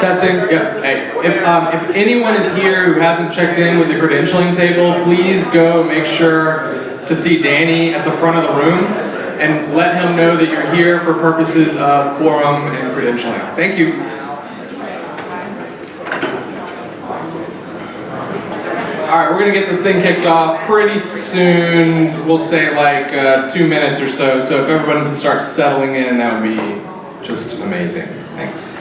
Testing. Yeah. Hey, if anyone is here who hasn't checked in with the credentialing table, please go make sure to see Danny at the front of the room and let him know that you're here for purposes of quorum and credentialing. Thank you. All right, we're gonna get this thing kicked off pretty soon. We'll say like 2 minutes or so. So if everyone can start settling in, that would be just amazing. Thanks.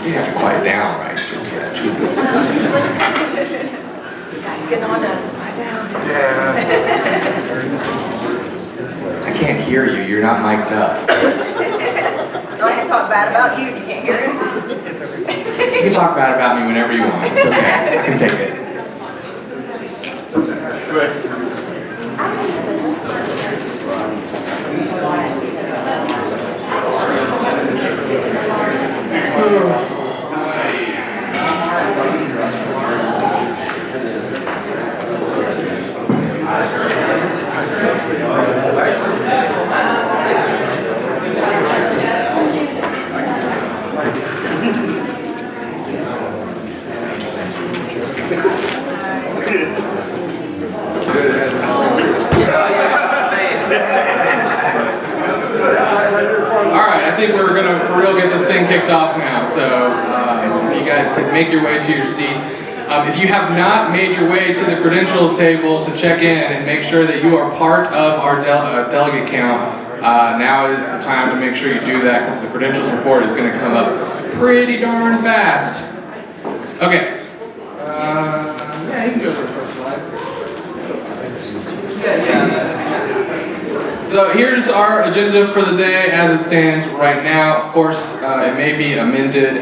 You have to quiet down, right? Just yeah, Jesus. Get on us, quiet down. I can't hear you. You're not mic'd up. So I can talk bad about you. You can't hear it. You can talk bad about me whenever you want. It's okay. I can take it. Alright, I think we're gonna for real get this thing kicked off now, so if you guys could make your way to your seats. If you have not made your way to the credentials table to check in and make sure that you are part of our delegate count, now is the time to make sure you do that because the credentials report is going to come up pretty darn fast. Okay. Yeah, you can go to the first slide. So here's our agenda for the day as it stands right now. Of course, it may be amended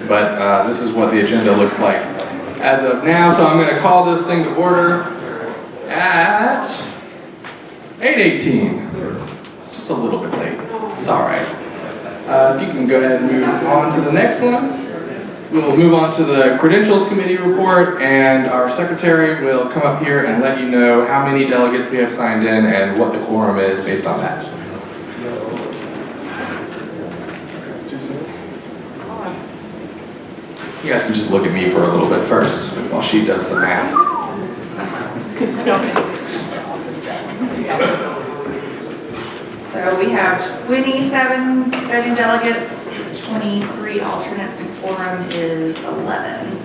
but this is what the agenda looks like as of now. So I'm going to call this thing to order at 8:18. Just a little bit late. It's all right. If you can go ahead and move on to the next one. We'll move on to the Credentials Committee report, and our secretary will come up here and let you know how many delegates we have signed in and what the quorum is based on that. You guys can just look at me for a little bit first while she does some math. So we have 27 voting delegates, 23 alternates, and quorum is 11.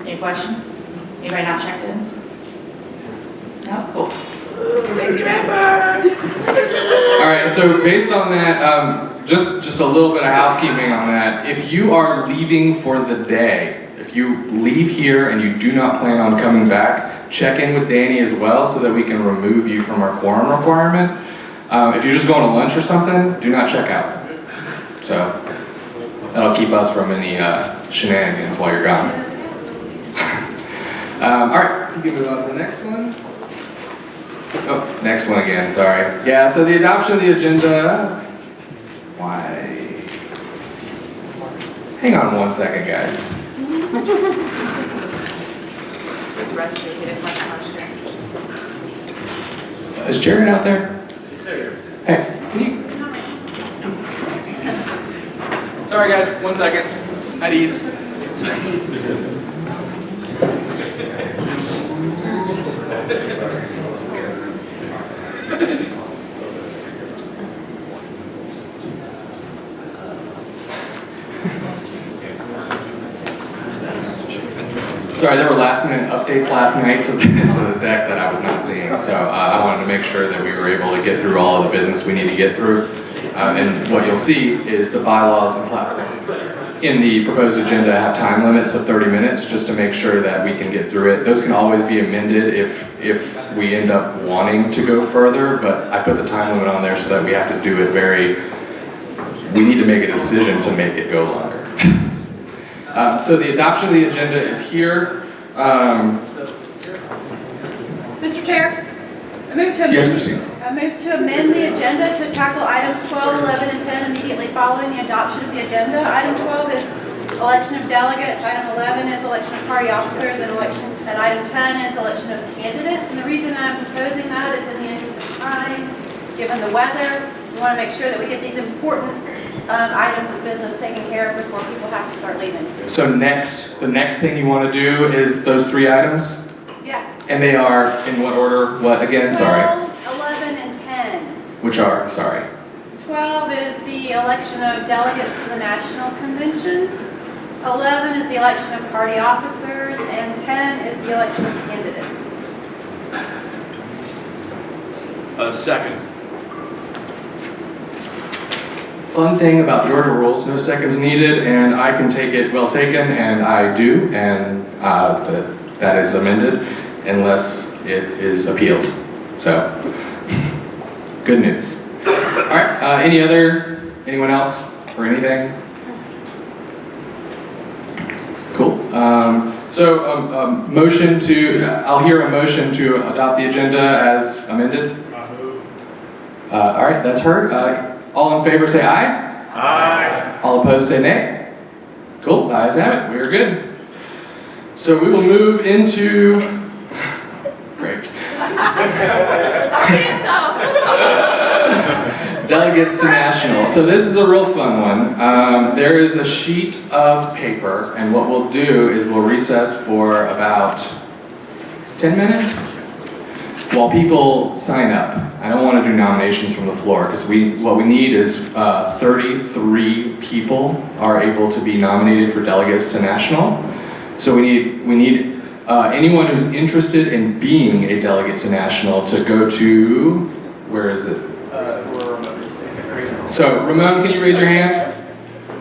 Any questions? Anybody not checked in? No? Cool. All right, so based on that, just a little bit of housekeeping on that. If you are leaving for the day, if you leave here and you do not plan on coming back, check in with Danny as well so that we can remove you from our quorum requirement. If you're just going to lunch or something, do not check out. So that'll keep us from any shenanigans while you're gone. All right, you can move on to the next one. Oh, next one again, sorry. Yeah, so the adoption of the agenda. Why? Hang on 1 second, guys. Is Jared out there? Yes, sir. Hey, can you? Sorry, guys. 1 second. At ease. Sorry, there were last-minute updates last night to the deck that I was not seeing, so I wanted to make sure that we were able to get through all of the business we need to get through. And what you'll see is the bylaws and platform in the proposed agenda have time limits of 30 minutes just to make sure that we can get through it. Those can always be amended if we end up wanting to go further, but I put the time limit on there so that we have to do it we need to make a decision to make it go longer. So the adoption of the agenda is here. Mr. Chair, I move to amend, Yes, Christine. I move to amend the agenda to tackle items 12, 11, and 10 immediately following the adoption of the agenda. Item 12 is election of delegates. Item 11 is election of party officers, and item 10 is election of candidates. And the reason I'm proposing that is in the interest of time, given the weather. We want to make sure that we get these important items of business taken care of before people have to start leaving. So the next thing you want to do is those 3 items? Yes. And they are, in what order? What again? Sorry. 12, 11, and 10. Which are? Sorry. 12 is the election of delegates to the National Convention. 11 is the election of party officers, and 10 is the election of candidates. Second. Fun thing about Georgia rules, no seconds needed, and I can take it well taken, and I do, and that is amended unless it is appealed. So, good news. All right, anyone else or anything? Cool. I'll hear a motion to adopt the agenda as amended. All right, that's heard. All in favor say aye. Aye. All opposed say nay. Cool, ayes have it, we are good. So we will move into, great. Delegates to National. So this is a real fun one. There is a sheet of paper, and what we'll do is we'll recess for about 10 minutes while people sign up. I don't want to do nominations from the floor because what we need is 33 people are able to be nominated for Delegates to National. So we need anyone who's interested in being a Delegate to National to go to, where is it? So Ramon, can you raise your hand?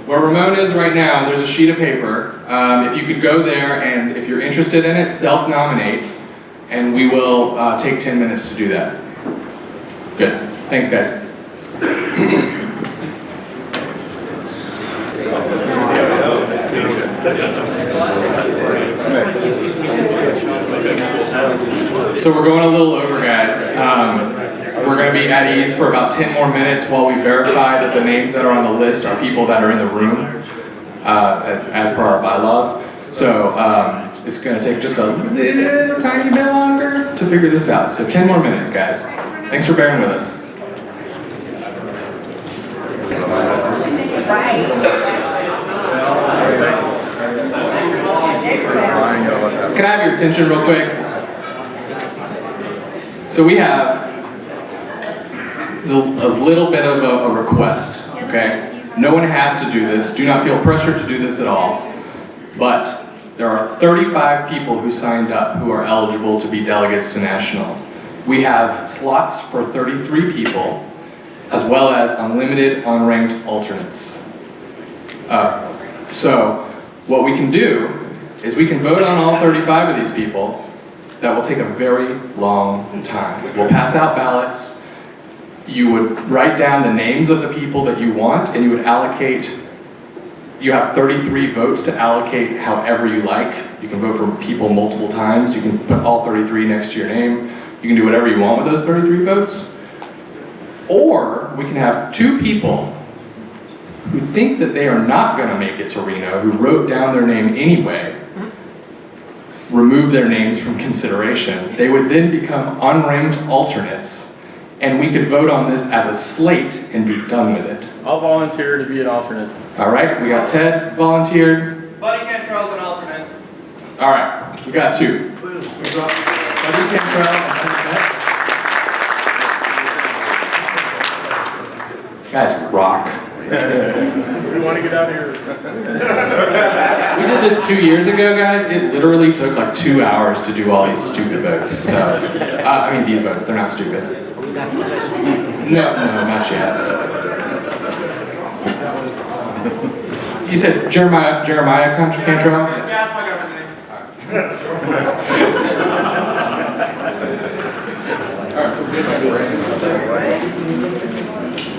Where Ramon is right now, there's a sheet of paper. If you could go there, and if you're interested in it, self-nominate, and we will take 10 minutes to do that. Good. Thanks, guys. So we're going a little over, guys. We're going to be at ease for about 10 more minutes while we verify that the names that are on the list are people that are in the room, as per our bylaws. So it's going to take just a little tiny bit longer to figure this out. So 10 more minutes, guys. Thanks for bearing with us. Can I have your attention real quick? So we have a little bit of a request, okay? No one has to do this. Do not feel pressured to do this at all. But there are 35 people who signed up who are eligible to be Delegates to National. We have slots for 33 people, as well as unlimited unranked alternates. So what we can do is we can vote on all 35 of these people. That will take a very long time. We'll pass out ballots. You would write down the names of the people that you want, and you would allocate. You have 33 votes to allocate however you like. You can vote for people multiple times. You can put all 33 next to your name. You can do whatever you want with those 33 votes. Or we can have 2 people who think that they are not going to make it to Reno, who wrote down their name anyway, remove their names from consideration. They would then become unranked alternates, and we could vote on this as a slate and be done with it. I'll volunteer to be an alternate. All right, we got Ted volunteered. Buddy Cantrell's an alternate. All right, we got 2. Buddy Cantrell and Ted Betts. These guys rock. We want to get out of here. We did this 2 years ago, guys. It literally took like 2 hours to do all these stupid votes. So, I mean, these votes, they're not stupid. No, not yet. You said Jeremiah Cantrell? Yeah, that's my government name. All right, so we're good.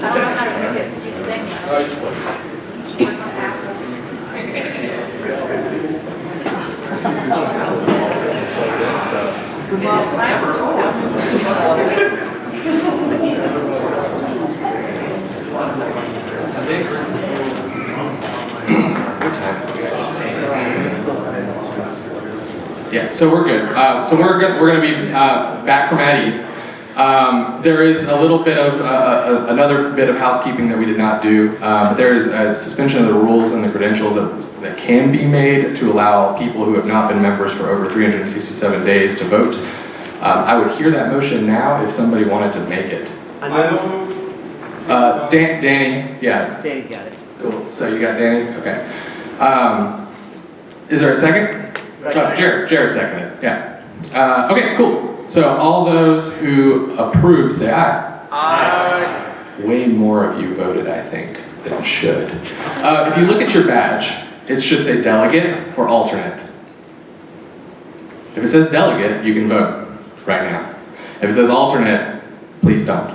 I don't know how to make it. Do you think? What time is it, guys? Yeah, so we're good. So we're going to be back from at ease. There is a little bit of, another bit of housekeeping that we did not do, but there is a suspension of the rules and the credentials that can be made to allow people who have not been members for over 367 days to vote. I would hear that motion now if somebody wanted to make it. I move. Danny, yeah. Danny's got it. Cool. So you got Danny? Okay. Is there a second? Oh, Jared seconded, yeah. Okay, cool. So all those who approve, say aye. Aye. Way more of you voted, I think, than it should. If you look at your badge, it should say delegate or alternate. If it says delegate, you can vote right now. If it says alternate, please don't.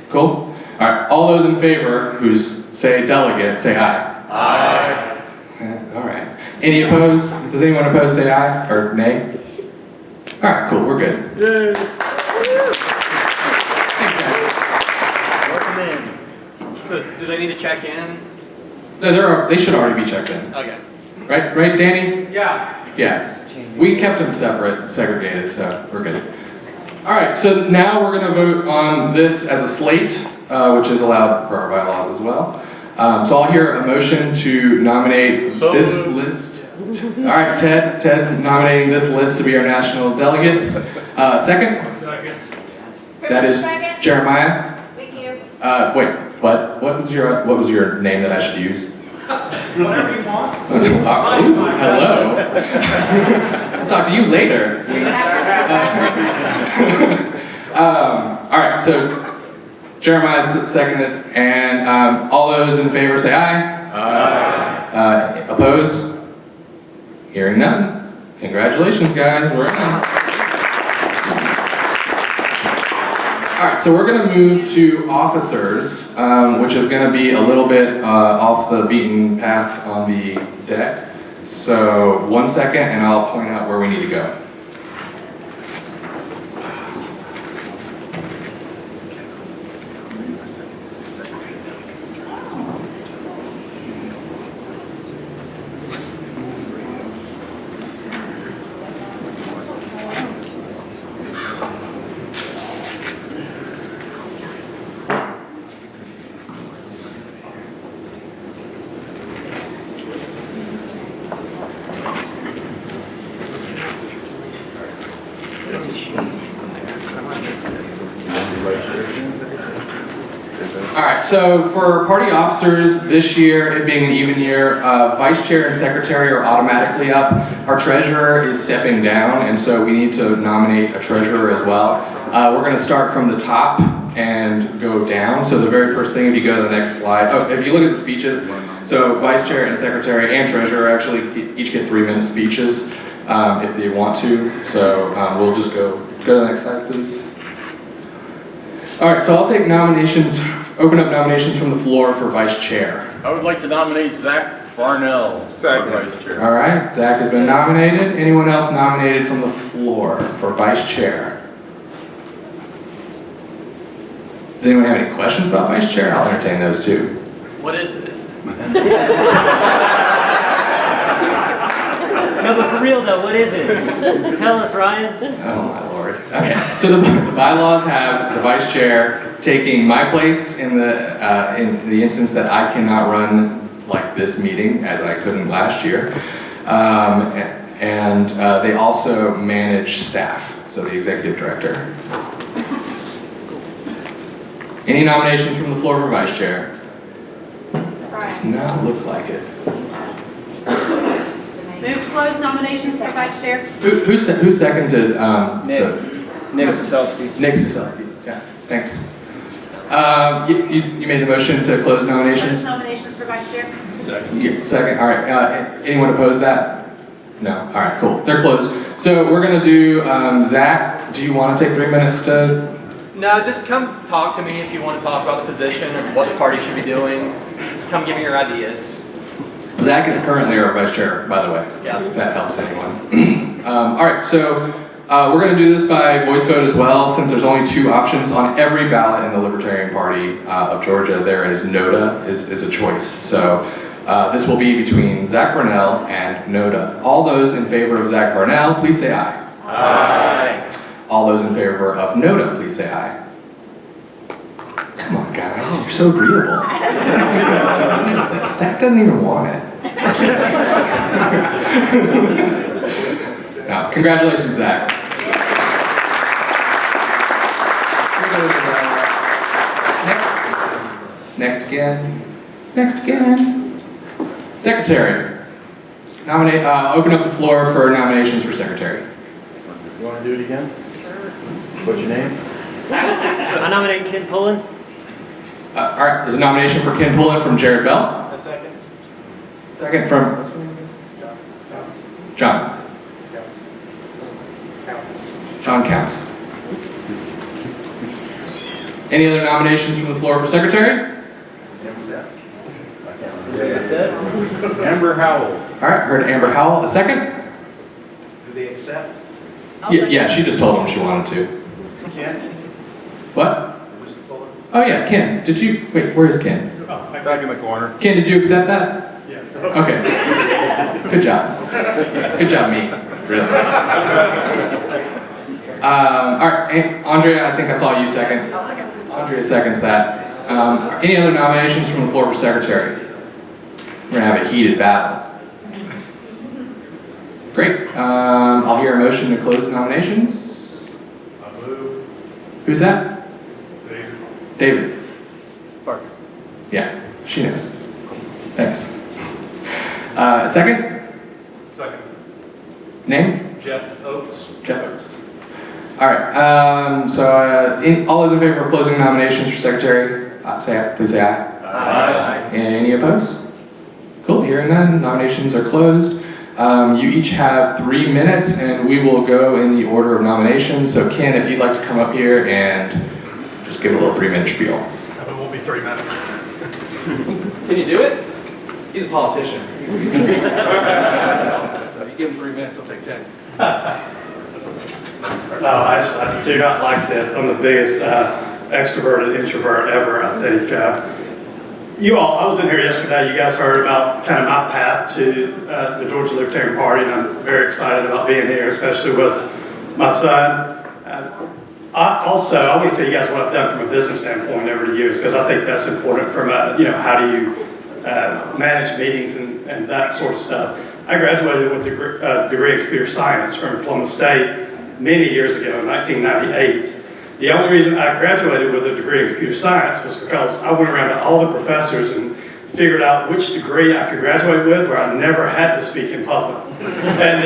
Cool? All right, all those in favor who say delegate, say aye. Aye. All right. Any opposed? Does anyone opposed say aye or nay? All right, cool, we're good. Yay. Thanks, guys. Welcome in. So, do they need to check in? No, they should already be checked in. Okay. Right, Danny? Yeah. Yeah. We kept them separate, segregated, so we're good. All right, so now we're going to vote on this as a slate, which is allowed per our bylaws as well. So I'll hear a motion to nominate So this moved. list. All right, Ted's nominating this list to be our national delegates. Second? Second. That is Jeremiah. Thank you. Wait, what was your name that I should use? Whatever you want. Hello. I'll talk to you later. All right, so Jeremiah seconded, and all those in favor say aye. Aye. Oppose? Hearing none. Congratulations, guys. We're in. All right, so we're going to move to officers, which is going to be a little bit off the beaten path on the deck. So 1 second, and I'll point out where we need to go. All right, so for party officers this year, it being an even year, vice chair and secretary are automatically up. Our treasurer is stepping down, and so we need to nominate a treasurer as well. We're going to start from the top and go down. So the very first thing, if you go to the next slide, if you look at the speeches, so vice chair and secretary and treasurer actually each get 3-minute speeches if they want to. So we'll just go to the next slide, please. All right, so I'll take nominations, open up nominations from the floor for vice chair. I would like to nominate Zach Barnell for vice chair. All right, Zach has been nominated. Anyone else nominated from the floor for vice chair? Does anyone have any questions about vice chair? I'll entertain those too. What is it? No, but for real though, what is it? Tell us, Ryan. Oh my lord. Okay, so the bylaws have the vice chair taking my place in the instance that I cannot run like this meeting as I couldn't last year. And they also manage staff, so the executive director. Any nominations from the floor for vice chair? Does not look like it. Move to close nominations for vice chair. Who seconded Nick Soselsky. Nick Soselsky. Yeah, thanks. You made the motion to close nominations? Close nominations for vice chair. Second. Yeah, second. All right. Anyone oppose that? No. All right. Cool. They're closed. So we're gonna do Zach. Do you want to take 3 minutes to? No, just come talk to me if you want to talk about the position and what the party should be doing. Just come give me your ideas. Zach is currently our vice chair, by the way. Yeah. If that helps anyone. All right. So we're gonna do this by voice vote as well, since there's only 2 options on every ballot in the Libertarian Party of Georgia. There is NODA is a choice. So. This will be between Zach Varnell and NODA. All those in favor of Zach Varnell, please say aye. Aye. All those in favor of NOTA, please say aye. Come on, guys, you're so agreeable. What is this? Zach doesn't even want it. No, congratulations, Zach. Next again. Secretary. Open up the floor for nominations for secretary. You want to do it again? Sure. What's your name? I nominate Ken Pullen. All right, there's a nomination for Ken Pullen from Jared Bell. A second. Second from John. John Counts. Any other nominations from the floor for secretary? Amber Howell. All right, heard Amber Howell. A second? Do they accept? Yeah, she just told him she wanted to. Ken? What? Oh yeah, Ken. Did you, wait, where is Ken? Back in the corner. Ken, did you accept that? Yes. Okay. Good job. Good job, me. Really. All right, Andrea, I think I saw you second. Andrea seconds that. Any other nominations from the floor for secretary? We're gonna have a heated battle. Great. I'll hear a motion to close nominations. I move. Who's that? David. David. Parker. Yeah, she knows. Thanks. Second? Second. Name? Jeff Oates. Jeff Oates. All right. All those in favor of closing nominations for secretary, please say aye. Aye. Any opposed? Cool. Hearing none, nominations are closed. You each have 3 minutes, and we will go in the order of nominations. So, Ken, if you'd like to come up here and just give a little 3-minute spiel. It won't be 3 minutes. Can you do it? He's a politician. So you give him 3 minutes, he'll take 10. No, I do not like this. I'm the biggest extroverted introvert ever, I think. I was in here yesterday, you guys heard about kind of my path to the Georgia Libertarian Party, and I'm very excited about being here, especially with my son. I want to tell you guys what I've done from a business standpoint over the years, because I think that's important from how do you manage meetings and that sort of stuff. I graduated with a degree in computer science from Plymouth State many years ago in 1998. The only reason I graduated with a degree in computer science was because I went around to all the professors and figured out which degree I could graduate with where I never had to speak in public. And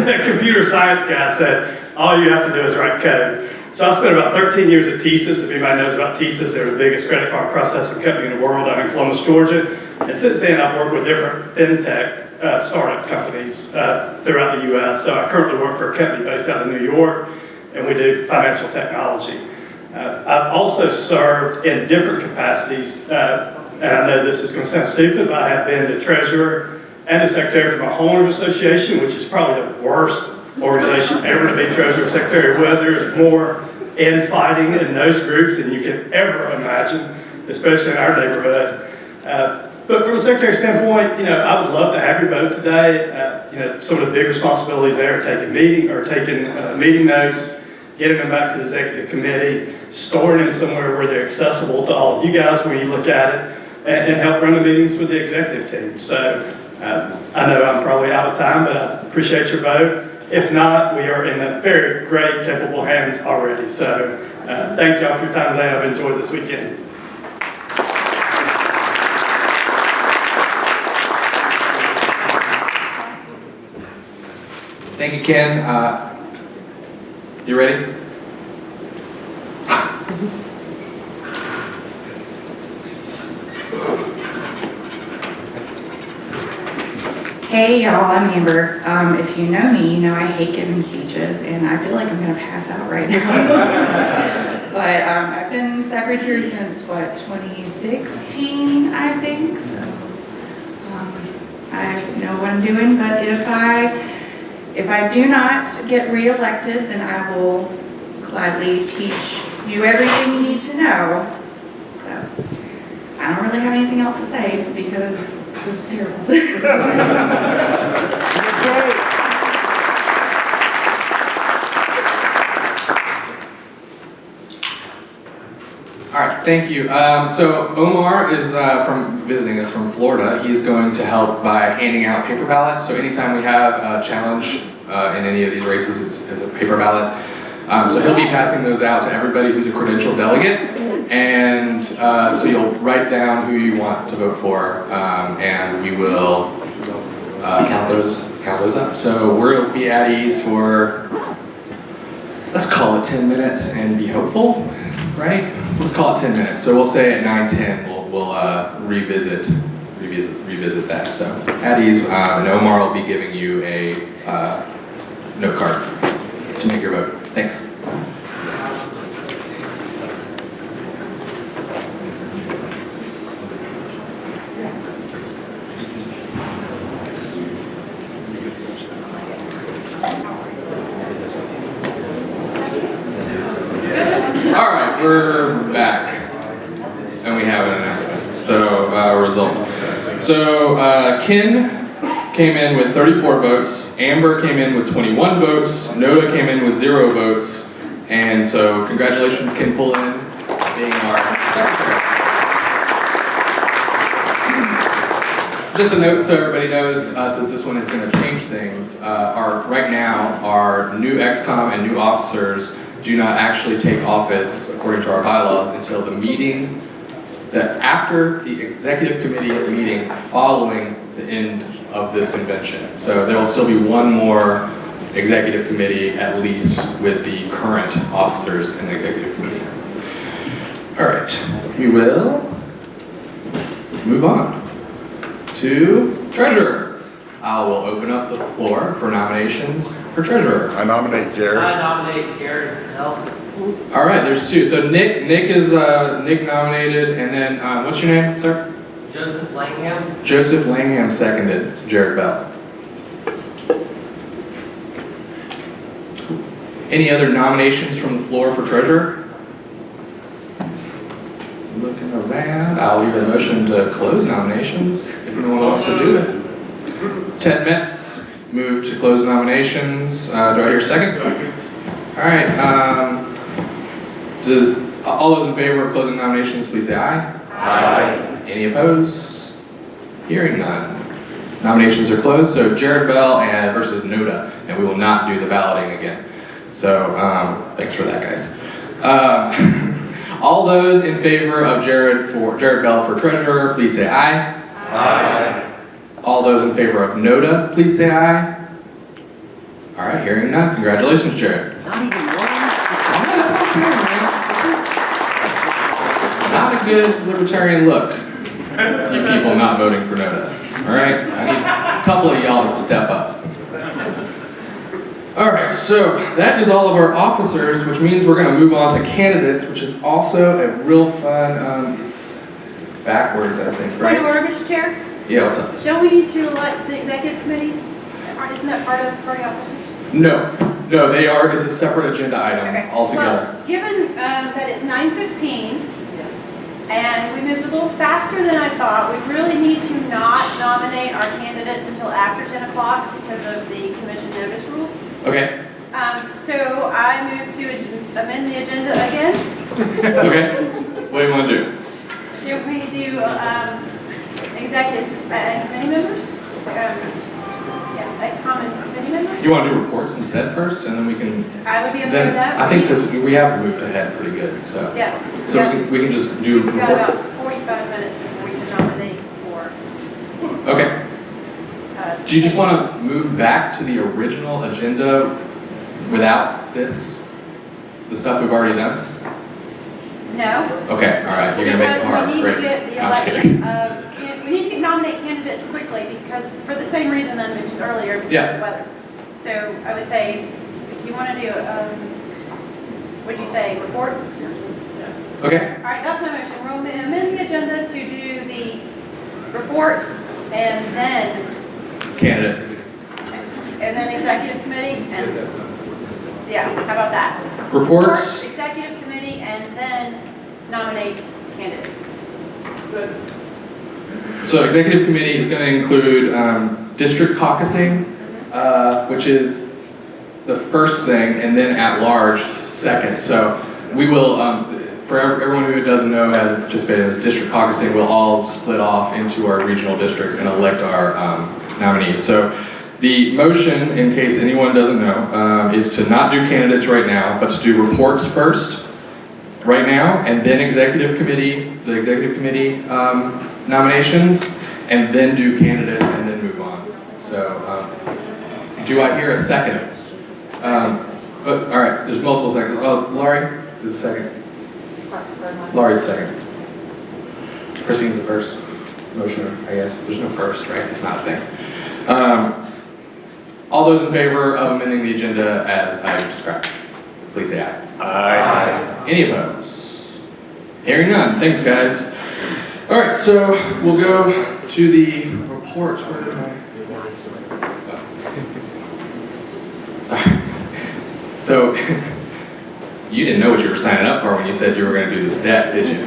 the computer science guy said, all you have to do is write code. So I spent about 13 years at TSYS. If anybody knows about TSYS, they're the biggest credit card processing company in the world out in Columbus, Georgia. And since then, I've worked with different fintech startup companies throughout the U.S. So I currently work for a company based out of New York, and we do financial technology. I've also served in different capacities, and I know this is going to sound stupid, but I have been the treasurer and the secretary for my homeowners association, which is probably the worst organization ever to be treasurer or secretary with. There's more infighting in those groups than you can ever imagine, especially in our neighborhood. But from a secretary standpoint, I would love to have your vote today. Some of the big responsibilities there are taking meeting notes, getting them back to the executive committee, storing them somewhere where they're accessible to all of you guys when you look at it, and help run the meetings with the executive team. So I know I'm probably out of time, but I appreciate your vote. If not, we are in a very great, capable hands already. So thank y'all for your time today. I've enjoyed this weekend. Thank you, Ken. You ready? Hey y'all, I'm Amber. If you know me, you know I hate giving speeches, and I feel like I'm gonna pass out right now. But I've been secretary since, 2016, I think, so I know what I'm doing, but if I do not get reelected, then I will gladly teach you everything you need to know. So I don't really have anything else to say because this is terrible. thank you. So Omar is visiting us from Florida. He's going to help by handing out paper ballots. So anytime we have a challenge in any of these races, it's a paper ballot. So he'll be passing those out to everybody who's a credentialed delegate. And so you'll write down who you want to vote for, and we will count those up. So we'll be at ease for, let's call it 10 minutes and be hopeful, right? Let's call it 10 minutes. So we'll say at 9:10 we'll revisit that. So at ease, and Omar will be giving you a note card to make your vote. Thanks. All right, we're back, and we have an announcement. So, result. So, Ken came in with 34 votes, Amber came in with 21 votes, Noda came in with 0 votes, and so congratulations, Ken Pullen, being our secretary. Just a note so everybody knows, since this one is going to change things, right now our new XCOM and new officers do not actually take office, according to our bylaws, until the meeting, after the executive committee meeting following the end of this convention. So there will still be one more executive committee at least with the current officers in the executive committee. All right, we will move on to treasurer. I will open up the floor for nominations for treasurer. I nominate Jared. I nominate Jared. No. All right, there's 2. So Nick is nominated, and then what's your name, sir? Joseph Langham. Joseph Langham seconded Jared Bell. Any other nominations from the floor for treasurer? Looking around, I'll leave a motion to close nominations if anyone wants to do it. Ted Metz moved to close nominations. Do I hear a second? All right. All those in favor of closing nominations, please say aye. Aye. Any opposed? Hearing none. Nominations are closed. So Jared Bell versus Noda, and we will not do the balloting again. So thanks for that, guys. All those in favor of Jared Bell for treasurer, please say aye. Aye. All those in favor of Noda, please say aye. All right, hearing none. Congratulations, Jared. Not even one. Not a good libertarian look. You people not voting for Noda. All right, I need a couple of y'all to step up. All right, so that is all of our officers, which means we're going to move on to candidates, which is also a real fun. It's backwards, I think, Point right? of order, Mr. Chair? Yeah, what's up? Don't we need to elect the executive committees? Isn't that part of party officers? No, they are. It's a separate agenda item Okay. altogether. Well, given that it's 9:15, and we moved a little faster than I thought, we really need to not nominate our candidates until after 10 o'clock because of the convention notice rules. Okay. So I move to amend the agenda again. Okay. What do you want to do? Do we do executive committee members? Ex-common committee members? You want to do reports instead first, and then we can. I would be okay Then with that. I think because we have moved ahead pretty good, so. Yeah. So yeah. we can just do We've got report. about 45 minutes before we can nominate for. Okay. Do you just want to move back to the original agenda without the stuff we've already done? No. Okay, all right, you're gonna make it hard, Because we need great. to get the I'm just kidding. election of, we need to nominate candidates quickly because, for the same reason I mentioned earlier, because of the weather. So I would say, if you want to do, what'd you say, reports? Okay, All right, that's my motion. We'll amend the agenda to do the reports and then candidates. executive committee and, yeah, how about that? Reports, Executive committee and then nominate candidates. Good. so executive committee is gonna include district caucusing, which is the first thing, and then at large second. So we will, for everyone who doesn't know, hasn't participated in this district caucusing, we'll all split off into our regional districts and elect our nominees. So the motion, in case anyone doesn't know, is to not do candidates right now, but to do reports first, right now, and then the executive committee nominations, and then do candidates, and then move on. So, do I hear a second? All right, there's multiple seconds. Oh, Laurie is the second. Laurie's the second. Christine's the first. Motion, I guess. There's no first, right? It's not a thing. All those in favor of amending the agenda as I described, please say aye. Aye. Any opposed? Hearing none. Thanks, guys. All right, so we'll go to the report. Where did I? Oh. Sorry. So, you didn't know what you were signing up for when you said you were going to do this deck, did you?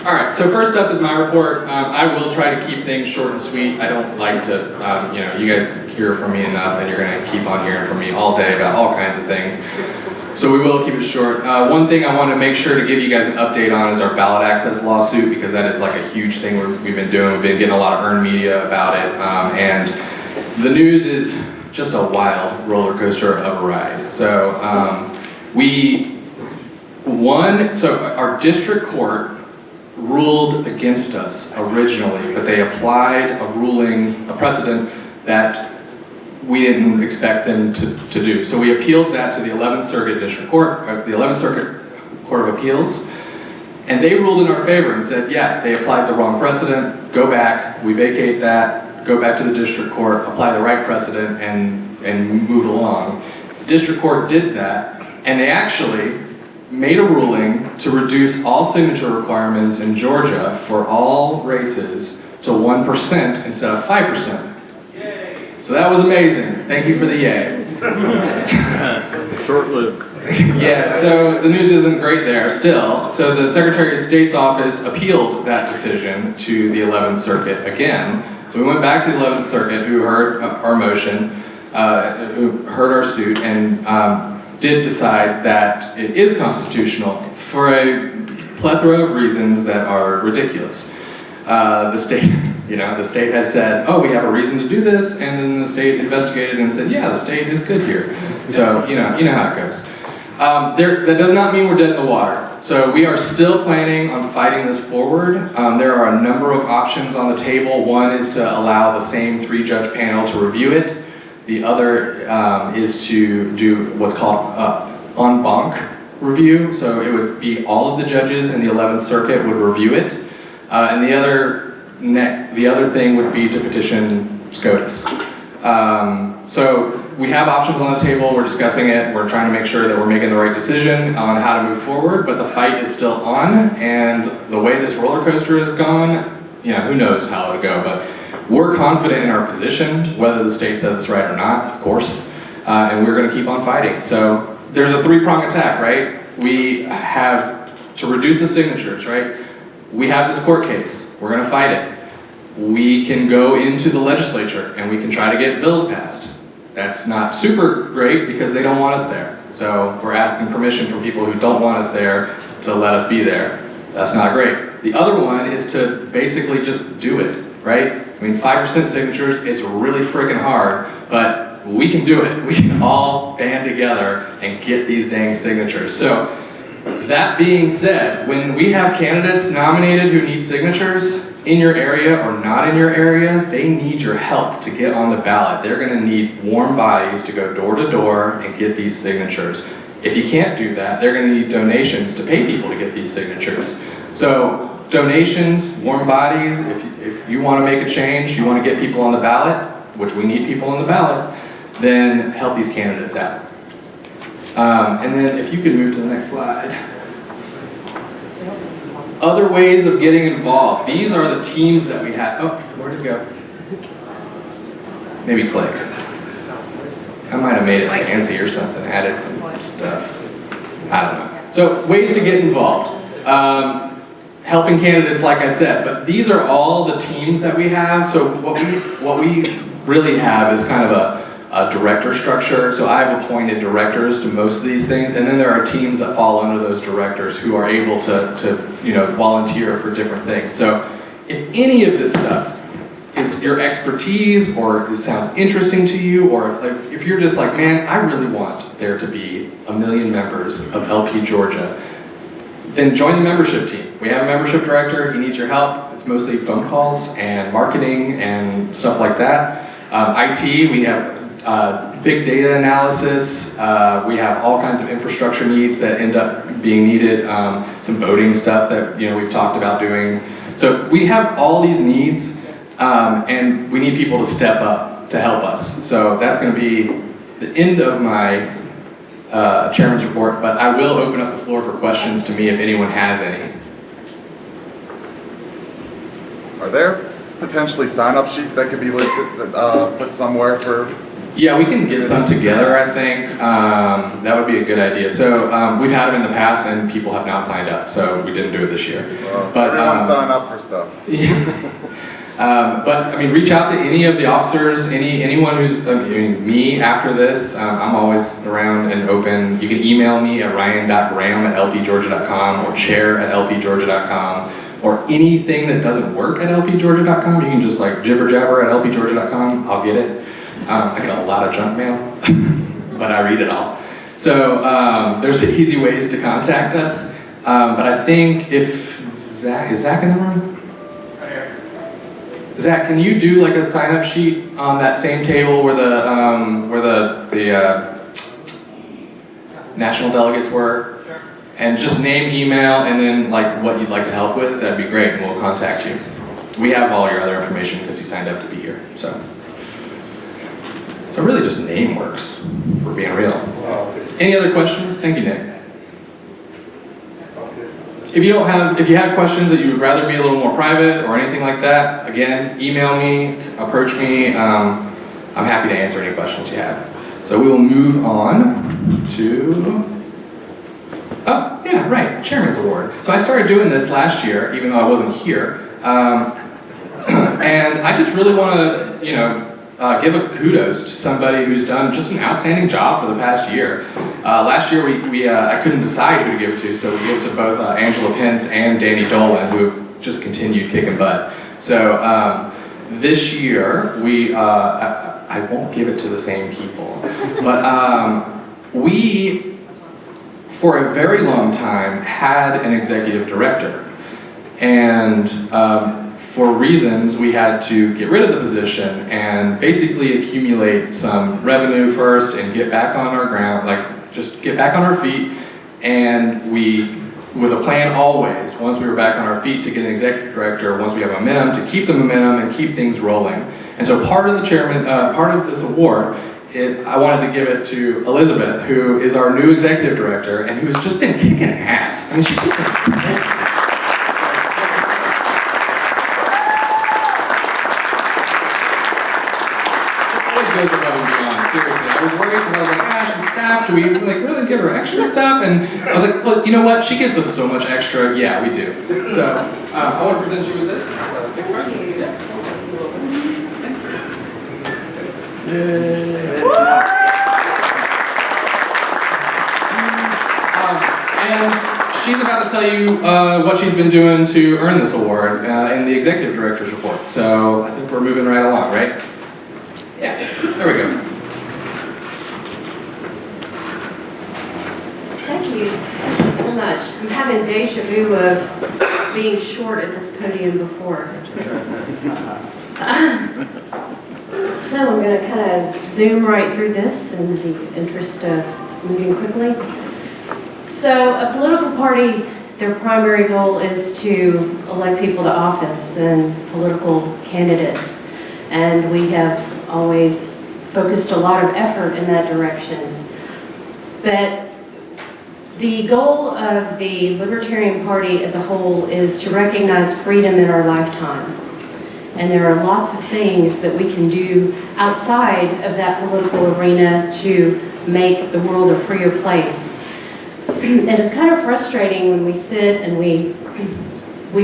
All right, so first up is my report. I will try to keep things short and sweet. I don't like to, you guys hear from me enough and you're gonna keep on hearing from me all day about all kinds of things. So we will keep it short. One thing I want to make sure to give you guys an update on is our ballot access lawsuit, because that is like a huge thing we've been doing. We've been getting a lot of earned media about it. And the news is just a wild roller coaster of a ride. So we won, so our district court ruled against us originally, but they applied a ruling, a precedent that we didn't expect them to do. So we appealed that to the 11th Circuit District Court, the 11th Circuit Court of Appeals, and they ruled in our favor and said, yeah, they applied the wrong precedent, go back, we vacate that, go back to the district court, apply the right precedent, and move along. The district court did that, and they actually made a ruling to reduce all signature requirements in Georgia for all races to 1% instead of 5%. Yay. So that was amazing. Thank you for the yay. Short-lived. Yeah, so the news isn't great there still. So the Secretary of State's office appealed that decision to the 11th Circuit again. So we went back to the 11th Circuit, who heard our motion, who heard our suit, and did decide that it is constitutional for a plethora of reasons that are ridiculous. The state has said, oh, we have a reason to do this, and then the state investigated and said, yeah, the state is good here. So, you know how it goes. That does not mean we're dead in the water. So we are still planning on fighting this forward. There are a number of options on the table. One is to allow the same 3-judge panel to review it. The other is to do what's called en banc review. So it would be all of the judges in the 11th Circuit would review it. And the other thing would be to petition SCOTUS. So we have options on the table, we're discussing it, we're trying to make sure that we're making the right decision on how to move forward, but the fight is still on, and the way this roller coaster has gone, who knows how it'll go, but we're confident in our position, whether the state says it's right or not, of course, and we're gonna keep on fighting. So there's a 3-pronged attack, right? We have to reduce the signatures, right? We have this court case, we're gonna fight it. We can go into the legislature and we can try to get bills passed. That's not super great because they don't want us there. So we're asking permission from people who don't want us there to let us be there. That's not great. The other one is to basically just do it, right? I mean, 5% signatures, it's really freaking hard, but we can do it. We can all band together and get these dang signatures. So that being said, when we have candidates nominated who need signatures in your area or not in your area, they need your help to get on the ballot. They're gonna need warm bodies to go door to door and get these signatures. If you can't do that, they're gonna need donations to pay people to get these signatures. So donations, warm bodies, if you wanna make a change, you wanna get people on the ballot, which we need people on the ballot, then help these candidates out. And then if you could move to the next slide. Other ways of getting involved. These are the teams that we have. Oh, where'd it go? Maybe click. I might have made it fancy or something, added some stuff. I don't know. So ways to get involved. Helping candidates, like I said, but these are all the teams that we have. So what we really have is kind of a director structure. So I've appointed directors to most of these things, and then there are teams that fall under those directors who are able to volunteer for different things. So if any of this stuff is your expertise, or it sounds interesting to you, or if you're just like, man, I really want there to be 1 million members of LP Georgia, then join the membership team. We have a membership director. He needs your help. It's mostly phone calls and marketing and stuff like that. IT, we have big data analysis. We have all kinds of infrastructure needs that end up being needed. Some voting stuff that we've talked about doing. So we have all these needs, and we need people to step up to help us. So that's going to be the end of my chairman's report, but I will open up the floor for questions to me if anyone has any. Are there potentially sign-up sheets that could be listed, put somewhere for? Yeah, we can get some together, I think. That would be a good idea. So we've had them in the past and people have not signed up, so we didn't do it this year. But everyone sign up for stuff. Yeah. But I mean, reach out to any of the officers, anyone who's, me after this. I'm always around and open. You can email me at ryan.graham@lpgeorgia.com or chair@lpgeorgia.com, or anything that doesn't work at lpgeorgia.com. You can just like jibber jabber at lpgeorgia.com. I'll get it. I get a lot of junk mail, but I read it all. So there's easy ways to contact us. But I think if is Zach in the room? Zach, can you do like a sign-up sheet on that same table where the national delegates were? Sure. And just name, email, and then like what you'd like to help with? That'd be great, and we'll contact you. We have all your other information because you signed up to be here. So really just name works, for being real. Any other questions? Thank you, Nick. If you have questions that you would rather be a little more private or anything like that, again, email me, approach me. I'm happy to answer any questions you have. So we will move on to, oh yeah, right, Chairman's Award. So I started doing this last year, even though I wasn't here. And I just really want to, give a kudos to somebody who's done just an outstanding job for the past year. Last year, I couldn't decide who to give it to, so we gave it to both Angela Pence and Danny Dolan, who just continued kicking butt. So this year, I won't give it to the same people, but we, for a very long time, had an executive director. And for reasons, we had to get rid of the position and basically accumulate some revenue first and get back on our ground, just get back on our feet. And we, with a plan always, once we were back on our feet, to get an executive director, once we have momentum, to keep the momentum and keep things rolling. And so part of the chairman, part of this award, I wanted to give it to Elizabeth, who is our new executive director and who has just been kicking ass. I mean, she's just been goes above and beyond, seriously. I was worried because I was like, she's staffed. Do we really give her extra stuff? And I was like, well, you know what? She gives us so much extra. Yeah, we do. So I want to present you with this. It's a big card. And she's about to tell you what she's been doing to earn this award in the executive director's report. So I think we're moving right along, right? Yeah, there we go. Thank you so much. I'm having deja vu of being short at this podium before. So I'm going to kind of zoom right through this in the interest of moving quickly. So a political party, their primary goal is to elect people to office and political candidates. And we have always focused a lot of effort in that direction. But The goal of the Libertarian Party as a whole is to recognize freedom in our lifetime. And there are lots of things that we can do outside of that political arena to make the world a freer place. And it's kind of frustrating when we sit and we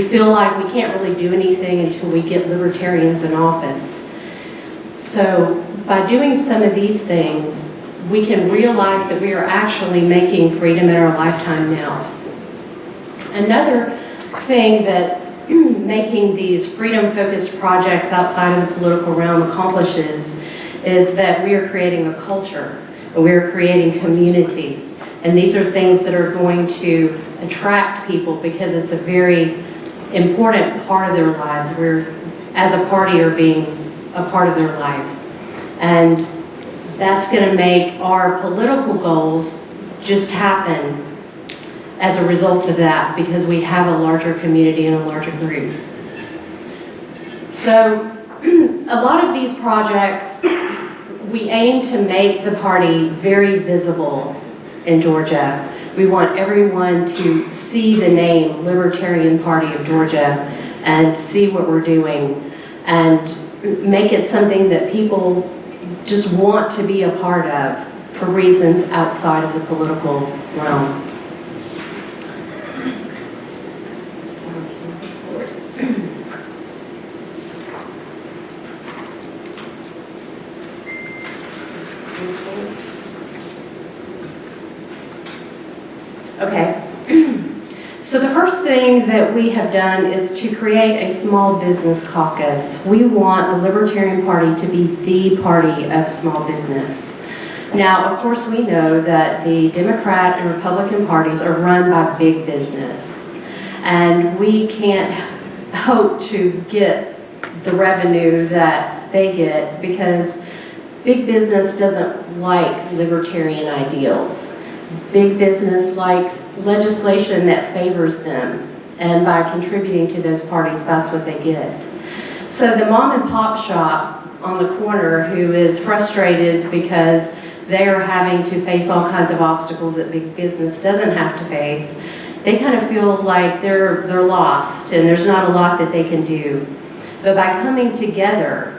feel like we can't really do anything until we get libertarians in office. So by doing some of these things, we can realize that we are actually making freedom in our lifetime now. Another thing that making these freedom-focused projects outside of the political realm accomplishes is that we are creating a culture, and we are creating community. And these are things that are going to attract people because it's a very important part of their lives. We're, as a party, are being a part of their life. And that's going to make our political goals just happen as a result of that, because we have a larger community and a larger group. So a lot of these projects, we aim to make the party very visible in Georgia. We want everyone to see the name Libertarian Party of Georgia and see what we're doing and make it something that people just want to be a part of for reasons outside of the political realm. Okay, so the first thing that we have done is to create a small business caucus. We want the Libertarian Party to be the party of small business. Now, of course, we know that the Democrat and Republican parties are run by big business, and we can't hope to get the revenue that they get because big business doesn't like libertarian ideals. Big business likes legislation that favors them, and by contributing to those parties, that's what they get. So the mom and pop shop on the corner who is frustrated because they are having to face all kinds of obstacles that big business doesn't have to face, they kind of feel like they're lost and there's not a lot that they can do. But by coming together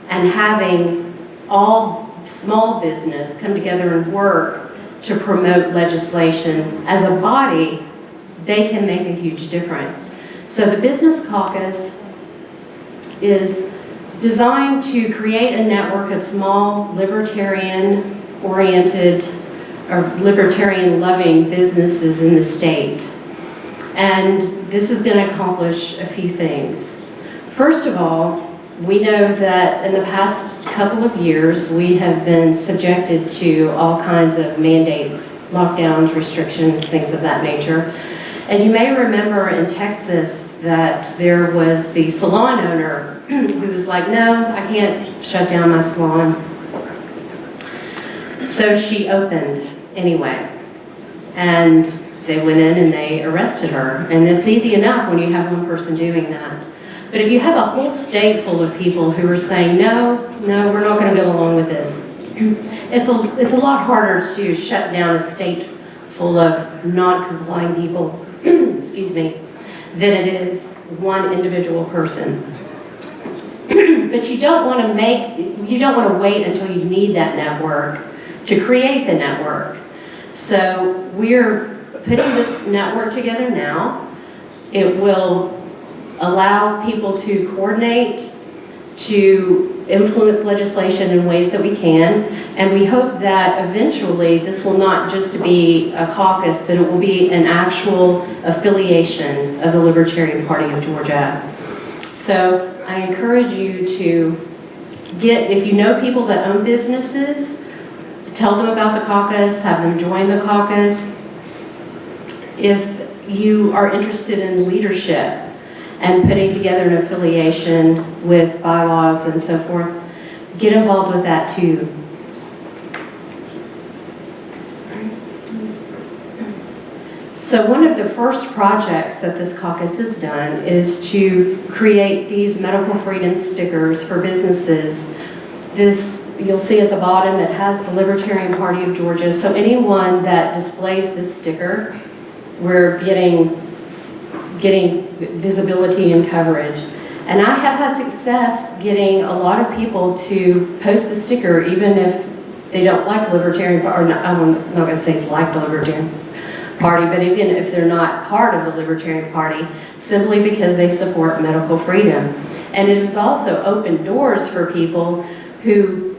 and having all small business come together and work to promote legislation as a body, they can make a huge difference. So the Business Caucus is designed to create a network of small libertarian-oriented or libertarian-loving businesses in the state. And this is going to accomplish a few things. First of all, we know that in the past couple of years, we have been subjected to all kinds of mandates, lockdowns, restrictions, things of that nature. And you may remember in Texas that there was the salon owner who was like, no, I can't shut down my salon. So she opened anyway. And they went in and they arrested her. And it's easy enough when you have one person doing that. But if you have a whole state full of people who are saying, no, we're not going to go along with this, it's a lot harder to shut down a state full of non-complying people, excuse me, than it is one individual person. But you don't want to wait until you need that network to create the network. So we're putting this network together now. It will allow people to coordinate, to influence legislation in ways that we can, and we hope that eventually this will not just be a caucus, but it will be an actual affiliation of the Libertarian Party of Georgia. So I encourage you to if you know people that own businesses, tell them about the caucus, have them join the caucus. If you are interested in leadership, and putting together an affiliation with bylaws and so forth, get involved with that too. So one of the first projects that this caucus has done is to create these medical freedom stickers for businesses. This you'll see at the bottom, it has the Libertarian Party of Georgia. So anyone that displays this sticker, we're getting visibility and coverage. And I have had success getting a lot of people to post the sticker, even if they don't like the Libertarian Party, or not, I'm not going to say like the Libertarian Party, but even if they're not part of the Libertarian Party, simply because they support medical freedom. And it has also opened doors for people who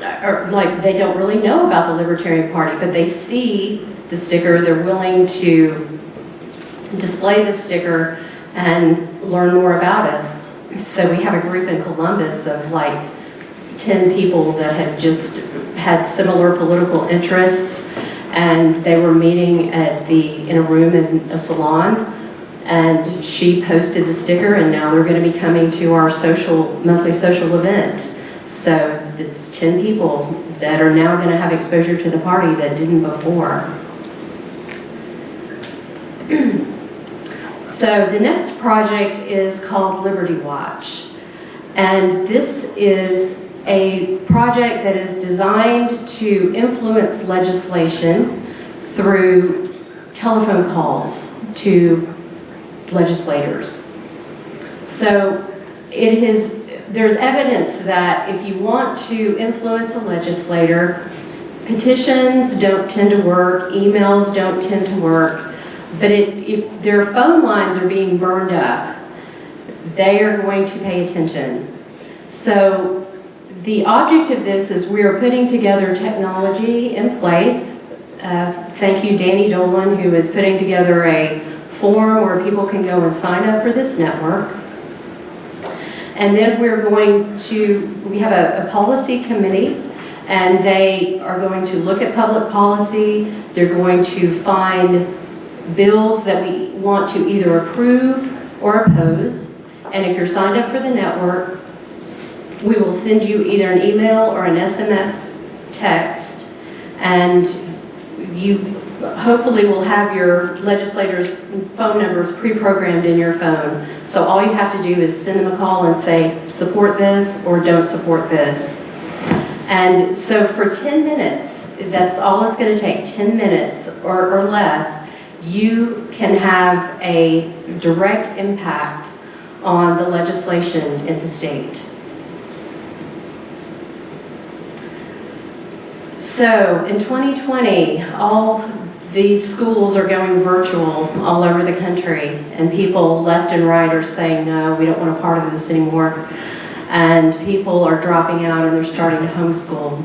are like, they don't really know about the Libertarian Party, but they see the sticker, they're willing to display the sticker and learn more about us. So we have a group in Columbus of like 10 people that have just had similar political interests, and they were meeting in a room in a salon, and she posted the sticker, and now they're going to be coming to our monthly social event. So it's 10 people that are now going to have exposure to the party that didn't before. So the next project is called Liberty Watch. And this is a project that is designed to influence legislation through telephone calls to legislators. So there's evidence that if you want to influence a legislator, petitions don't tend to work, emails don't tend to work, but if their phone lines are being burned up, they are going to pay attention. So the object of this is we are putting together technology in place. Thank you, Danny Dolan, who is putting together a form where people can go and sign up for this network. And then we have a policy committee, and they are going to look at public policy. They're going to find bills that we want to either approve or oppose. And if you're signed up for the network, we will send you either an email or an SMS text, and you hopefully will have your legislators' phone numbers pre-programmed in your phone. So all you have to do is send them a call and say, support this or don't support this. And so for 10 minutes, that's all it's going to take, 10 minutes or less, you can have a direct impact on the legislation in the state. So in 2020, all these schools are going virtual all over the country, and people left and right are saying, no, we don't want a part of this anymore. And people are dropping out and they're starting to homeschool.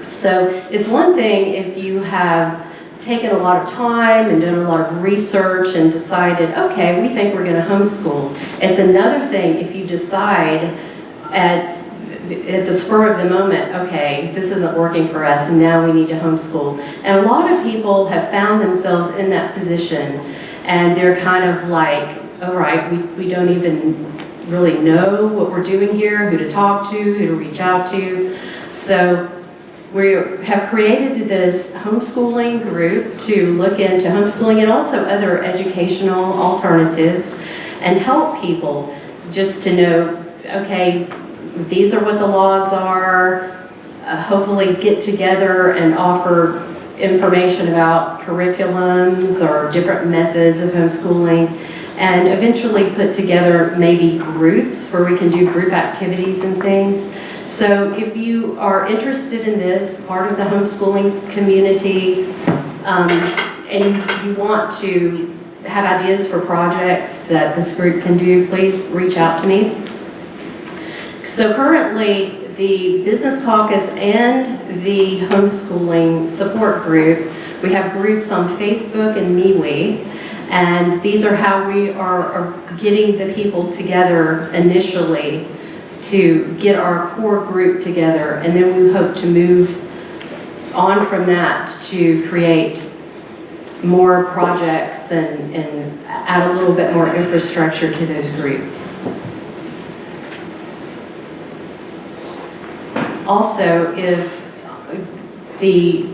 So it's one thing if you have taken a lot of time and done a lot of research and decided, okay, we think we're going to homeschool. It's another thing if you decide at the spur of the moment, okay, this isn't working for us and now we need to homeschool. And a lot of people have found themselves in that position, and they're kind of like, all right, we don't even really know what we're doing here, who to talk to, who to reach out to. So we have created this homeschooling group to look into homeschooling and also other educational alternatives and help people just to know, okay, these are what the laws are, hopefully get together and offer information about curriculums or different methods of homeschooling, and eventually put together maybe groups where we can do group activities and things. So if you are interested in this, part of the homeschooling community, and you want to have ideas for projects that this group can do, please reach out to me. So currently, the Business Caucus and the homeschooling support group, we have groups on Facebook and MeWe, and these are how we are getting the people together initially to get our core group together, and then we hope to move on from that to create more projects and add a little bit more infrastructure to those groups. Also, if the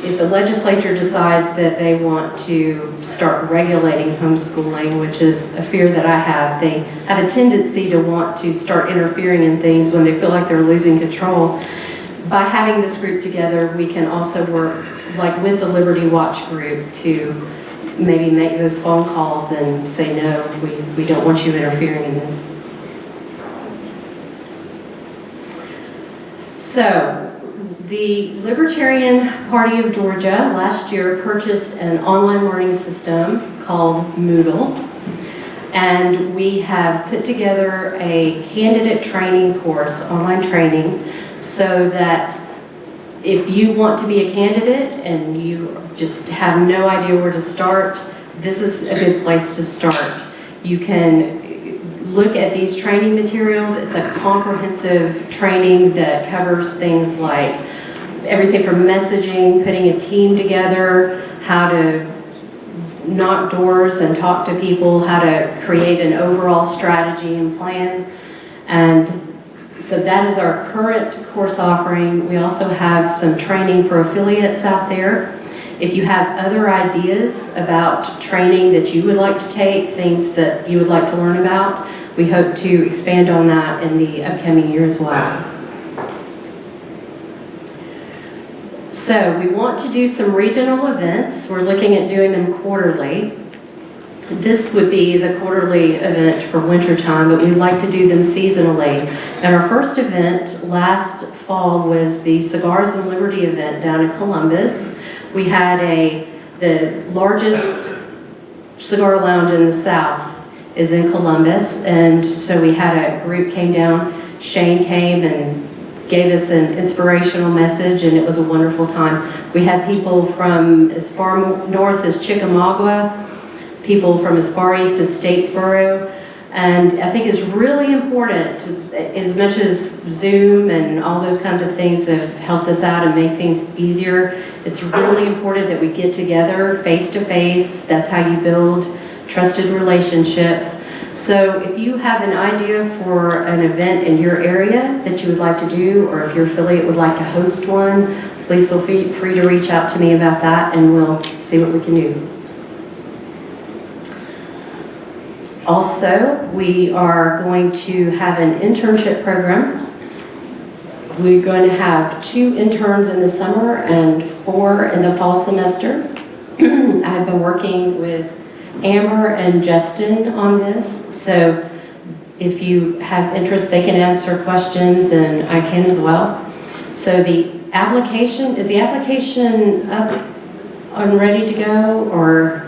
if the legislature decides that they want to start regulating homeschooling, which is a fear that I have, they have a tendency to want to start interfering in things when they feel like they're losing control. By having this group together, we can also work like with the Liberty Watch group to maybe make those phone calls and say, no, we don't want you interfering in this. So, the Libertarian Party of Georgia last year purchased an online learning system called Moodle. And we have put together a candidate training course, online training, so that if you want to be a candidate and you just have no idea where to start, this is a good place to start. You can look at these training materials. It's a comprehensive training that covers things like everything from messaging, putting a team together, how to knock doors and talk to people, how to create an overall strategy and plan. And so that is our current course offering. We also have some training for affiliates out there. If you have other ideas about training that you would like to take, things that you would like to learn about, we hope to expand on that in the upcoming year as well. So we want to do some regional events. We're looking at doing them quarterly. This would be the quarterly event for wintertime, but we'd like to do them seasonally. And our first event last fall was the Cigars and Liberty event down in Columbus. We had the largest cigar lounge in the South is in Columbus, and so we had a group came down. Shane came and gave us an inspirational message, and it was a wonderful time. We had people from as far north as Chickamauga, people from as far east as Statesboro, and I think it's really important, as much as Zoom and all those kinds of things have helped us out and make things easier, it's really important that we get together face to face. That's how you build trusted relationships. So if you have an idea for an event in your area that you would like to do, or if your affiliate would like to host one, please feel free to reach out to me about that, and we'll see what we can do. Also, we are going to have an internship program. We're going to have 2 interns in the summer and 4 in the fall semester. I've been working with Amber and Justin on this, so if you have interest, they can answer questions, and I can as well. So the application, is the application up and ready to go, or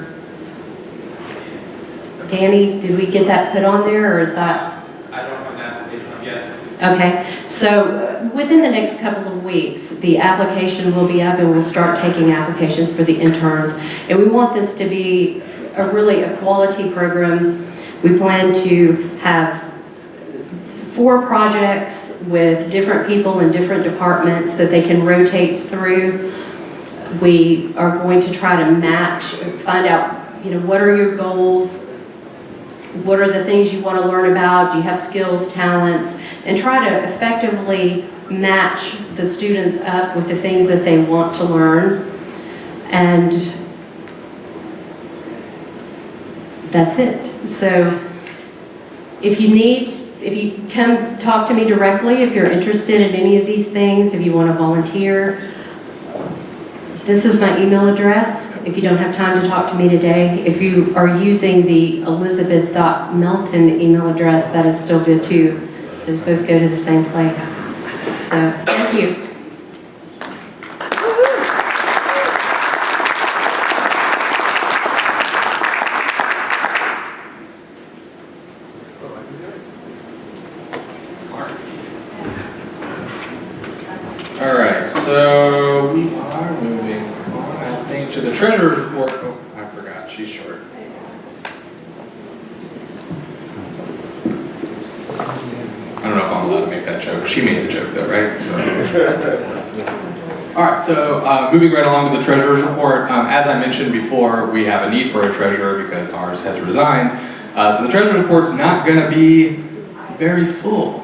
Danny, did we get that put on there, or is that? I don't have an application up yet. Okay, so within the next couple of weeks, the application will be up and we'll start taking applications for the interns. And we want this to be a quality program. We plan to have 4 projects with different people in different departments that they can rotate through. We are going to try to match, find out, what are your goals? What are the things you want to learn about? Do you have skills, talents? And try to effectively match the students up with the things that they want to learn. And that's it. So if you come talk to me directly, if you're interested in any of these things, if you want to volunteer, this is my email address. If you don't have time to talk to me today, if you are using the elizabeth.melton email address, that is still good too. Those both go to the same place. So thank you. All right, so we are moving on, I think, to the treasurer's report. Oh, I forgot, she's short. I don't know if I'm allowed to make that joke. She made the joke though, right? So. All right, so moving right along to the treasurer's report. As I mentioned before, we have a need for a treasurer because ours has resigned. So the treasurer's report's not going to be very full.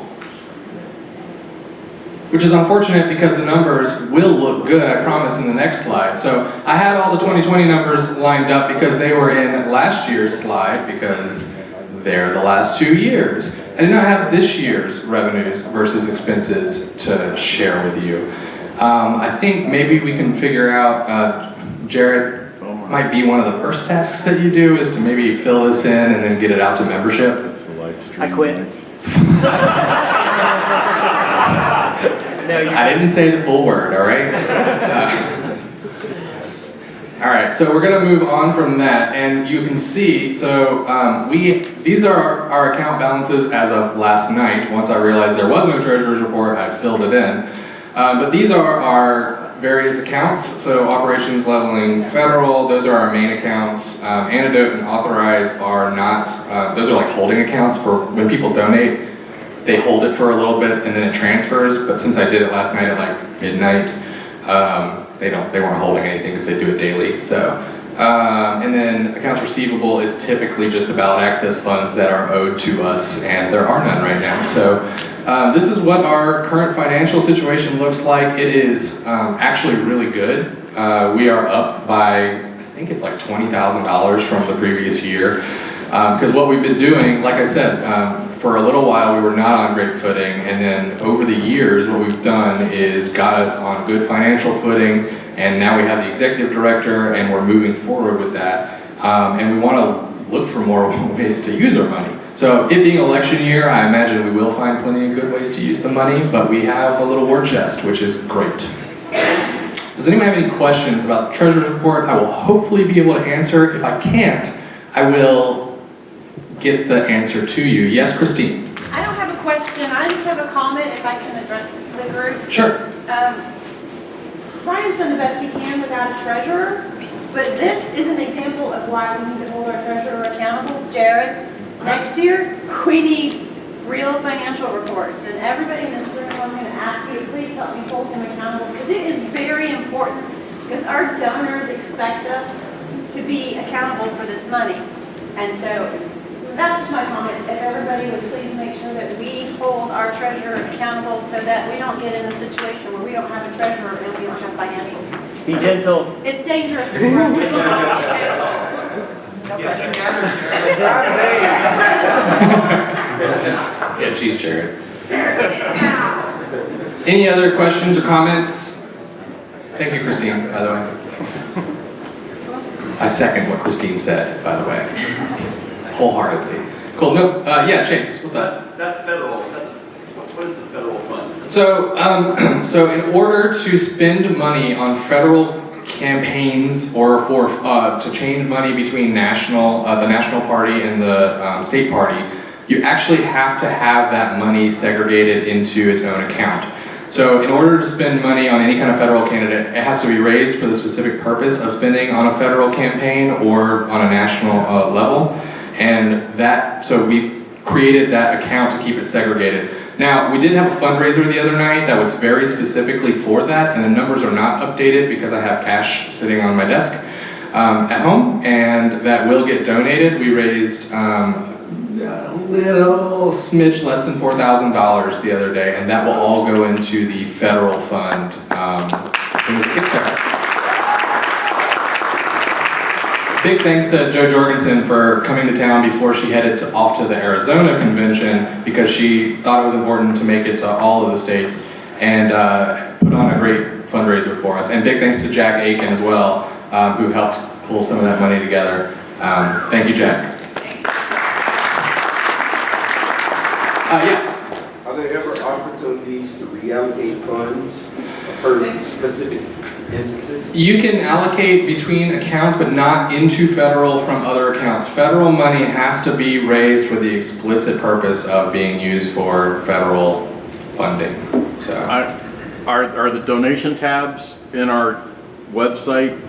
which is unfortunate because the numbers will look good, I promise, in the next slide. So I had all the 2020 numbers lined up because they were in last year's slide because they're the last 2 years. I did not have this year's revenues versus expenses to share with you. I think maybe we can figure out, Jared, might be one of the first tasks that you do is to maybe fill this in and then get it out to membership. I quit. No, I didn't say the full word, all right? All right, so we're gonna move on from that, and you can see, so these are our account balances as of last night. Once I realized there was no treasurer's report, I filled it in. But these are our various accounts, so operations leveling federal, those are our main accounts. Antidote and authorize are not, those are like holding accounts for when people donate. They hold it for a little bit and then it transfers, but since I did it last night at like midnight, they weren't holding anything because they do it daily. So, and then accounts receivable is typically just the ballot access funds that are owed to us, and there are none right now. So this is what our current financial situation looks like. It is actually really good. We are up by, I think it's like $20,000 from the previous year. Because what we've been doing, like I said, for a little while we were not on great footing, and then over the years what we've done is got us on good financial footing, and now we have the executive director and we're moving forward with that. And we want to look for more ways to use our money. So it being election year, I imagine we will find plenty of good ways to use the money, but we have a little war chest, which is great. Does anyone have any questions about the treasurer's report? I will hopefully be able to answer. If I can't, I will get the answer to you. Yes, Christine? I don't have a question, I just have a comment if I can address the group. Sure. Brian's done the best he can without a treasurer, but this is an example of why we need to hold our treasurer accountable. Jared, next year, we need real financial reports, and everybody in this room, I'm going to ask you to please help me hold him accountable, because it is very important, because our donors expect us to be accountable for this money. And so that's just my comment. If everybody would please make sure that we hold our treasurer accountable so that we don't get in a situation where we don't have a treasurer and we don't have financials. Be gentle. It's dangerous for us. Yeah, geez, Jared. Any other questions or comments? Thank you, Christine, by the way. I second what Christine said, by the way. Wholeheartedly. Cool. No, yeah, Chase, what's up? That federal, what is the federal fund? So, so in order to spend money on federal campaigns or for to change money between the national party and the state party, you actually have to have that money segregated into its own account. So in order to spend money on any kind of federal candidate, it has to be raised for the specific purpose of spending on a federal campaign or on a national level. And so we've created that account to keep it segregated. Now, we did have a fundraiser the other night that was very specifically for that, and the numbers are not updated because I have cash sitting on my desk at home, and that will get donated. We raised a little smidge less than $4,000 the other day, and that will all go into the federal fund as soon as it gets there. Big thanks to Jo Jorgensen for coming to town before she headed off to the Arizona convention, because she thought it was important to make it to all of the states and put on a great fundraiser for us. And big thanks to Jack Aiken as well, who helped pull some of that money together. Thank you, Jack. Yeah. Are there ever opportunities to reallocate funds for specific instances? You can allocate between accounts, but not into federal from other accounts. Federal money has to be raised for the explicit purpose of being used for federal funding. So, are the donation tabs in our website?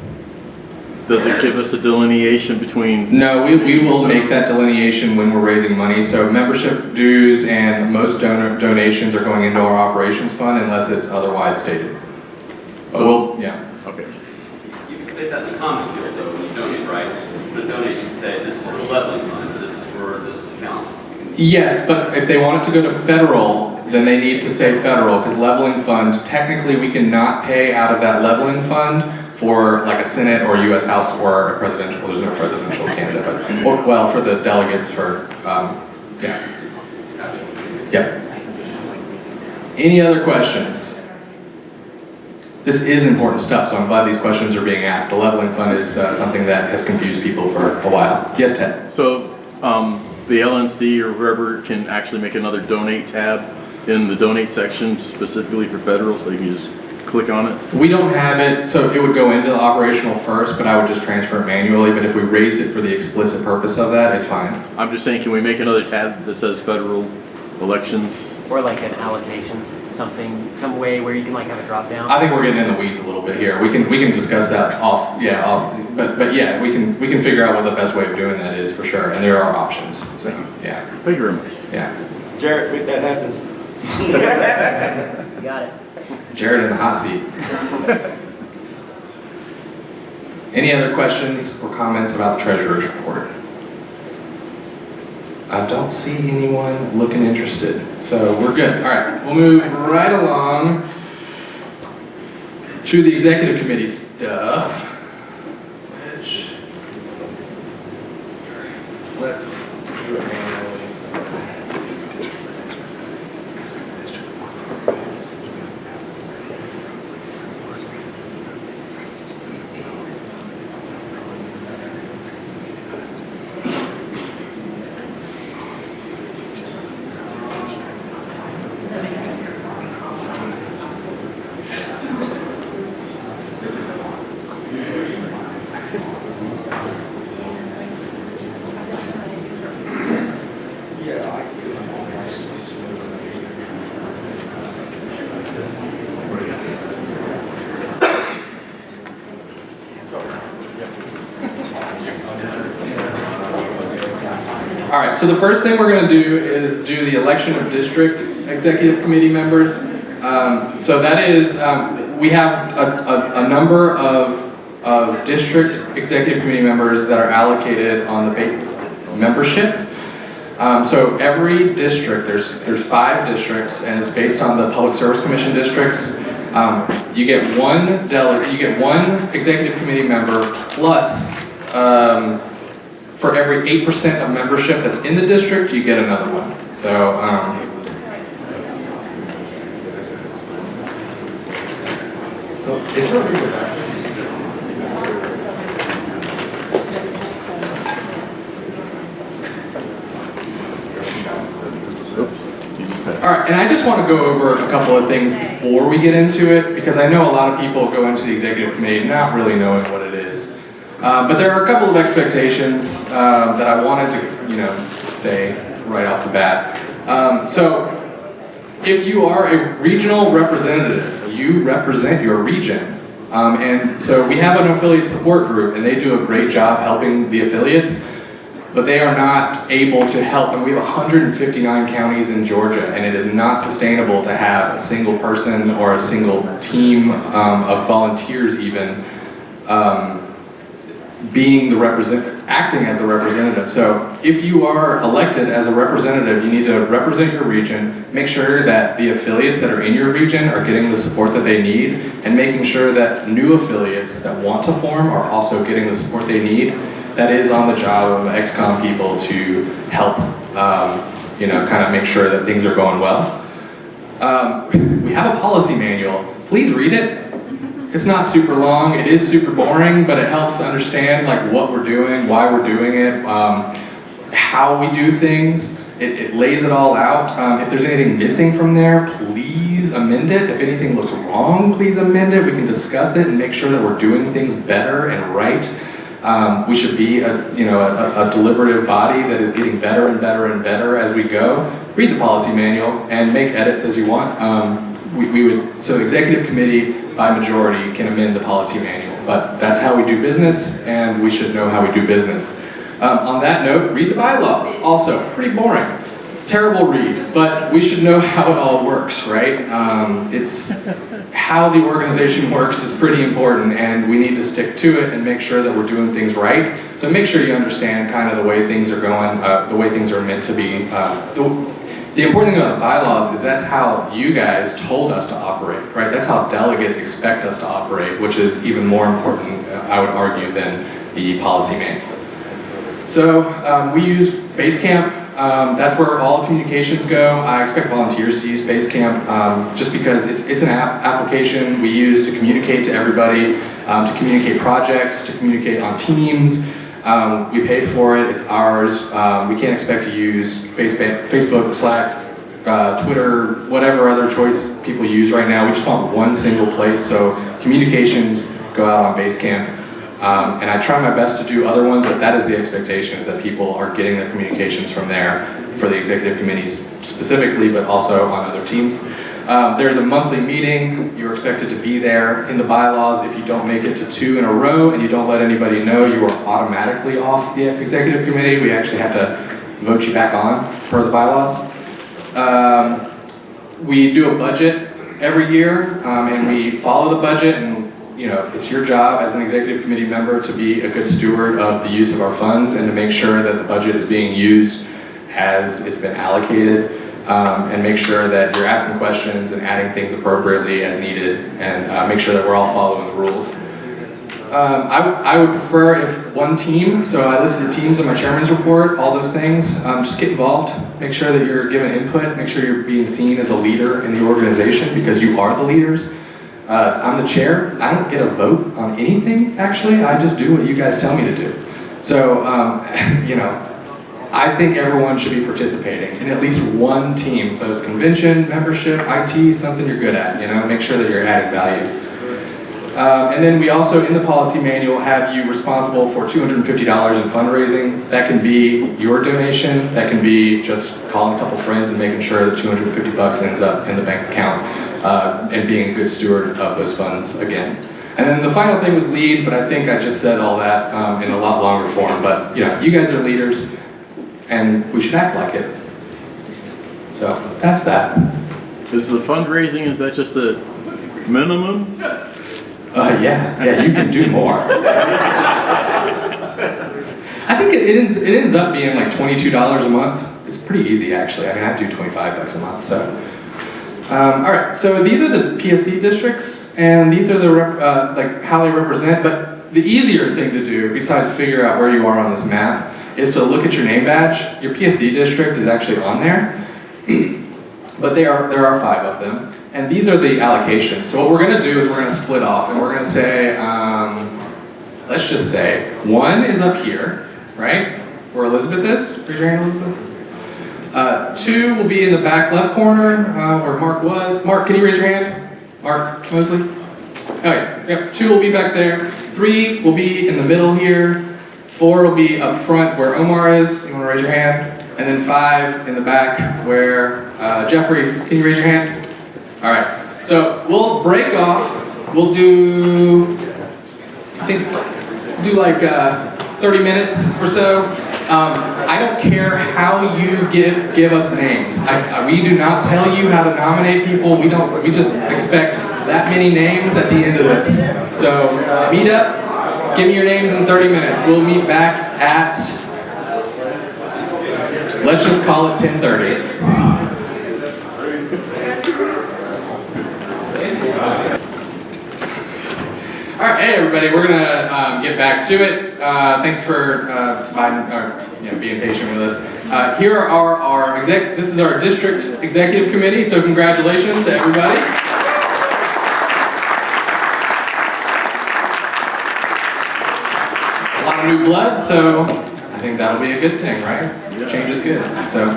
Does it give us a delineation between? No, we will make that delineation when we're raising money. So membership dues and most donations are going into our operations fund unless it's otherwise stated. So, yeah. Okay. You can say that in the comment field though when you donate, right? When you donate, you can say this is for the leveling fund, or this is for this account. Yes, but if they want it to go to federal, then they need to say federal, because leveling fund, technically we cannot pay out of that leveling fund for like a Senate or US House or a presidential, well, there's no presidential candidate, but, or, well, for the delegates for, yeah. Yep. Any other questions? This is important stuff, so I'm glad these questions are being asked. The leveling fund is something that has confused people for a while. Yes, Ted? So the LNC or whoever can actually make another donate tab in the donate section specifically for federal, so you can just click on it? We don't have it, so it would go into the operational first, but I would just transfer it manually. But if we raised it for the explicit purpose of that, it's fine. I'm just saying, can we make another tab that says federal elections? Or like an allocation, something, some way where you can like have a drop down? I think we're getting in the weeds a little bit here. We can discuss that off, but yeah, we can figure out what the best way of doing that is for sure. And there are options. So yeah. Thank you very much. Yeah. Jared, make that happen. You got it. Jared in the hot seat. Any other questions or comments about the treasurer's report? I don't see anyone looking interested, so we're good. All right, we'll move right along to the executive committee stuff, which, let's do it manually. All right, so the first thing we're going to do is do the election of district executive committee members. So that is, we have a number of district executive committee members that are allocated on the basis of membership. So every district, there's 5 districts, and it's based on the Public Service Commission districts. You get one executive committee member plus. For every 8% of membership that's in the district, you get another one. So, is there a reader back? All right, and I just want to go over a couple of things before we get into it, because I know a lot of people go into the executive committee not really knowing what it is. But there are a couple of expectations that I wanted to, say right off the bat. So, if you are a regional representative, you represent your region. And so we have an affiliate support group, and they do a great job helping the affiliates, but they are not able to help them. We have 159 counties in Georgia, and it is not sustainable to have a single person or a single team of volunteers even being the acting as the representative. So if you are elected as a representative, you need to represent your region, make sure that the affiliates that are in your region are getting the support that they need, and making sure that new affiliates that want to form are also getting the support they need. That is on the job of ex-com people to help, kind of make sure that things are going well. We have a policy manual. Please read it. It's not super long, it is super boring, but it helps to understand like what we're doing, why we're doing it, how we do things. It lays it all out. If there's anything missing from there, please amend it. If anything looks wrong, please amend it. We can discuss it and make sure that we're doing things better and right. We should be a deliberative body that is getting better and better and better as we go. Read the policy manual and make edits as you want. So executive committee by majority can amend the policy manual, but that's how we do business, and we should know how we do business. On that note, read the bylaws. Also, pretty boring. Terrible read, but we should know how it all works, right? It's how the organization works is pretty important, and we need to stick to it and make sure that we're doing things right. So make sure you understand kind of the way things are going, the way things are meant to be. The important thing about the bylaws is that's how you guys told us to operate, right? That's how delegates expect us to operate, which is even more important, I would argue, than the policy manual. So we use Basecamp. That's where all communications go. I expect volunteers to use Basecamp just because it's an application we use to communicate to everybody, to communicate projects, to communicate on teams. We pay for it, it's ours. We can't expect to use Facebook, Slack, Twitter, whatever other choice people use right now. We just want one single place, so communications go out on Basecamp. And I try my best to do other ones, but that is the expectation, is that people are getting their communications from there for the executive committees specifically, but also on other teams. There's a monthly meeting. You're expected to be there. In the bylaws, if you don't make it to 2 in a row and you don't let anybody know, you are automatically off the executive committee. We actually have to vote you back on per the bylaws. We do a budget every year, and we follow the budget, and it's your job as an executive committee member to be a good steward of the use of our funds and to make sure that the budget is being used as it's been allocated. And make sure that you're asking questions and adding things appropriately as needed, and make sure that we're all following the rules. I would prefer if one team, so I listed the teams in my chairman's report, all those things, just get involved, make sure that you're giving input, make sure you're being seen as a leader in the organization because you are the leaders. I'm the chair. I don't get a vote on anything, actually. I just do what you guys tell me to do. So, I think everyone should be participating in at least one team. So it's convention, membership, IT, something you're good at, make sure that you're adding value. And then we also, in the policy manual, have you responsible for $250 in fundraising. That can be your donation, that can be just calling a couple friends and making sure that $250 ends up in the bank account, and being a good steward of those funds again. And then the final thing was lead, but I think I just said all that in a lot longer form. But you guys are leaders, and we should act like it. So that's that. Is the fundraising, is that just the minimum? Yeah, you can do more. I think it ends up being like $22 a month. It's pretty easy, actually. I mean, I do $25 a month, so. All right, so these are the PSC districts, and these are the like how they represent, but the easier thing to do, besides figure out where you are on this map, is to look at your name badge. Your PSC district is actually on there, but there are 5 of them. And these are the allocations. So what we're gonna do is we're gonna split off, and we're gonna say, let's just say, 1 is up here, right? Where Elizabeth is. Raise your hand, Elizabeth. 2 will be in the back left corner, where Mark was. Mark, can you raise your hand? Mark Mosley? Oh yeah, yep, 2 will be back there. 3 will be in the middle here. 4 will be up front where Omar is. You wanna raise your hand? And then 5 in the back where, Jeffrey, can you raise your hand? All right, so we'll break off. We'll do, I think, like 30 minutes or so. I don't care how you give us names. We do not tell you how to nominate people. We just expect that many names at the end of this. So meet up, give me your names in 30 minutes. We'll meet back at, let's just call it 10:30. All right, hey everybody, we're gonna get back to it. Thanks for being patient with us. Here are this is our district executive committee, so congratulations to everybody. A lot of new blood, so I think that'll be a good thing, right? Change is good. So,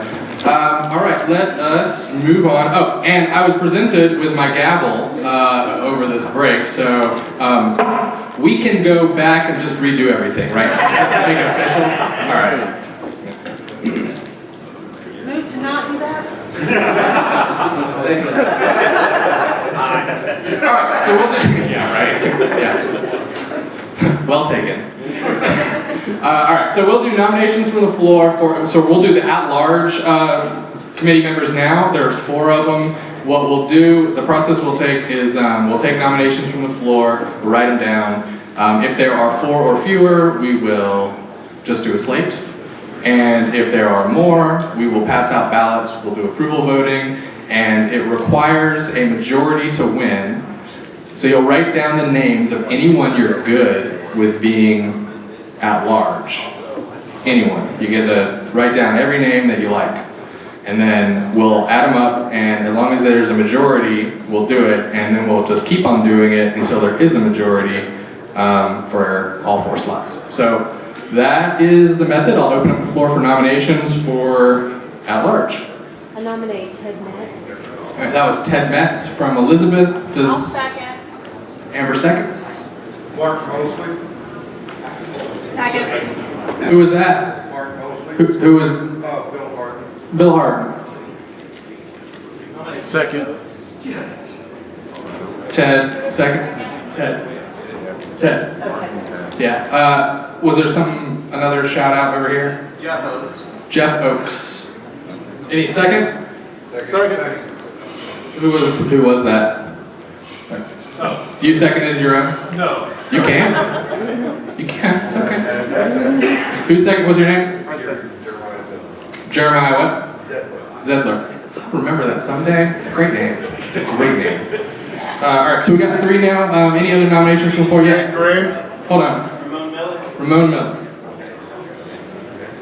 all right, let us move on. Oh, and I was presented with my gavel over this break, so we can go back and just redo everything, right? Make it official. All right. Move to not do that? All right, so we'll do, yeah, right, yeah. Well taken. All right, so we'll do nominations from the floor so we'll do the at-large committee members now. There's 4 of them. What we'll do, the process we'll take is we'll take nominations from the floor, write them down. If there are 4 or fewer, we will just do a slate. And if there are more, we will pass out ballots, we'll do approval voting, and it requires a majority to win. So you'll write down the names of anyone you're good with being at large. Anyone. You get to write down every name that you like. And then we'll add them up, and as long as there's a majority, we'll do it, and then we'll just keep on doing it until there is a majority for all 4 slots. So that is the method. I'll open up the floor for nominations for at large. I nominate Ted Metz. All right, that was Ted Metz from Elizabeth. I'll Does second. Amber seconds? Mark Mosley. Second. Who was that? Mark Mosley. Who was? Bill Harden. Bill Harden. Second. Ted, seconds? Ted. Yeah. Was there another shout out over here? Jeff Oaks. Jeff Oaks. Any second? Second. Who was that? Oh. You seconded your own? No. You can. You can. It's okay. Who second? What's your name? Jeremiah what? Zedler. I'll remember that someday. It's a great name. It's a great name. All right, so we got 3 now. Any other nominations from the floor yet? Green. Hold on. Ramon Miller.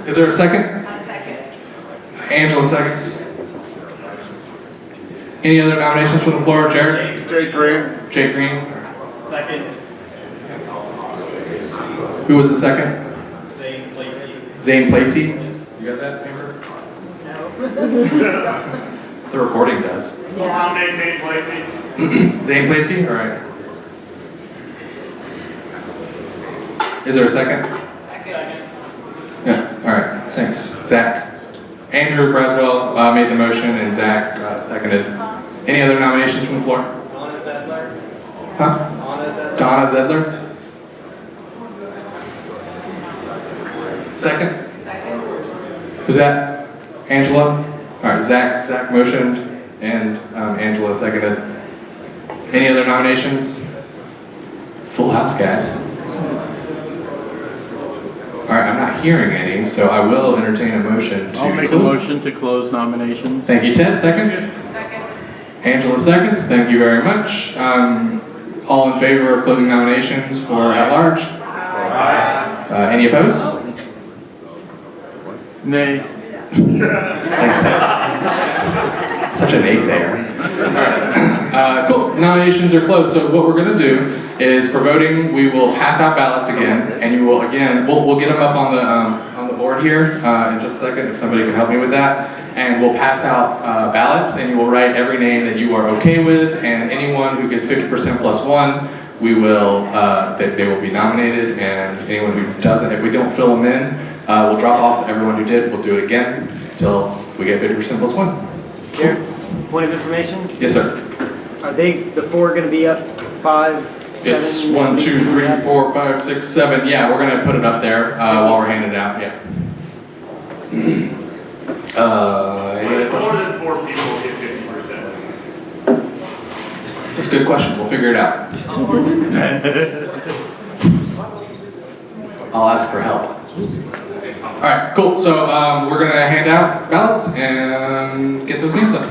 Is there a second? Angela seconds. Any other nominations from the floor? Jared? Jake Green. Jake Green. Second. Who was the second? Zane Lacey. Zane Placey. You got that, Amber? The recording does. Nominate Zane Placey. Zane Placey? All right. Is there a second? Second. Yeah, all right, thanks. Zach. Andrew Braswell made the motion and Zach seconded. Any other nominations from the floor? Donna Zedler. Huh? Donna Zedler? Second? Who's that? Angela? All right, Zach motioned and Angela seconded. Any other nominations? Full house, guys. All right, I'm not hearing any, so I will entertain a motion to I'll make a close. motion to close nominations. Thank you, Ted. Second? Angela seconds. Thank you very much. All in favor of closing nominations for at large? Any opposed? Nay. Thanks, Ted. Such a naysayer. Cool. Nominations are closed. So what we're going to do is, for voting, we will pass out ballots again, and you will we'll get them up on the board here in just a second, if somebody can help me with that. And we'll pass out ballots, and you will write every name that you are okay with, and anyone who gets 50% plus 1, we will they will be nominated, and anyone who doesn't, if we don't fill them in, we'll drop off everyone who did. We'll do it again until we get 50% plus 1. Jared, point of information? Yes, sir. Are the 4 going to be up 5, 7? It's 1, 2, 3, 4, 5, 6, 7. Yeah, we're gonna put it up there while we're handing it out. Yeah. Any other questions? More than 4 people get 50%. That's a good question. We'll figure it out. I'll ask for help. All right, cool. So we're gonna hand out ballots and get those names up.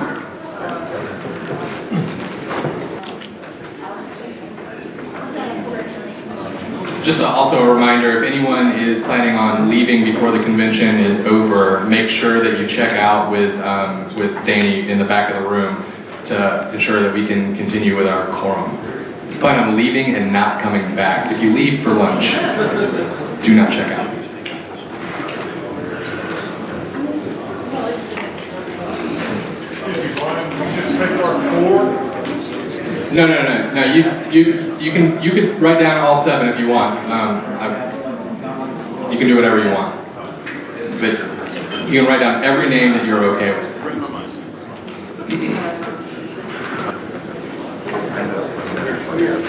Just also a reminder, if anyone is planning on leaving before the convention is over, make sure that you check out with Danny in the back of the room to ensure that we can continue with our quorum. If you plan on leaving and not coming back, if you leave for lunch, do not check out. No. You can write down all 7 if you want. You can do whatever you want, but you can write down every name that you're okay with.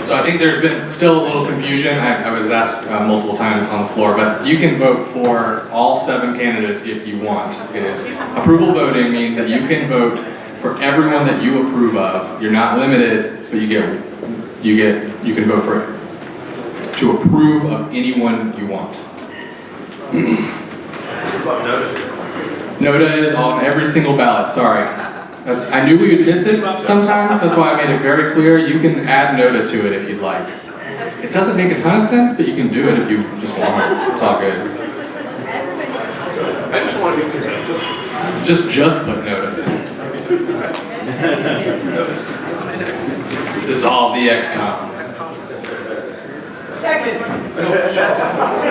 So I think there's been still a little confusion. I was asked multiple times on the floor, but you can vote for all 7 candidates if you want. It is approval voting means that you can vote for everyone that you approve of. You're not limited, but you can vote for it to approve of anyone you want. NOTA is on every single ballot, sorry. I knew we would miss it sometimes, that's why I made it very clear. You can add NOTA to it if you'd like. It doesn't make a ton of sense, but you can do it if you just want. It's all good. I just want to be consensus. Just put NOTA. Dissolve the XCOM. Second.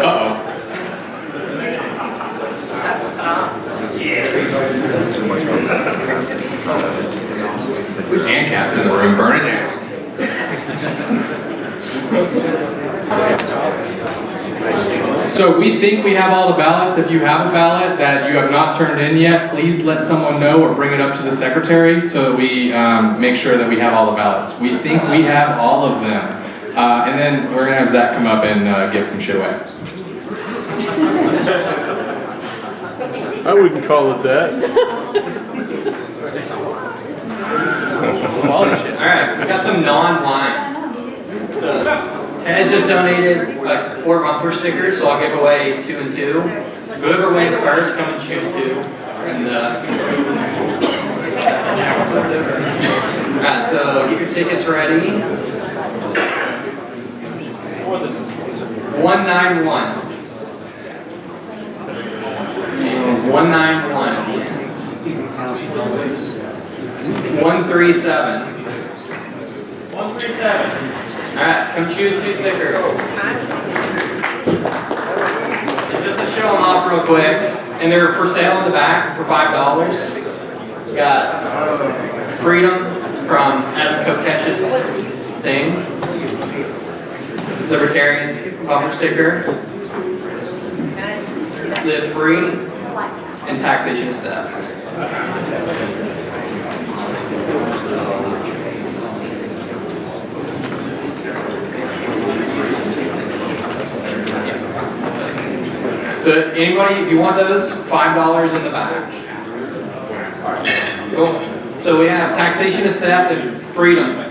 Uh-oh. ANCAP's in the room, burn it down. So we think we have all the ballots. If you have a ballot that you have not turned in yet, please let someone know or bring it up to the secretary so that we make sure that we have all the ballots. We think we have all of them. And then we're gonna have Zach come up and give some shit away. I wouldn't call it that. Quality shit. All right, we got some non-blind. So Ted just donated like 4 bumper stickers, so I'll give away 2 and 2. So whoever wins first, come and choose 2. And all right, so get your tickets ready. 191. 191. 137. 137. Alright, come choose 2 stickers. And just to show them off real quick, and they're for sale in the back for $5. We got Freedom from Adam Kokesh's thing. Libertarians bumper sticker. Live free. And taxation is theft. So anybody, if you want those, $5 in the back. Cool. So we have taxation is theft and freedom.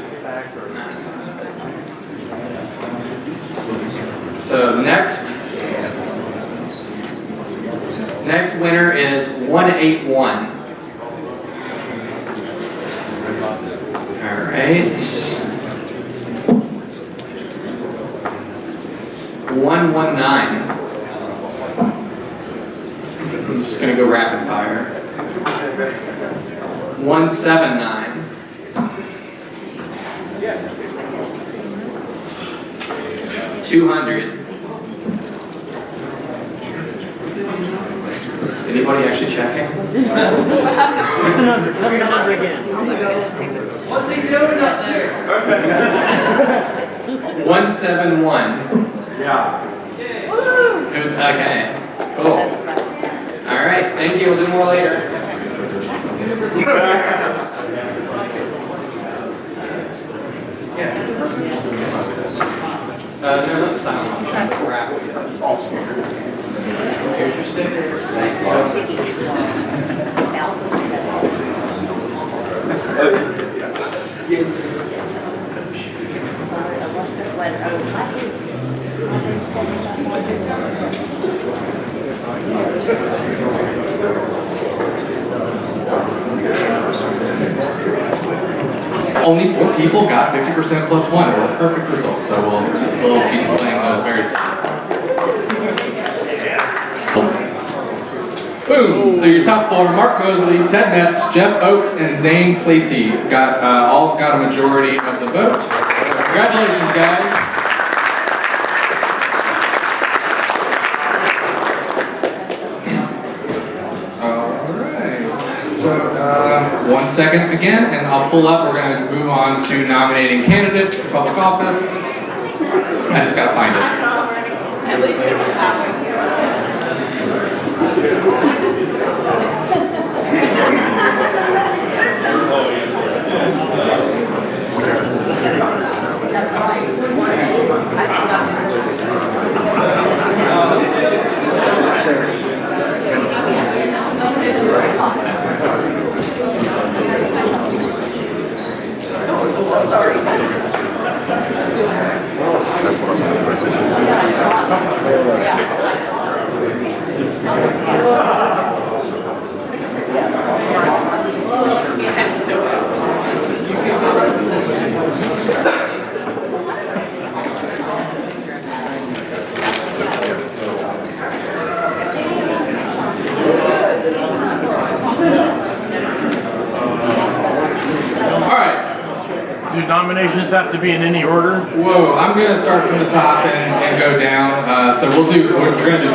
So next winner is 181. All right. 119. I'm just gonna go rapid fire. 179. 200. Is anybody actually checking? What's the number? Tell me the number again. What's he doing up there? 171. Yeah. It was okay. Cool. All right. Thank you. We'll do more later. Yeah. No, not silent. I'm trying to wrap it. Here's your stickers. Thank you. Only 4 people got 50% plus 1. It was a perfect result, so we'll be displaying those very soon. Boom! So your top 4, Mark Mosley, Ted Metz, Jeff Oakes, and Zane Placey all got a majority of the vote. Congratulations, guys. So 1 second again, and I'll pull up. We're going to move on to nominating candidates for public office. I just got to find it. just have to be in any order? Whoa, I'm gonna start from the top and go down. So we're gonna do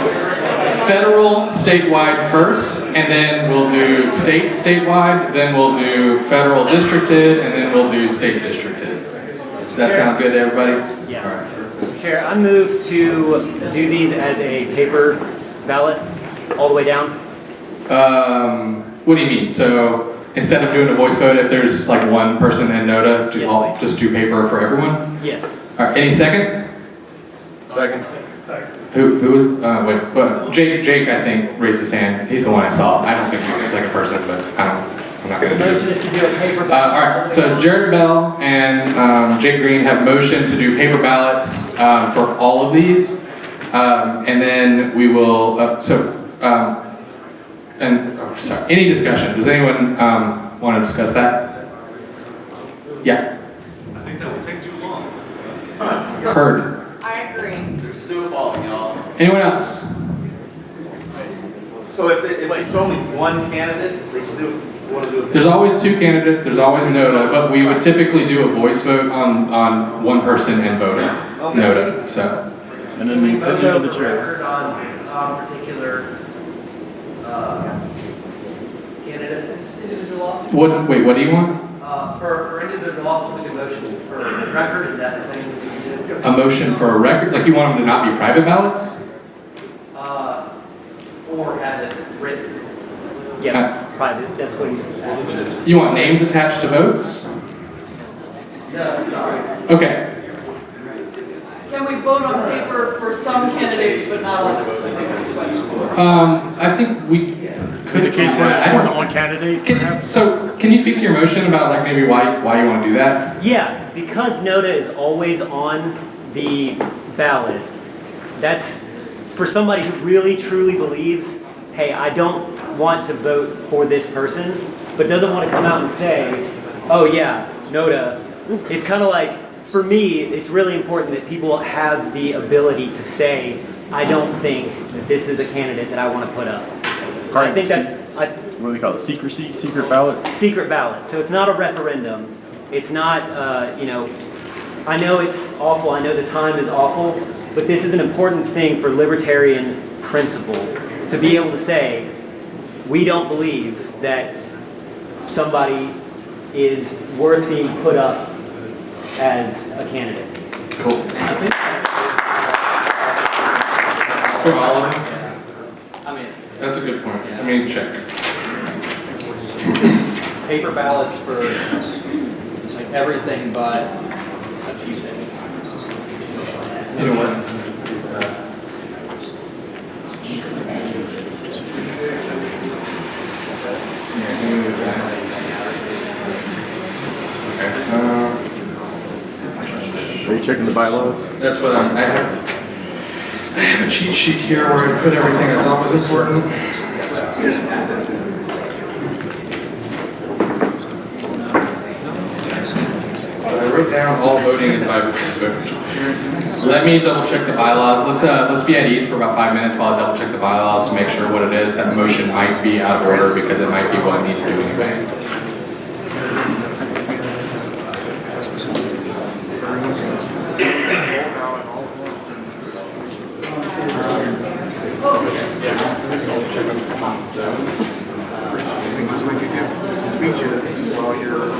federal statewide first, and then we'll do statewide, then we'll do federal districted, and then we'll do state districted. Does that sound good to everybody? Yeah. All right. Chair, I move to do these as a paper ballot all the way down. What do you mean? So instead of doing a voice vote, if there's like one person in NOTA, just do paper for everyone? Yes. All right, any second? Second. Who was, Jake, I think, raised his hand. He's the one I saw. I don't think he was the second person, but I'm not gonna The do motion it. is to do a paper All ballot. right, so Jared Bell and Jake Green have motion to do paper ballots for all of these. And then we will, sorry, any discussion? Does anyone want to discuss that? Yeah. I think that would take too long. Heard. I agree. There's snow falling, y'all. Anyone else? So if it's only one candidate, they still want to do it? There's always two candidates, there's always NOTA, but we would typically do a voice vote on one person and vote NOTA, so. And then the opinion of the chair. On particular candidates. Wait, what do you want? For individual office, we can motion for record, is that the same that you do? A motion for a record, like you want them to not be private ballots? Or have it written? Yeah, private, that's what he's asking. You want names attached to votes? No, sorry. Okay, Can we vote on paper for some candidates but not others? I think we In could the do case where that. it's more than one candidate, perhaps? Can you speak to your motion about like maybe why you want to do that? Yeah, because NOTA is always on the ballot, that's for somebody who really truly believes, hey, I don't want to vote for this person, but doesn't want to come out and say, oh yeah, NOTA. It's kind of like, for me, it's really important that people have the ability to say, I don't think that this is a candidate that I want to put up. I think that's... What do they call it? Secret ballot? Secret ballot. So it's not a referendum. It's not, I know it's awful. I know the time is awful. But this is an important thing for libertarian principle. To be able to say, we don't believe that somebody is worth being put up as a candidate. Cool. For all of them? I mean, That's a good point. I mean, check. paper ballots for like everything but a few things. You know what? Are you checking the bylaws? That's what I have a cheat sheet here where I put everything I thought was important. I wrote down all voting is by voice vote. Let me double check the bylaws. Let's be at ease for about 5 minutes while I double check the bylaws to make sure what it is. That motion might be out of order because it might be what I need to do anyway. Speeches while you're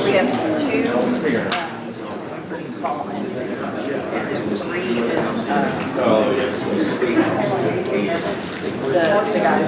We have two. The guy.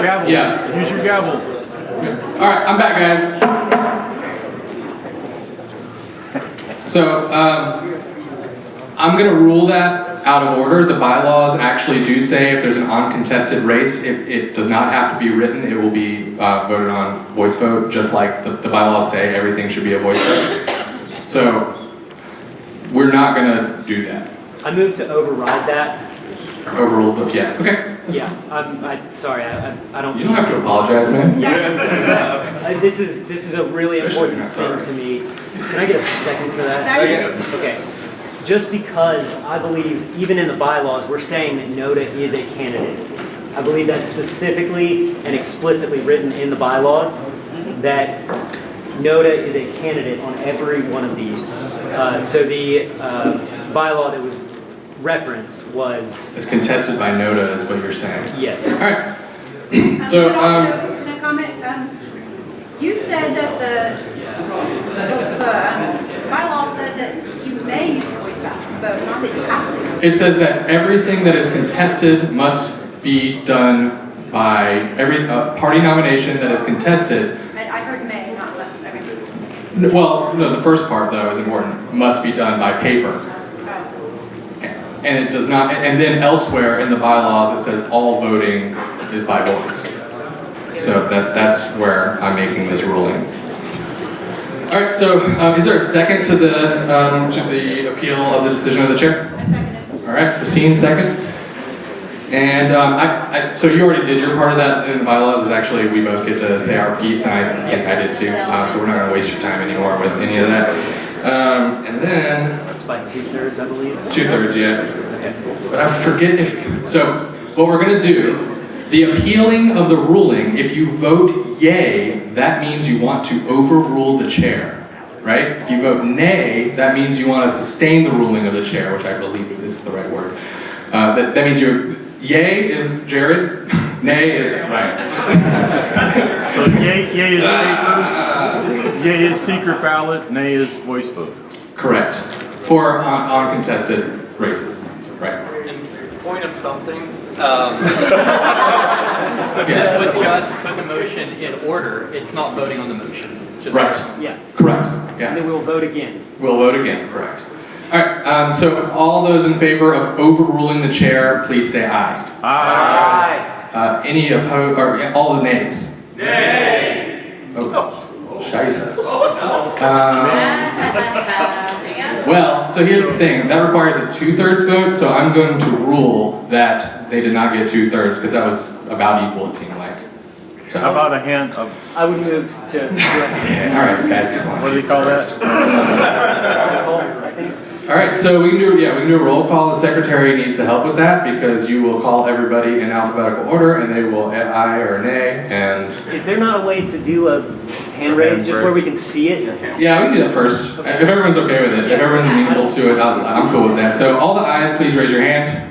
Gavel. Yeah. Use your gavel. All right, I'm back, guys. So I'm going to rule that out of order. The bylaws actually do say if there's an uncontested race, it does not have to be written. It will be voted on voice vote, just like the bylaws say everything should be a voice vote. So we're not going to do that. I move to override that. Overrule, but yeah, okay. Yeah, I'm sorry, I don't. You don't have to apologize, man. This is a really Especially important thing to me. Can I get a second for that? Okay. Just because I believe, even in the bylaws, we're saying that NODA is a candidate. I believe that's specifically and explicitly written in the bylaws that NODA is a candidate on every one of these. So the bylaw that was referenced was... It's contested by NODA is what you're saying. Yes. All right. So, can I comment? You said that the bylaw said that you may use voice vote, not that you have to. it says that everything that is contested must be done by every party nomination that is contested. I heard may, not must. Okay. Well, no, the first part though is important. Must be done by paper. And it does not, and then elsewhere in the bylaws it says all voting is by voice. So that's where I'm making this ruling. All right, so is there a second to the appeal of the decision of the chair? I second it. All right, Christine seconds. And so you already did your part of that in the bylaws is actually we both get to say our piece, and I think I did too. So we're not going to waste your time anymore with any of that. And then... By 2/3, I believe. 2/3, yeah. But I forget if, so what we're going to do, the appealing of the ruling, if you vote yay, that means you want to overrule the chair, right? If you vote nay, that means you want to sustain the ruling of the chair, which I believe is the right word. That means yay is Jared, nay is Ryan. So yay is paper, yay is secret ballot, nay is voice vote. Correct. For uncontested races, right? And point of something, so this would just put the motion in order, it's not voting on the motion. Just Right. Yeah. Correct. Yeah. And then we'll vote again. We'll vote again, correct. All right, so all those in favor of overruling the chair, please say aye. Aye. Any opposed, or all the nays? Nay. Oh, scheisse. Well, so here's the thing. That requires a 2/3 vote, so I'm going to rule that they did not get 2/3 because that was about equal, it seemed like. So, How about a hand of, I would move to... all right, guys, come on. what do you call that? All right, so we can do a roll call. The secretary needs to help with that because you will call everybody in alphabetical order and they will aye or nay, and... Is there not a way to do a hand raise just where we can see it? Yeah, we can do that first. If everyone's okay with it, if everyone's amenable to it, I'm cool with that. So all the ayes, please raise your hand.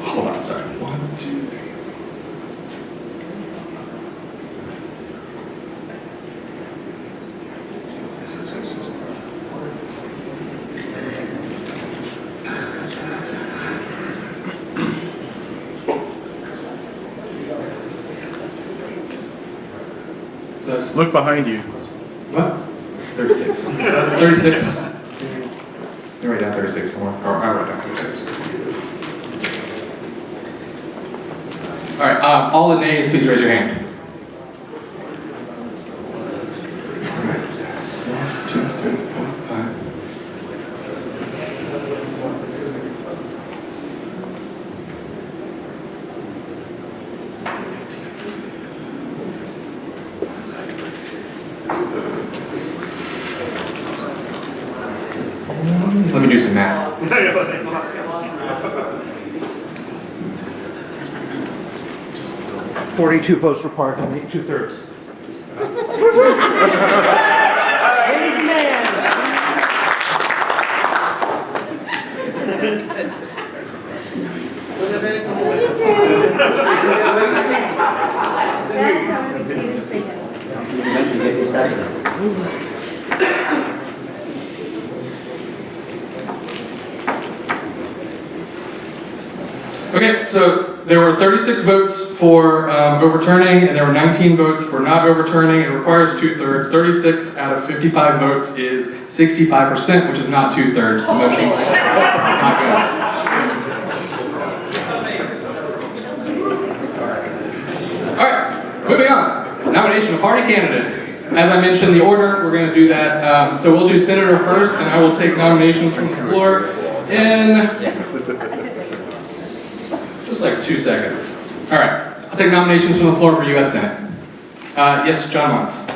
Hold on, sorry. 1, 2, 3. So that's, Look behind you. what? 36. So that's 36. You write down 36 somewhere. Or I wrote down 36. All right, all the nays, please raise your hand. 1, 2, 3, 4, 5. Let me do some math. 42 votes required to meet 2/3. Ladies and man. Okay, so there were 36 votes for overturning, and there were 19 votes for not overturning. It requires 2/3. 36 out of 55 votes is 65%, which is not 2/3. The motion is not good. All right, moving on. Nomination of party candidates. As I mentioned, the order, we're going to do that. So we'll do senator first, and I will take nominations from the floor in just like 2 seconds. All right, I'll take nominations from the floor for U.S. Senate. Yes, John Muntz.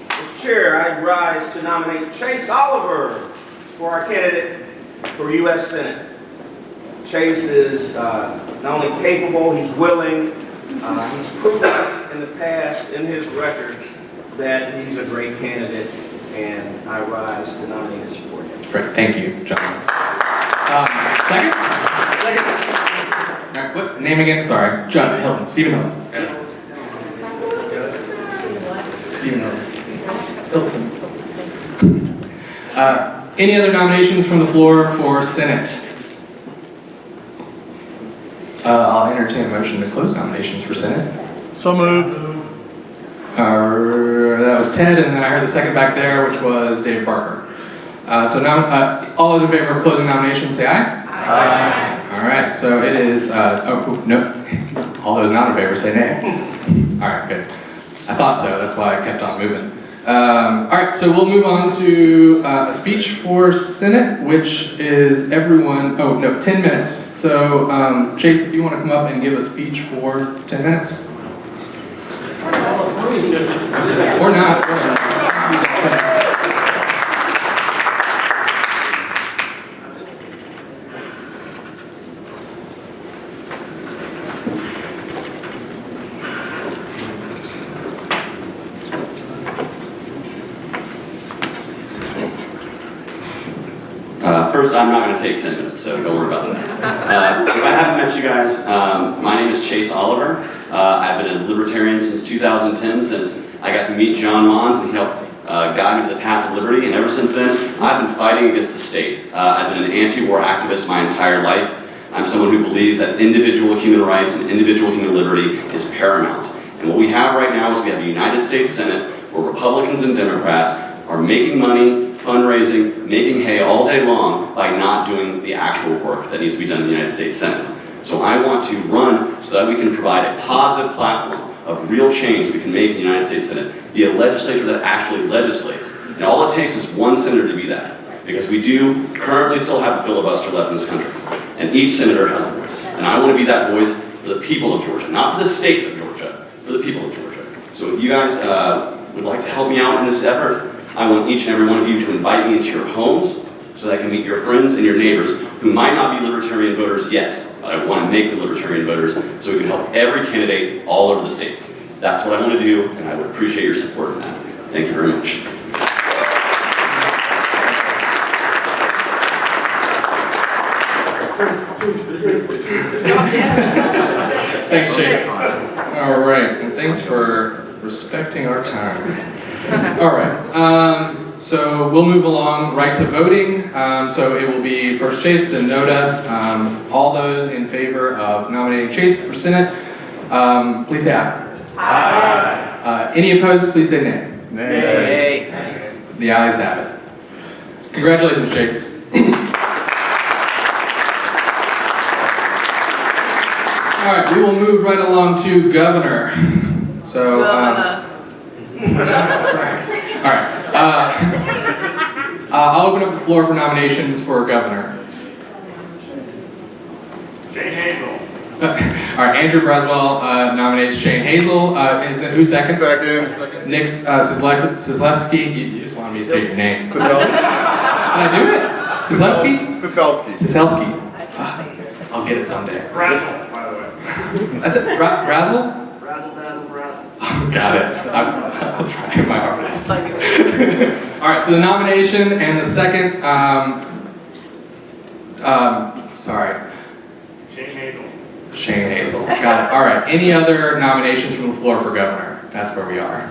Mr. Chair, I rise to nominate Chase Oliver for our candidate for U.S. Senate. Chase is not only capable, he's willing, he's proven in the past, in his record, that he's a great candidate, and I rise to nominate and support him. Great, thank you, John Muntz. Second? Second. All right, what, name again? Sorry. John Hilton, Stephen Hilton. Stephen Hilton. Any other nominations from the floor for Senate? I'll entertain a motion to close nominations for Senate. So moved. That was Ted, and then I heard the second back there, which was Dave Barker. So now, all those in favor of closing nominations, say aye. Aye. All right, so it is, no. All those not in favor, say nay. All right, good. I thought so, that's why I kept on moving. All right, so we'll move on to a speech for Senate, which is everyone, 10 minutes. So Chase, if you want to come up and give a speech for 10 minutes. Or not. First, I'm not going to take 10 minutes, so don't worry about that. If I haven't met you guys, my name is Chase Oliver. I've been a Libertarian since 2010, since I got to meet John Mons and he helped guide me to the path of liberty. And ever since then, I've been fighting against the state. I've been an anti-war activist my entire life. I'm someone who believes that individual human rights and individual human liberty is paramount. And what we have right now is we have a United States Senate where Republicans and Democrats are making money, fundraising, making hay all day long by not doing the actual work that needs to be done in the United States Senate. So I want to run so that we can provide a positive platform of real change that we can make in the United States Senate, be a legislature that actually legislates. And all it takes is one senator to be that, because we do currently still have a filibuster left in this country, and each senator has a voice. And I want to be that voice for the people of Georgia, not for the state of Georgia, for the people of Georgia. So if you guys would like to help me out in this effort, I want each and every one of you to invite me into your homes so that I can meet your friends and your neighbors who might not be Libertarian voters yet, but I want to make them Libertarian voters so we can help every candidate all over the state. That's what I want to do, and I would appreciate your support in that. Thank you very much. Thanks, Chase. All right, and thanks for respecting our time. All right, so we'll move along right to voting. So it will be first Chase, then Noda. All those in favor of nominating Chase for Senate, please say aye. Aye. Any opposed, please say nay. Nay. The ayes have it. Congratulations, Chase. All right, we will move right along to governor. So, Jesus Christ. All right. I'll open up the floor for nominations for governor. Shane Hazel. All right, Andrew Braswell nominates Shane Hazel. Who seconds? Second. Nick Sislewski. You just wanted me to say your name. Did I do it? Sislewski? Siselski. I'll get it someday. Razzle, by the way. That's it? Razzle? Razzle. Got it. I'll try my hardest. All right, so the nomination and the second, sorry. Shane Hazel. Got it. All right, any other nominations from the floor for governor? That's where we are.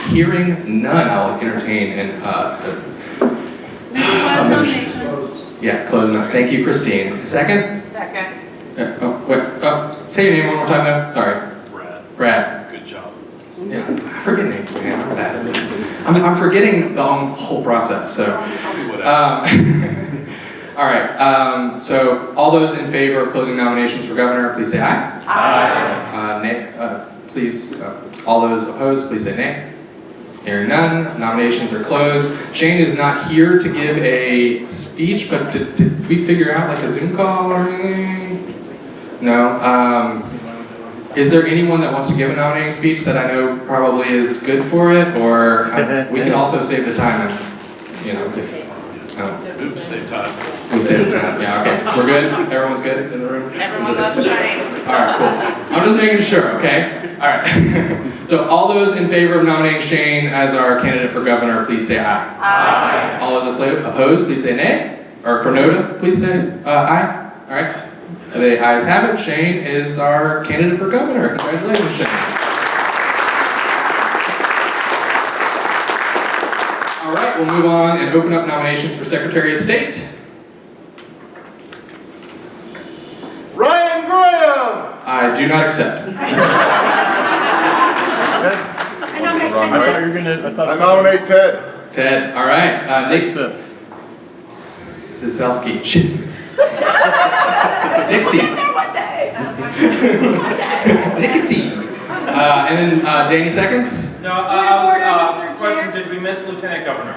Hearing none, I'll entertain yeah, closing up. Thank you, Christine. Second? Second. Say your name one more time, though. Sorry. Brad. Good job. Yeah, I forget names, man. I'm bad at this. I'm forgetting the whole process. So, all right. So, all those in favor of closing nominations for governor, please say aye. Aye. Nay. Please. All those opposed, please say nay. Hearing none, nominations are closed. Shane is not here to give a speech, but did we figure out like a Zoom call or anything? No. Is there anyone that wants to give a nominating speech that I know probably is good for it, or we can also save the time and, Oops, save time. We save the time. Yeah, okay. We're good? Everyone's good in the room? Everyone loves Shane. All right, cool. I'm just making sure, okay? All right. So all those in favor of nominating Shane as our candidate for governor, please say aye. Aye. All those opposed, please say nay. Or for NODA, please say aye. All right. The ayes have it. Shane is our candidate for governor. Congratulations, Shane. All right, we'll move on and open up nominations for Secretary of State. Ryan Graham. I do not accept. I nominate Ted. Ted, all right. Nick Siselski. Nixie. Nixie. And then Danny seconds. No, question, did we miss Lieutenant Governor?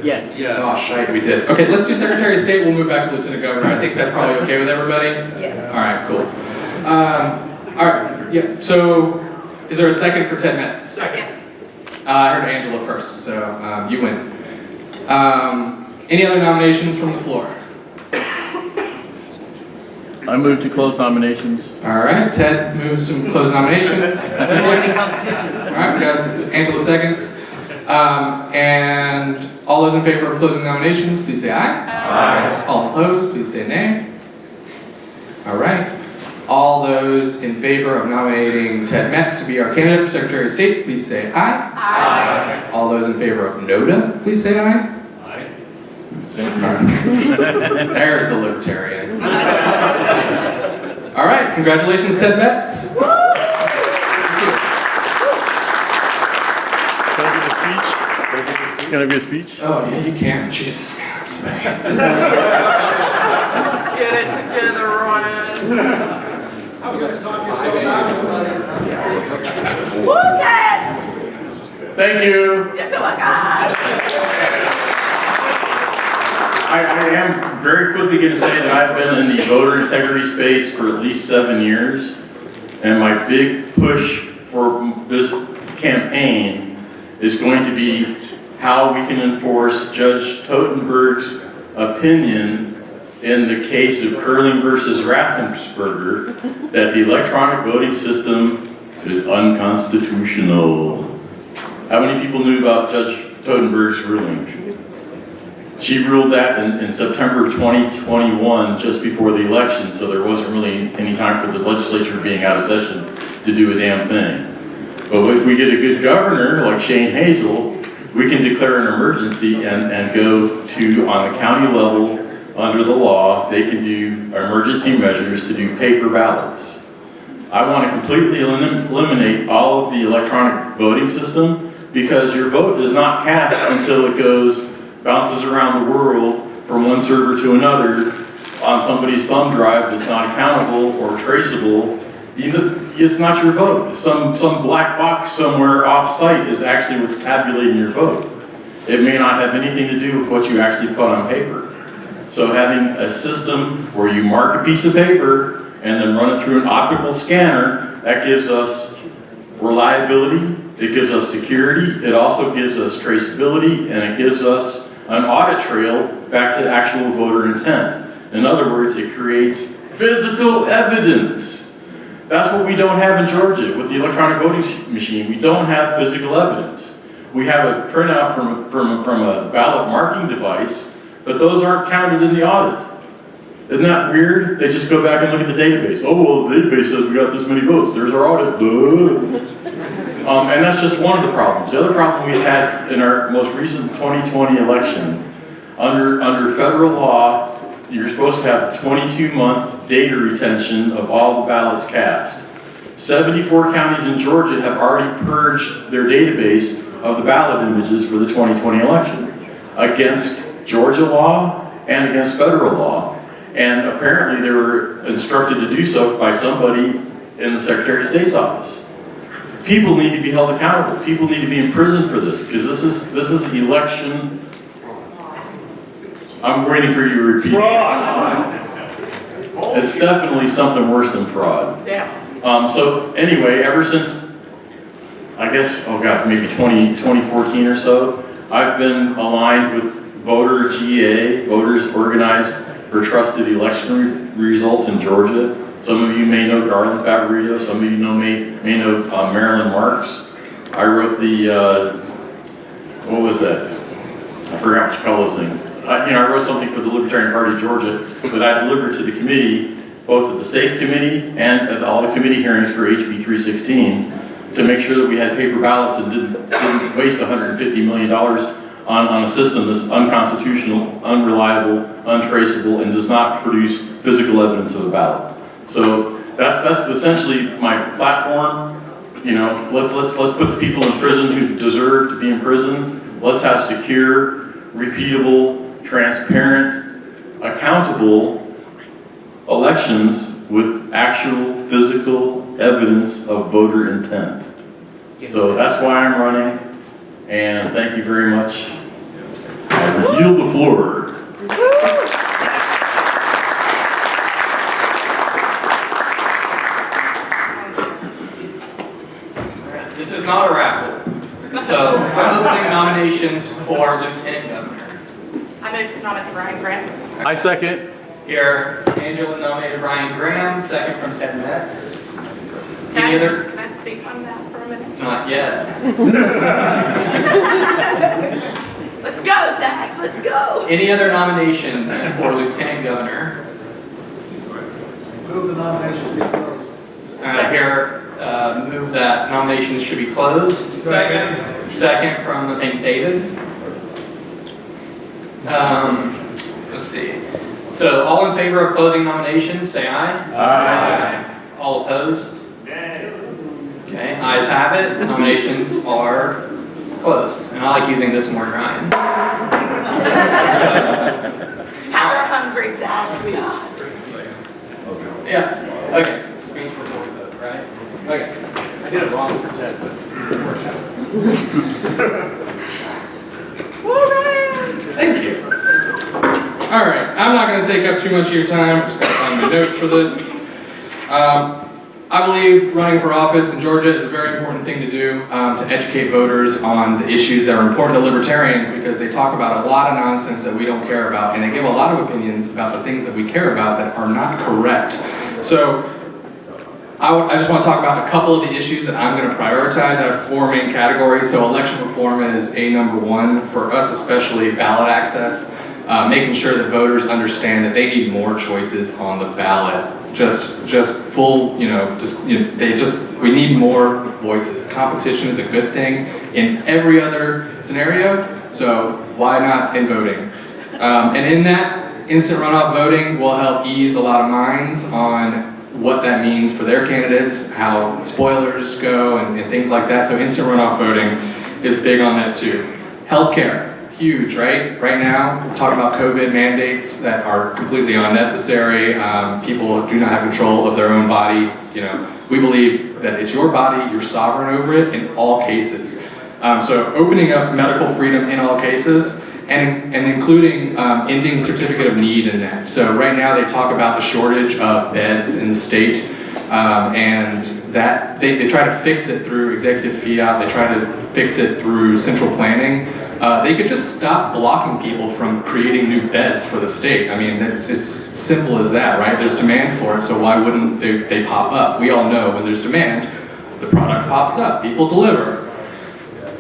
Yes. Oh, shite, we did. Okay, let's do Secretary of State. We'll move back to Lieutenant Governor. I think that's probably okay with everybody? Yes. All right, cool. All right, yeah, so is there a second for Ted Metz? Second. I heard Angela first, so you win. Any other nominations from the floor? I move to close nominations. All right, Ted moves to close nominations. All right, we got Angela seconds. And all those in favor of closing nominations, please say aye. Aye. All opposed, please say nay. All right. All those in favor of nominating Ted Metz to be our candidate for Secretary of State, please say aye. Aye. All those in favor of NODA, please say aye. Aye. There's the Libertarian. All right, congratulations, Ted Metz. Can I give a speech? Oh, yeah, you can. Jesus, man, I'm sweating. Get it together, Ryan. Woo, Ted! Thank you. Yes, oh my God. I am very quickly going to say that I've been in the voter integrity space for at least 7 years, and my big push for this campaign is going to be how we can enforce Judge Totenberg's opinion in the case of Curling versus Raffensperger that the electronic voting system is unconstitutional. How many people knew about Judge Totenberg's ruling? She ruled that in September of 2021, just before the election, so there wasn't really any time for the legislature being out of session to do a damn thing. But if we get a good governor like Shane Hazel, we can declare an emergency and go to, on the county level, under the law, they can do emergency measures to do paper ballots. I want to completely eliminate all of the electronic voting system, because your vote is not cast until it bounces around the world from one server to another on somebody's thumb drive that's not accountable or traceable. It's not your vote. Some black box somewhere off-site is actually what's tabulating your vote. It may not have anything to do with what you actually put on paper. So having a system where you mark a piece of paper and then run it through an optical scanner, that gives us reliability, it gives us security, it also gives us traceability, and it gives us an audit trail back to actual voter intent. In other words, it creates physical evidence. That's what we don't have in Georgia with the electronic voting machine. We don't have physical evidence. We have a printout from a ballot marking device, but those aren't counted in the audit. Isn't that weird? They just go back and look at the database. Oh, well, the database says we got this many votes. There's our audit. And that's just one of the problems. The other problem we had in our most recent 2020 election, under federal law, you're supposed to have 22-month data retention of all the ballots cast. 74 counties in Georgia have already purged their database of the ballot images for the 2020 election against Georgia law and against federal law. And apparently they were instructed to do so by somebody in the Secretary of State's office. People need to be held accountable. People need to be in prison for this, because this is election. I'm waiting for you to repeat. Fraud. It's definitely something worse than fraud. Yeah. So anyway, ever since, I guess, oh God, maybe 2014 or so, I've been aligned with Voter GA, Voters Organized for Trusted Election Results in Georgia. Some of you may know Garland Favorito, some of you may know Marilyn Marks. I wrote the, what was that? I forgot what you call those things. I wrote something for the Libertarian Party of Georgia that I delivered to the committee, both at the SAFE committee and at all the committee hearings for HB 316, to make sure that we had paper ballots and didn't waste $150 million on a system that's unconstitutional, unreliable, untraceable, and does not produce physical evidence of a ballot. So that's essentially my platform. Let's put the people in prison who deserve to be in prison. Let's have secure, repeatable, transparent, accountable elections with actual physical evidence of voter intent. So that's why I'm running, and thank you very much. I yield the floor. This is not a raffle. So I'm opening nominations for Lieutenant Governor. I move to nominate Brian Graham. I second. Here, Angela nominated Brian Graham, second from Ted Metz. Any other? Can I speak on that for a minute? Not yet. Let's go, Zach, let's go. Any other nominations for Lieutenant Governor? Move the nomination be closed. Here, move that nominations should be closed. Second. Second from, I think, David. Let's see. So all in favor of closing nominations, say aye. Aye. All opposed? Okay, ayes have it. Nominations are closed. And I like using this more than Ryan. How we're hungry, Zach, we are. Yeah, okay. Speech before we vote, right? Okay. I did it wrong for Ted, but it works out. Thank you. All right, I'm not going to take up too much of your time. I'm just going to find my notes for this. I believe running for office in Georgia is a very important thing to do to educate voters on the issues that are important to libertarians, because they talk about a lot of nonsense that we don't care about, and they give a lot of opinions about the things that we care about that are not correct. So I just want to talk about a couple of the issues that I'm going to prioritize. I have four main categories. So election reform is number one, for us especially ballot access, making sure that voters understand that they need more choices on the ballot. We need more voices. Competition is a good thing in every other scenario, so why not in voting? And in that, instant runoff voting will help ease a lot of minds on what that means for their candidates, how spoilers go, and things like that. So instant runoff voting is big on that too. Healthcare, huge, right? Right now, we're talking about COVID mandates that are completely unnecessary. People do not have control of their own body. You know, we believe that it's your body, you're sovereign over it in all cases. So opening up medical freedom in all cases, and including ending certificate of need in that. So right now they talk about the shortage of beds in the state, and that they try to fix it through executive fiat, they try to fix it through central planning. They could just stop blocking people from creating new beds for the state. I mean, it's simple as that, right? There's demand for it, so why wouldn't they pop up? We all know when there's demand, the product pops up, people deliver.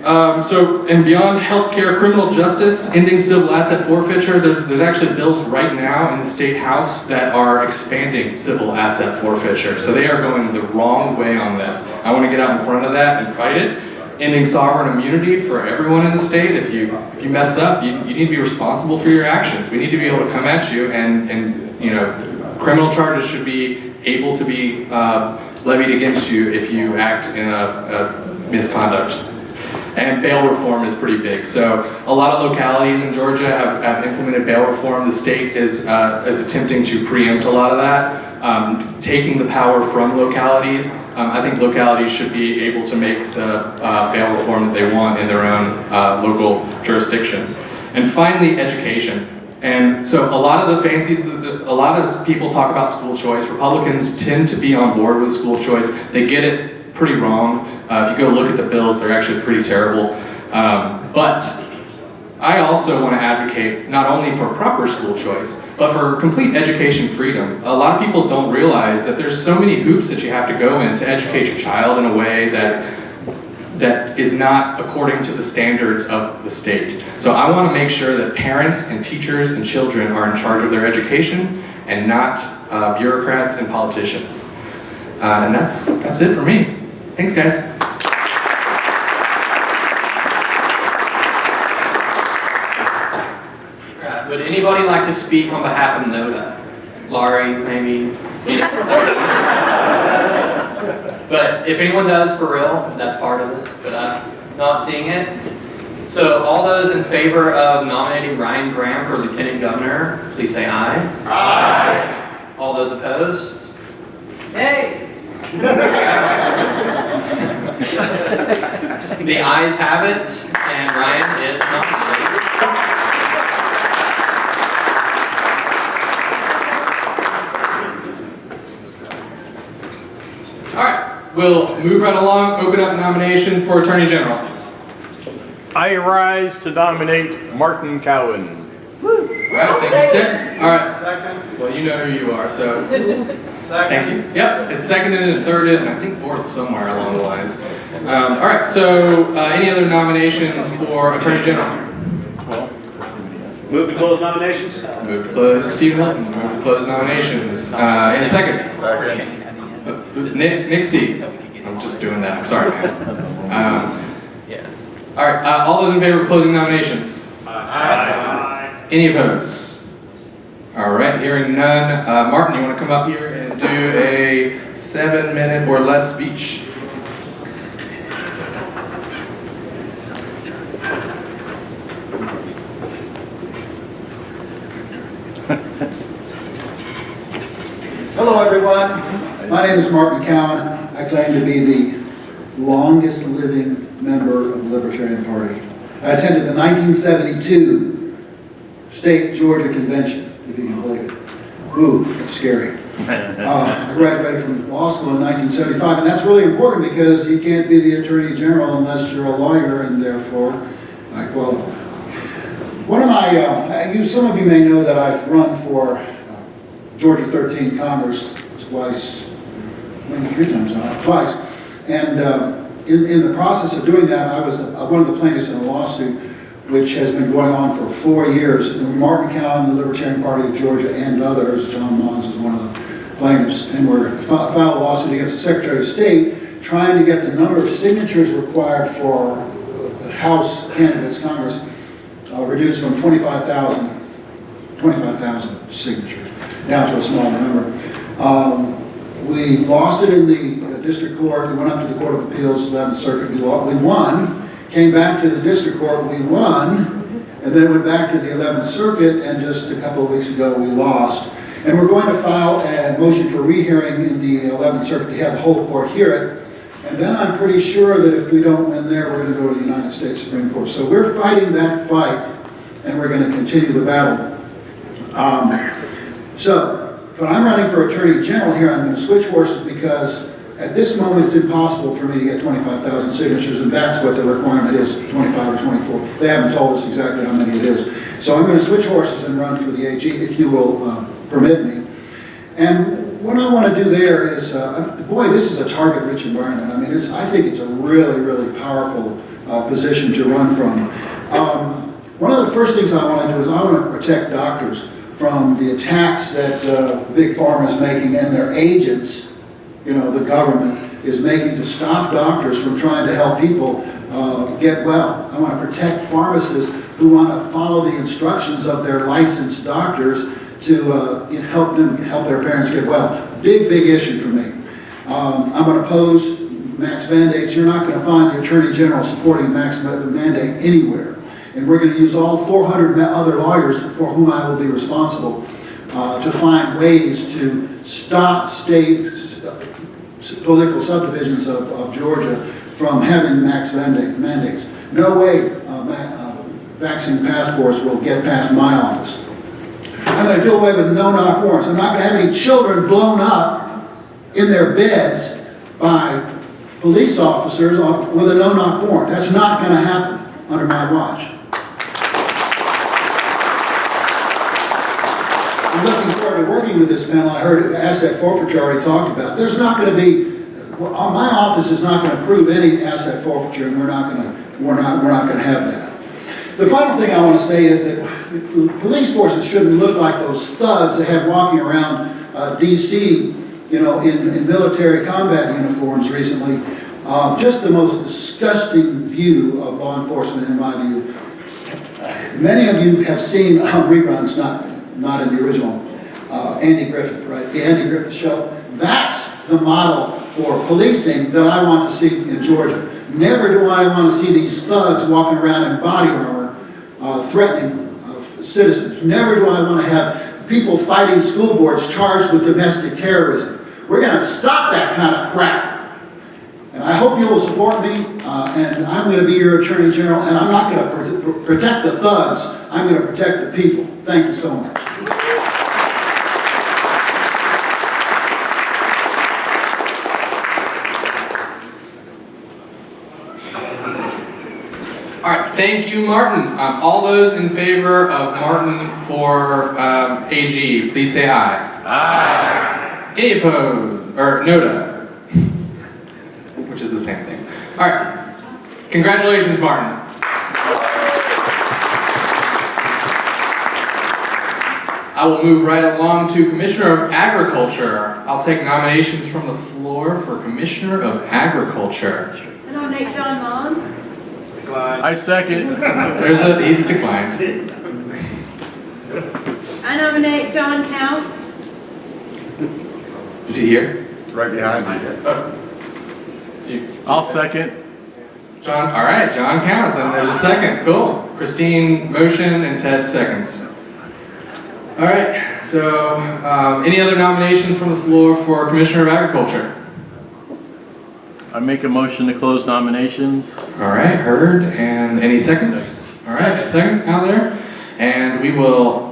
So, and beyond healthcare, criminal justice, ending civil asset forfeiture, there's actually bills right now in the state house that are expanding civil asset forfeiture. So they are going the wrong way on this. I want to get out in front of that and fight it. Ending sovereign immunity for everyone in the state. If you mess up, you need to be responsible for your actions. We need to be able to come at you, and you know, criminal charges should be able to be levied against you if you act in a misconduct. And bail reform is pretty big. So a lot of localities in Georgia have implemented bail reform. The state is attempting to preempt a lot of that, taking the power from localities. I think localities should be able to make the bail reform that they want in their own local jurisdiction. And finally, education. And so a lot of the fancies, a lot of people talk about school choice. Republicans tend to be on board with school choice. They get it pretty wrong. If you go look at the bills, they're actually pretty terrible. But I also want to advocate not only for proper school choice, but for complete education freedom. A lot of people don't realize that there's so many hoops that you have to go in to educate your child in a way that is not according to the standards of the state. So I want to make sure that parents and teachers and children are in charge of their education and not bureaucrats and politicians. And that's it for me. Thanks, guys. Would anybody like to speak on behalf of NODA? Laurie, maybe? But if anyone does, for real, that's part of this, but I'm not seeing it. So all those in favor of nominating Ryan Graham for Lieutenant Governor, please say aye. Aye. All those opposed? Hey. The ayes have it, and Ryan is nominated. All right, we'll move right along, open up nominations for Attorney General. I rise to nominate Martin Cowan. All right, thank you, Tim. All right. Second. Well, you know who you are, so. Thank you. Yep, it's seconded and thirded, and I think fourth somewhere along the lines. All right, so any other nominations for Attorney General? Move to close nominations. Move to close Steve Hilton. Move to close nominations. And second. Second. Nick C. I'm just doing that. I'm sorry, man. All right, all those in favor of closing nominations? Aye. Any opposed? All right, hearing none. Martin, you want to come up here and do a 7-minute or less speech? Hello, everyone. My name is Martin Cowan. I claim to be the longest living member of the Libertarian Party. I attended the 1972 State Georgia Convention, if you can believe it. Ooh, it's scary. I graduated from law school in 1975, and that's really important because you can't be the Attorney General unless you're a lawyer, and therefore I qualify. One of my, some of you may know that I've run for Georgia 13 Congress twice, maybe 3 times now, twice. And in the process of doing that, I was one of the plaintiffs in a lawsuit which has been going on for 4 years. Martin Cowan, the Libertarian Party of Georgia, and others, John Mons is one of the plaintiffs, and we're filed a lawsuit against the Secretary of State trying to get the number of signatures required for House candidates, Congress, reduced from 25,000 signatures down to a smaller number. We lost it in the district court. We went up to the Court of Appeals, 11th Circuit. We won. Came back to the district court. We won. And then went back to the 11th Circuit. And just a couple of weeks ago, we lost. And we're going to file a motion for rehearing in the 11th Circuit to have the whole court hear it. And then I'm pretty sure that if we don't win there, we're going to go to the United States Supreme Court. So we're fighting that fight, and we're going to continue the battle. But I'm running for Attorney General here. I'm going to switch horses because at this moment it's impossible for me to get 25,000 signatures, and that's what the requirement is, 25 or 24. They haven't told us exactly how many it is. So I'm going to switch horses and run for the AG, if you will permit me. And what I want to do there is, boy, this is a target-rich environment. I mean, I think it's a really, really powerful position to run from. One of the first things I want to do is I want to protect doctors from the attacks that Big Pharma is making and their agents, the government, is making to stop doctors from trying to help people get well. I want to protect pharmacists who want to follow the instructions of their licensed doctors to help their parents get well. Big issue for me. I'm going to oppose max mandates. You're not going to find the Attorney General supporting a max mandate anywhere. And we're going to use all 400 other lawyers for whom I will be responsible to find ways to stop state political subdivisions of Georgia from having max mandates. No way vaccine passports will get past my office. I'm going to do away with no-knock warrants. I'm not going to have any children blown up in their beds by police officers with a no-knock warrant. That's not going to happen under my watch. I'm looking forward to working with this panel. I heard asset forfeiture already talked about. There's not going to be, my office is not going to approve any asset forfeiture, and we're not going to have that. The final thing I want to say is that police forces shouldn't look like those thugs they had walking around D.C., in military combat uniforms recently. Just the most disgusting view of law enforcement, in my view. Many of you have seen reruns, not in the original, Andy Griffith, right? The Andy Griffith Show. That's the model for policing that I want to see in Georgia. Never do I want to see these thugs walking around in body armor threatening citizens. Never do I want to have people fighting school boards charged with domestic terrorism. We're going to stop that kind of crap. And I hope you will support me, and I'm going to be your Attorney General, and I'm not going to protect the thugs. I'm going to protect the people. Thank you so much. All right, thank you, Martin. All those in favor of Martin for AG, please say aye. Aye. Any opposed? Or NODA? Which is the same thing. All right. Congratulations, Martin. I will move right along to Commissioner of Agriculture. I'll take nominations from the floor for Commissioner of Agriculture. I nominate John Mons. I second. He's declined. I nominate John Counts. Is he here? Right behind you. I'll second. John, all right, John counts, and there's a second. Cool. Christine motion and Ted seconds. All right, so any other nominations from the floor for Commissioner of Agriculture? I make a motion to close nominations. All right, heard. And any seconds? All right, a second out there. And we will,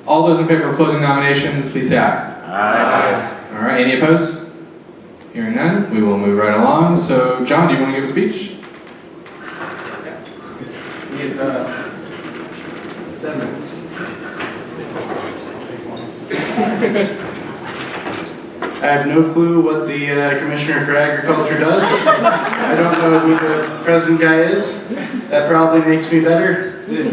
all those in favor of closing nominations, please say aye. Aye. All right, any opposed? Hearing none, we will move right along. So, John, do you want to give a speech? Yeah. 7 minutes. I have no clue what the Commissioner for Agriculture does. I don't know who the present guy is. That probably makes me better. We've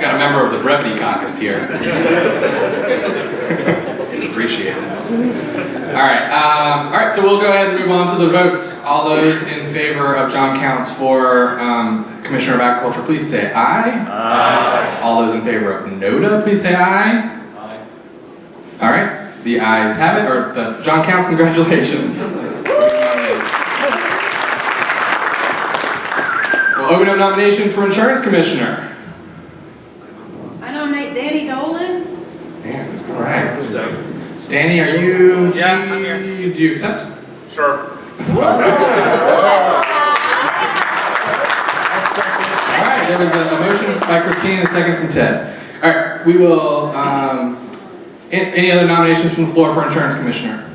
got a member of the Brevity Caucus here. It's appreciate it. All right, so we'll go ahead and move on to the votes. All those in favor of John Counts for Commissioner of Agriculture, please say aye. Aye. All those in favor of NODA, please say aye. Aye. All right, the ayes have it, or the John Counts, congratulations. We'll open up nominations for Insurance Commissioner. I nominate Danny Dolan. All right. Danny, are you? Yeah, I'm here. Do you accept? Sure. All right, there was a motion by Christine and a second from Ted. All right, we will, any other nominations from the floor for Insurance Commissioner?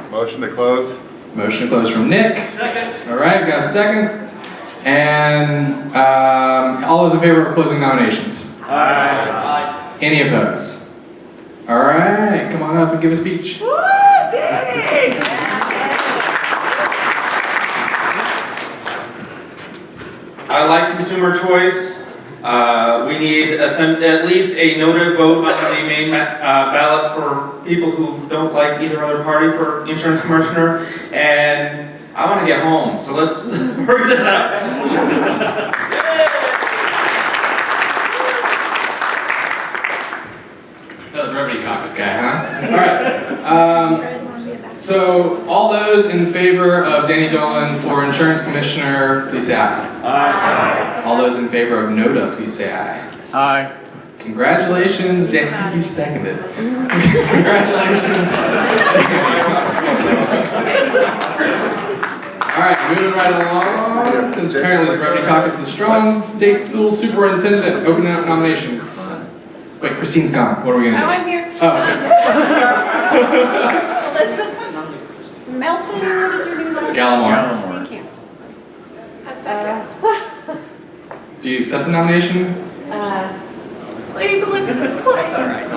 Motion to close. Motion to close from Nick. Second. All right, got a second. And all those in favor of closing nominations? Aye. Any opposed? All right, come on up and give a speech. Woo, Danny! I like consumer choice. We need at least a noted vote on the main ballot for people who don't like either other party for Insurance Commissioner. And I want to get home, so let's hurry this up. The Brevity Caucus guy, huh? All right. So all those in favor of Danny Dolan for Insurance Commissioner, please say aye. Aye. All those in favor of NODA, please say aye. Aye. Congratulations, Danny. You seconded. Congratulations, Danny. All right, moving right along. Since apparently the Brevity Caucus is strong, State School Superintendent, opening up nominations. Wait, Christine's gone. What are we gonna do? Oh, I'm here. Oh, okay. Elizabeth Melton, what is your name? Gallimore. Thank you. A second. Do you accept the nomination? Please, Elizabeth, please. That's all right.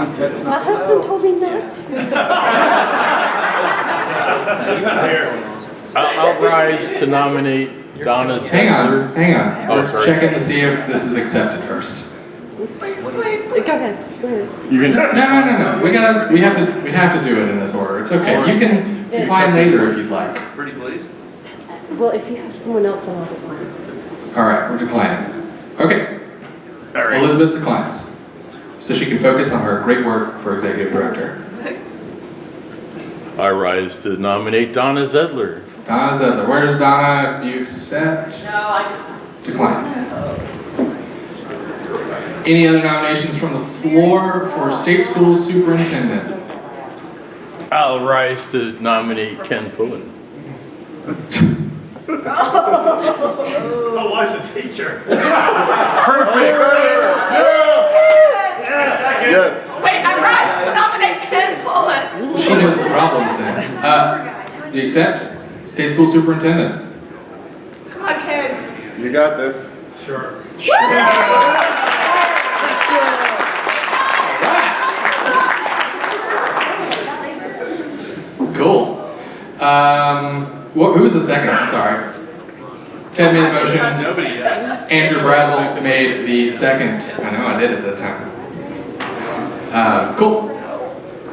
My husband told me not to. I'll rise to nominate Donna Zettler. Hang on. Oh, We're sorry. checking to see if this is accepted first. Go ahead. You can. No. We have to do it in this order. It's okay. You can decline later if you'd like. Pretty please. Well, if you have someone else, then I'll decline. All right, we're declining. Okay. Elizabeth declines, so she can focus on her great work for executive director. I rise to nominate Donna Zettler. Donna Zettler. Where's Donna? Do you accept? No, I Decline. Any other nominations from the floor for State School Superintendent? I'll rise to nominate Ken Pullen. My wife's a teacher. Perfect. Yes. Wait, I'm right. Nominate Ken Bullitt. She knows the problems then. Do you accept? State School Superintendent. Come on, Ken. You got this. Sure. Cool. Who was the second? I'm sorry. Ted made the motion. Nobody yet. Andrew Brazel made the second. I know I did it that time. Cool.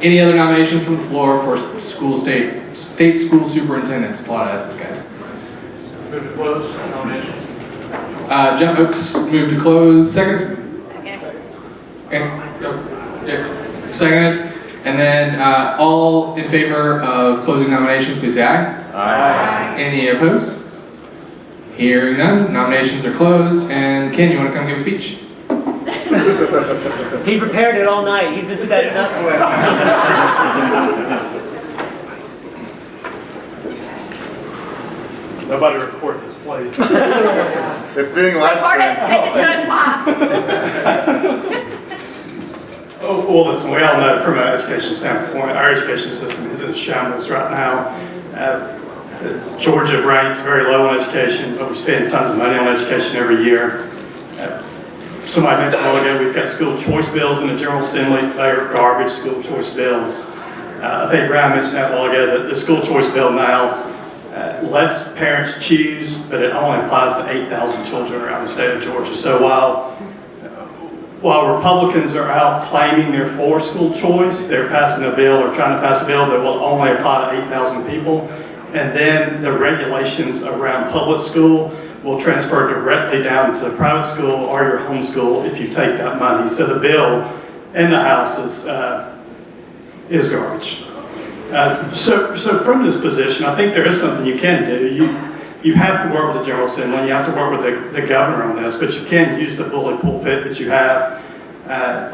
Any other nominations from the floor for state school superintendent? It's a lot of S's, guys. Move to close nominations. Jeff Oaks moved to close. Second. Okay. Yeah. Seconded. And then all in favor of closing nominations, please say aye. Aye. Any opposed? Hearing none, nominations are closed. And Ken, you want to come give a speech? He prepared it all night. He's been setting up for it. Nobody record this, please. It's being live streamed. Oh, well, listen, we all know from an education standpoint, our education system is in shambles right now. Georgia ranks very low on education, but we spend tons of money on education every year. Somebody mentioned a while ago, we've got school choice bills in the General Assembly. They are garbage school choice bills. I think Brian mentioned that a while ago, that the school choice bill now lets parents choose, but it only applies to 8,000 children around the state of Georgia. So while Republicans are out claiming their for school choice, they're passing a bill or trying to pass a bill that will only apply to 8,000 people. And then the regulations around public school will transfer directly down to private school or your homeschool if you take that money. So the bill in the House is garbage. So from this position, I think there is something you can do. You have to work with the General Assembly, you have to work with the governor on this, but you can use the bully pulpit that you have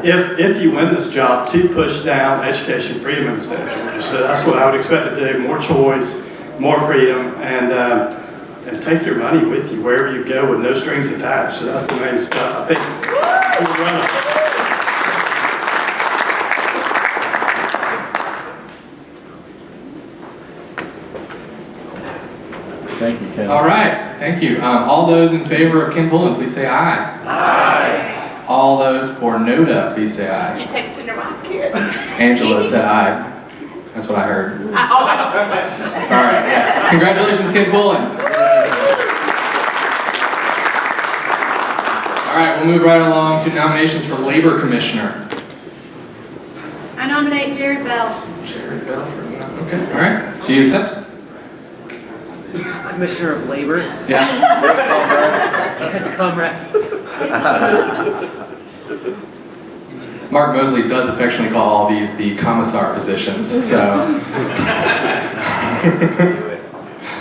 if you win this job to push down education freedom in the state of Georgia. So that's what I would expect to do, more choice, more freedom, and take your money with you wherever you go with no strings attached. So that's the main stuff. I think we'll run it. Thank you, Ken. All right, thank you. All those in favor of Ken Pullen, please say aye. Aye. All those for NODA, please say aye. You texted her my kid. Angela said aye. That's what I heard. Oh, I don't. All right, yeah. Congratulations, Ken Pullen. All right, we'll move right along to nominations for Labor Commissioner. I nominate Jerry Bell. Jerry Bell for, okay, all right. Do you accept? Commissioner of Labor. Yeah. Yes, comrade. Mark Mosley does affectionately call all these the commissar positions, so.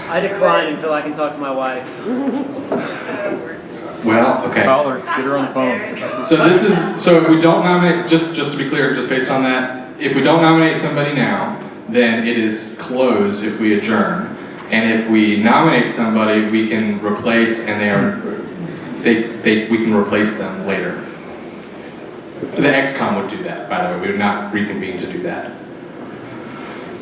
I decline until I can talk to my wife. Well, okay. Call her, get her on the phone. So if we don't nominate, just to be clear, just based on that, if we don't nominate somebody now, then it is closed if we adjourn. And if we nominate somebody, we can replace, and we can replace them later. The XCOM would do that, by the way. We would not reconvene to do that.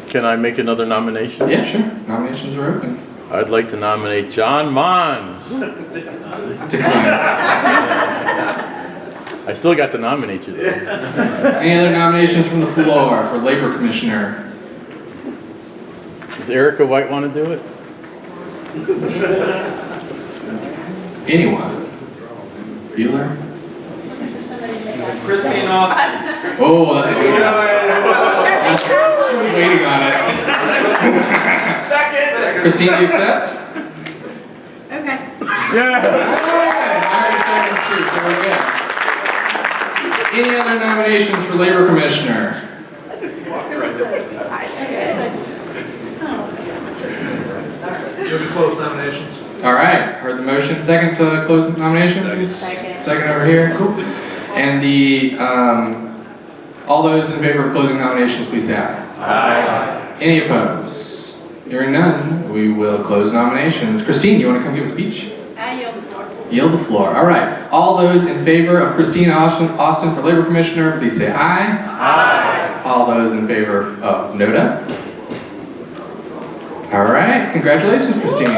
Can I make another nomination? Yeah, sure. Nominations are open. I'd like to nominate John Mons. Decline. I still got to nominate you though. Any other nominations from the floor for Labor Commissioner? Does Erica White want to do it? Anyone? Bueller? Christine Austin. Oh, that's a good one. She was waiting on it. Second. Christine, do you accept? Okay. Yeah. Alright, seconds too, so we're good. Any other nominations for Labor Commissioner? You have to close nominations. All right, heard the motion. Second to close nominations? Second over here, cool. And all those in favor of closing nominations, please say aye. Aye. Any opposed? Hearing none, we will close nominations. Christine, you want to come give a speech? I yield the floor. Yield the floor. All right. All those in favor of Christine Austin for Labor Commissioner, please say aye. Aye. All those in favor of NODA? All right. Congratulations, Christine.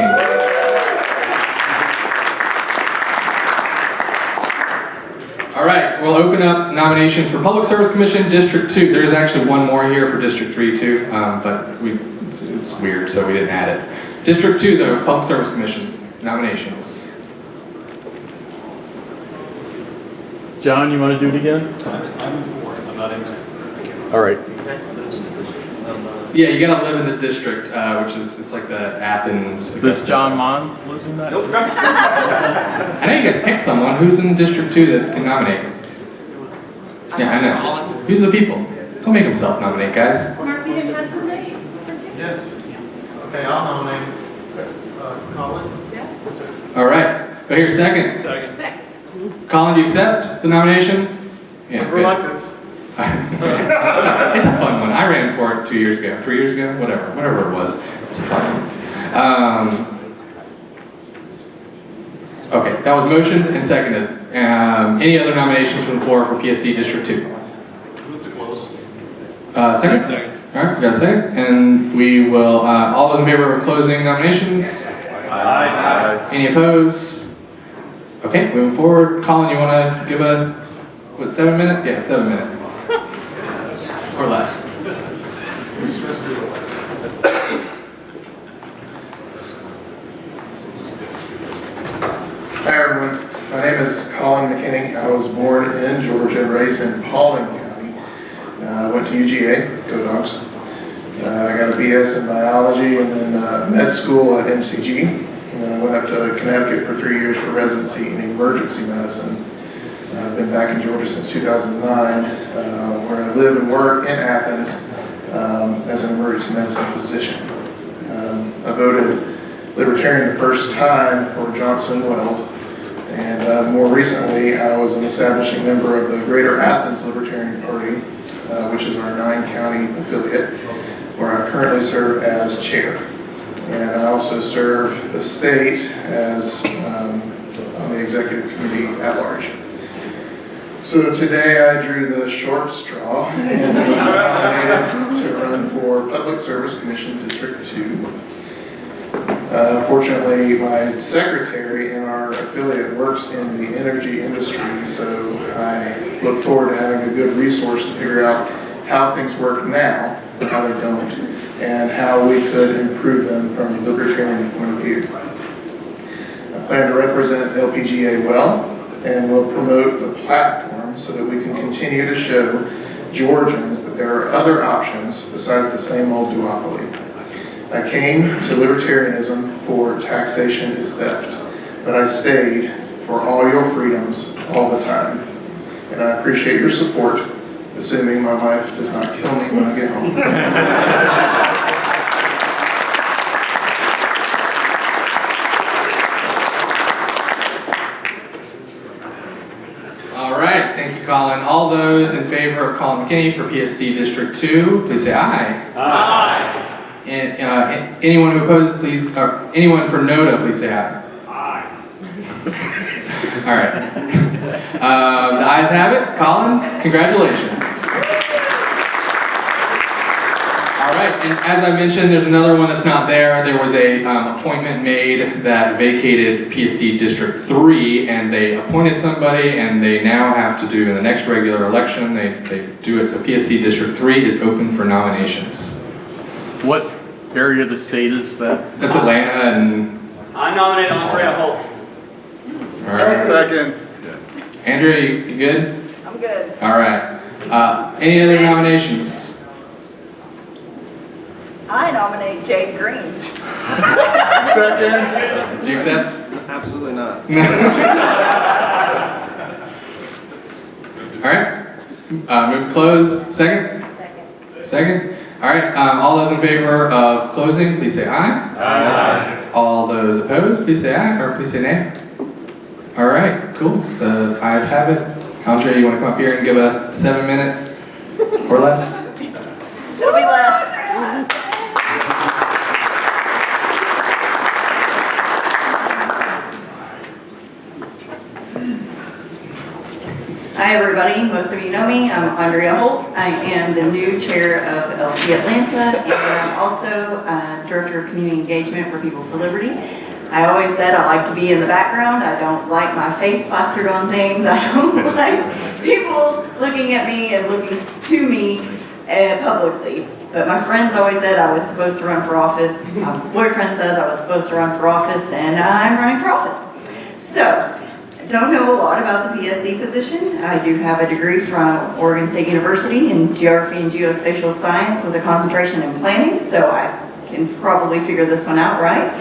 All right. We'll open up nominations for Public Service Commission, District 2. There's actually one more here for District 3 too, but it's weird, so we didn't add it. District 2, though, Public Service Commission, nominations. John, you want to do it again? I'm for it. I'm not in. All right. Yeah, you gotta live in the district, which is, it's like the Athens. Is John Mons losing that? Nope. I know you guys picked someone. Who's in District 2 that can nominate? Yeah, I know. Who's the people? Don't make him self-nominate, guys. Mark, you didn't have something? Yes. Okay, I'll nominate Colin. Yes. All right. Do I hear second? Second. Colin, do you accept the nomination? Yeah, good. Reluctance. It's a fun one. I ran for it 2 years ago, 3 years ago, whatever it was. It's a fun one. Okay, that was motioned and seconded. Any other nominations from the floor for PSC District 2? Move to close. Second? Second. All right, we got a second. And we will, all those in favor of closing nominations? Aye. Any opposed? Okay, moving forward. Colin, you want to give a, 7 minute? Yeah, 7 minute. Or less. Hi everyone, my My name is Colin Mckinney. I was born in Georgia, raised in Paulding County. Went to UGA, go Dogs. I got a BS in biology and then med school at MCG. And then I went up to Connecticut for 3 years for residency in emergency medicine. I've been back in Georgia since 2009, where I live and work in Athens as an emergency medicine physician. I voted Libertarian the first time for Johnson Weld, and more recently I was an establishing member of the Greater Athens Libertarian Party, which is our 9-county affiliate, where I currently serve as chair. And I also serve the state as on the executive committee at large. So today I drew the short straw and was nominated to run for Public Service Commission District 2. Fortunately, my secretary in our affiliate works in the energy industry, so I look forward to having a good resource to figure out how things work now, or how they don't, and how we could improve them from a libertarian point of view. I plan to represent LPGA well, and will promote the platform so that we can continue to show Georgians that there are other options besides the same old duopoly. I came to libertarianism for taxation is theft, but I stayed for all your freedoms all the time. And I appreciate your support, assuming my wife does not kill me when I get home. Colin. All those in favor of Colin McKinney for PSC District 2, please say aye. Aye. And anyone who opposes, please, anyone for NODA, please say aye. Aye. All right. The ayes have it. Colin, congratulations. All right, and as I mentioned, there's another one that's not there. There was a appointment made that vacated PSC District 3, and they appointed somebody, and they now have to do in the next regular election, they do it. So PSC District 3 is open for nominations. What area of the state is that? That's Atlanta and... I nominate Andrea Holt. All right. Second. Andrea, you good? I'm good. All right. Any other nominations? I nominate Jade Green. Second. Do you accept? Absolutely not. All right. Move to close. Second? Second. All right. All those in favor of closing, please say aye. Aye. All those opposed, please say aye, or please say nay. All right. Cool. The ayes have it. Andrea, you want to come up here and give a 7-minute or less? It'll be less. Hi everybody, most of you know me. I'm Andrea Holt. I am the new chair of LP Atlanta, and I'm also Director of Community Engagement for People for Liberty. I always said I like to be in the background. I don't like my face plastered on things. I don't like people looking at me and looking to me publicly. But my friends always said I was supposed to run for office. My boyfriend says I was supposed to run for office, and I'm running for office. So, don't know a lot about the PSC position. I do have a degree from Oregon State University in Geography and Geospatial Science with a concentration in planning, so I can probably figure this one out right.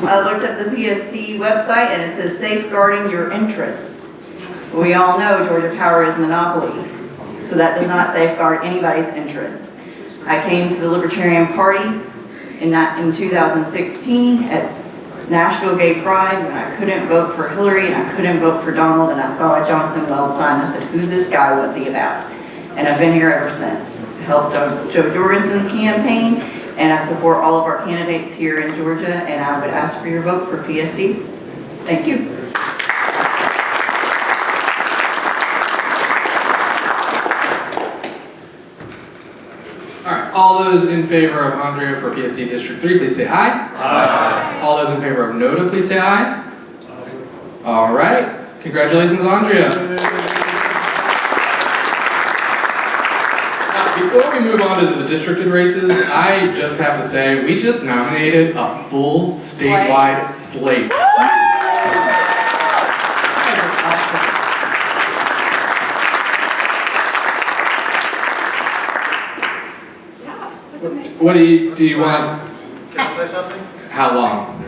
I looked at the PSC website and it says safeguarding your interests. We all know Georgia Power is monopoly, so that does not safeguard anybody's interest. I came to the Libertarian Party in 2016 at Nashville Gay Pride when I couldn't vote for Hillary and I couldn't vote for Donald, and I saw a Johnson Weld sign. I said, who's this guy? What's he about? And I've been here ever since. I helped Joe Jorgensen's campaign, and I support all of our candidates here in Georgia, and I would ask for your vote for PSC. Thank you. All those in favor of Andrea for PSC District 3, please say aye. Aye. All those in favor of NODA, please say aye. All right. Congratulations, Andrea. Now, before we move on to the districted races, I just have to say, we just nominated a full statewide slate. what do you want? Can I say something? How long?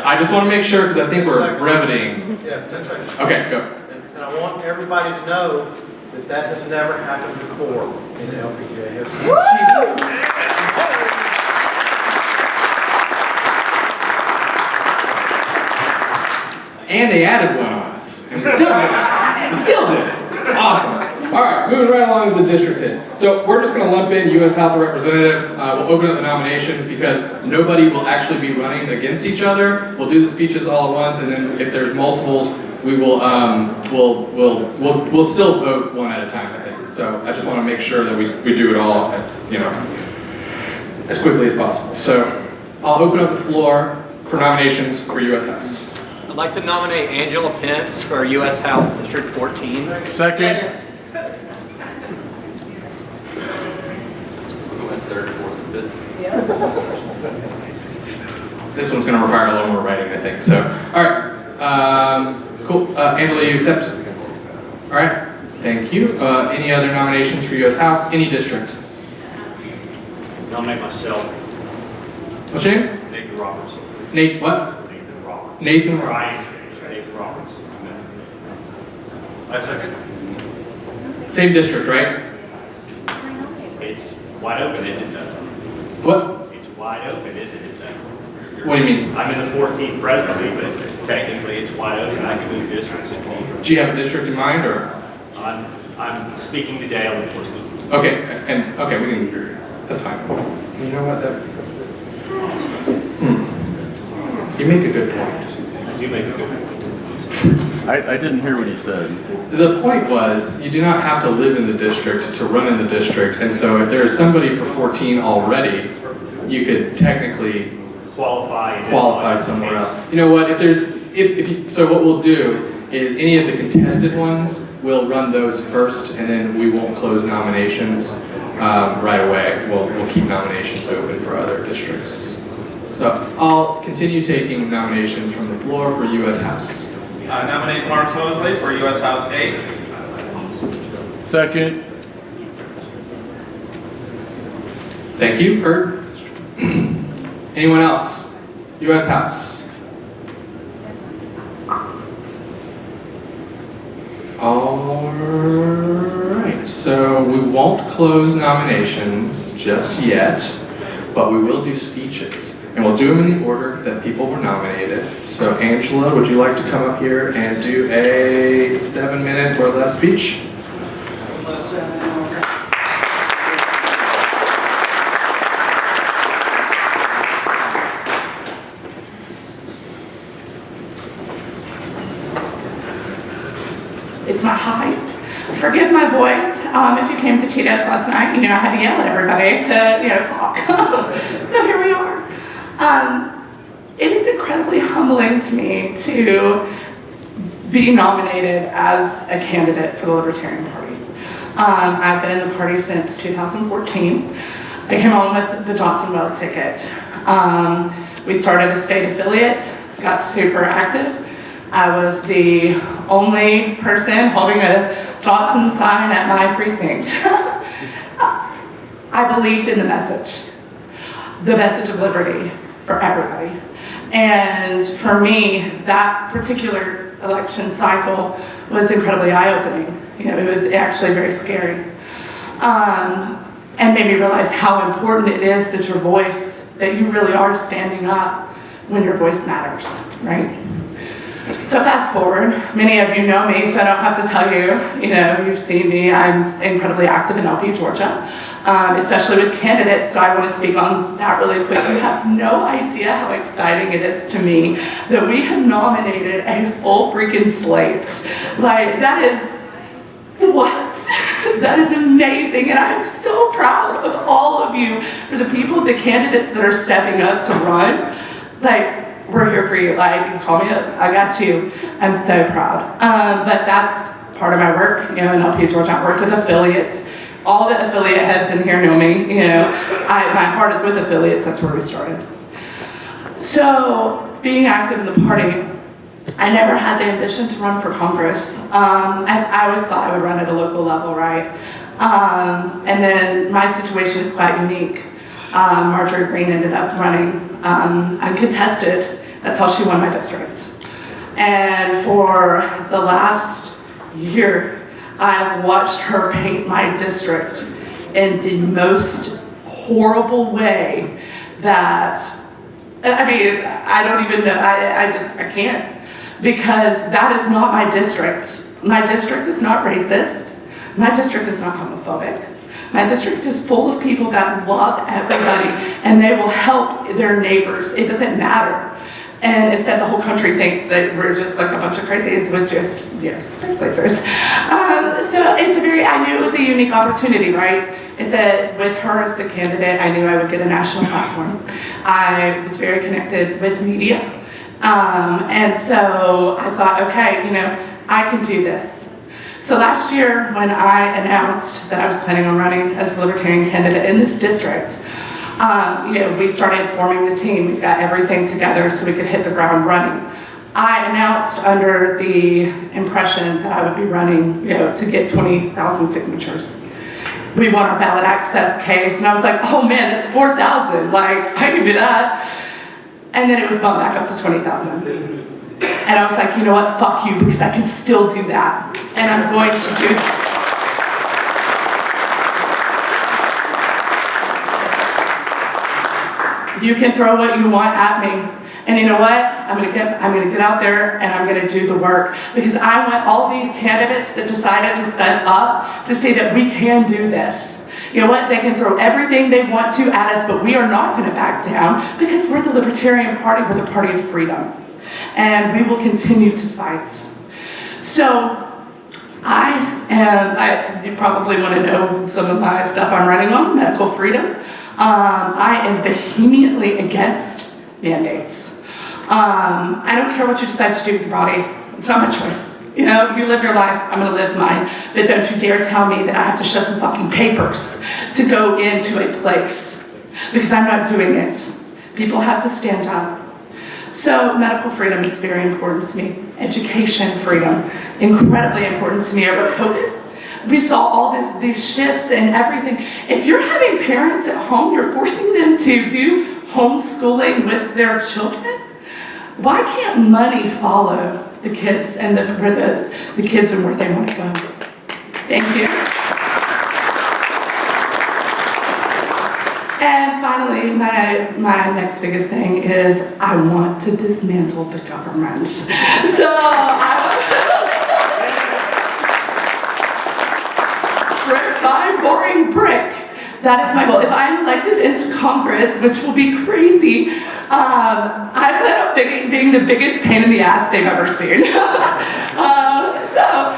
I just want to make sure because I think we're breveting. Yeah, 10 seconds. Okay, go. And I want everybody to know that that has never happened before in the LPGA history. And they added one on us. And we still did it. We still did it. Awesome. All right, moving right along to the district hit. So we're just going to lump in U.S. House of Representatives. We'll open up the nominations because nobody will actually be running against each other. We'll do the speeches all at once, and then if there's multiples, we will we'll still vote one at a time, I think. So I just want to make sure that we do it all, as quickly as possible. So I'll open up the floor for nominations for U.S. House. I'd like to nominate Angela Pence for U.S. House District 14. Second. This one's going to require a little more writing, I think. So, all right. Cool. Angela, you accept? All right. Thank you. Any other nominations for U.S. House? Any district? Nominate myself. What's your name? Nathan Roberts. Nate what? Nathan Roberts. Nathan Roberts. Nathan Roberts. I second. Same district, right? It's wide open, isn't it? What? It's wide open, isn't it? What do you mean? I'm in the 14th presently, but technically it's wide open. I can move districts if needed. Do you have a district in mind, or? I'm speaking today on the 14th. Okay, and okay, we can. That's fine. You know what? You make a good point. I do make a good point. I didn't hear what he said. The point was, you do not have to live in the district to run in the district, and so if there is somebody for 14 already, you could technically qualify somewhere else. You know what? So what we'll do is any of the contested ones, we'll run those first, and then we won't close nominations right away. We'll keep nominations open for other districts. So I'll continue taking nominations from the floor for U.S. House. Nominate Mark Mosley for U.S. House 8. Second. Thank you. Heard? Anyone else? U.S. House. All right. So we won't close nominations just yet, but we will do speeches. And we'll do them in the order that people were nominated. So Angela, would you like to come up here and do a 7-minute or less speech? It's my high. Forgive my voice. If you came to Tito's last night, you know I had to yell at everybody to, talk. So here we are. It is incredibly humbling to me to be nominated as a candidate for the Libertarian Party. I've been in the party since 2014. I came on with the Johnsonville ticket. We started a state affiliate, got super active. I was the only person holding a Johnson sign at my precinct. I believed in the message of liberty for everybody. And for me, that particular election cycle was incredibly eye-opening. It was actually very scary. And made me realize how important it is that your voice, that you really are standing up when your voice matters, right? So fast forward, many of you know me, so I don't have to tell you, you've seen me. I'm incredibly active in LP Georgia, especially with candidates, so I want to speak on that really quick. You have no idea how exciting it is to me that we have nominated a full freaking slate. Like, that is, what? That is amazing, and I am so proud of all of you, for the people, the candidates that are stepping up to run. Like, we're here for you. Like, you can call me up. I got you. I'm so proud. But that's part of my work. In LP Georgia, I work with affiliates. All the affiliate heads in here know me. My heart is with affiliates. That's where we started. So, being active in the party, I never had the ambition to run for Congress. I always thought I would run at a local level, right? And then my situation is quite unique. Marjorie Greene ended up running uncontested. That's how she won my district. And for the last year, I've watched her paint my district in the most horrible way that, I mean, I don't even know, I can't. Because that is not my district. My district is not racist. My district is not homophobic. My district is full of people that love everybody and they will help their neighbors. It doesn't matter. And instead the whole country thinks that we're just like a bunch of crazies with just, you know, space lasers. So it's a very, I knew it was a unique opportunity, right? With her as the candidate, I knew I would get a national platform. I was very connected with media. And so I thought, okay, you know, I can do this. So last year when I announced that I was planning on running as the Libertarian candidate in this district, you know, we started forming the team. We've got everything together so we could hit the ground running. I announced under the impression that I would be running, you know, to get 20,000 signatures. We won our ballot access case, and I was like, oh man, it's 4,000. Like, I can do that. And then it was bumped back up to 20,000. And I was like, you know what, fuck you, because I can still do that. And I'm going to do that. You can throw what you want at me. And you know what? I'm gonna get out there and I'm gonna do the work. Because I want all these candidates that decided to step up to say that we can do this. You know what? They can throw everything they want to at us, but we are not gonna back down because we're the Libertarian Party, we're the party of freedom. And we will continue to fight. So, you probably want to know some of my stuff I'm running on, medical freedom. I am vehemently against mandates. I don't care what you decide to do with your body. It's not my choice. You know, you live your life, I'm gonna live mine. But don't you dare tell me that I have to show some fucking papers to go into a place. Because I'm not doing it. People have to stand up. So medical freedom is very important to me. Education freedom, incredibly important to me over COVID. We saw all these shifts and everything. If you're having parents at home, you're forcing them to do homeschooling with their children, why can't money follow the kids and where the kids and where they want to go? Thank you. And finally, my next biggest thing is I want to dismantle the government. So brick by boring brick. That is my goal. If I'm elected into Congress, which will be crazy, I plan on being the biggest pain in the ass they've ever seen. So,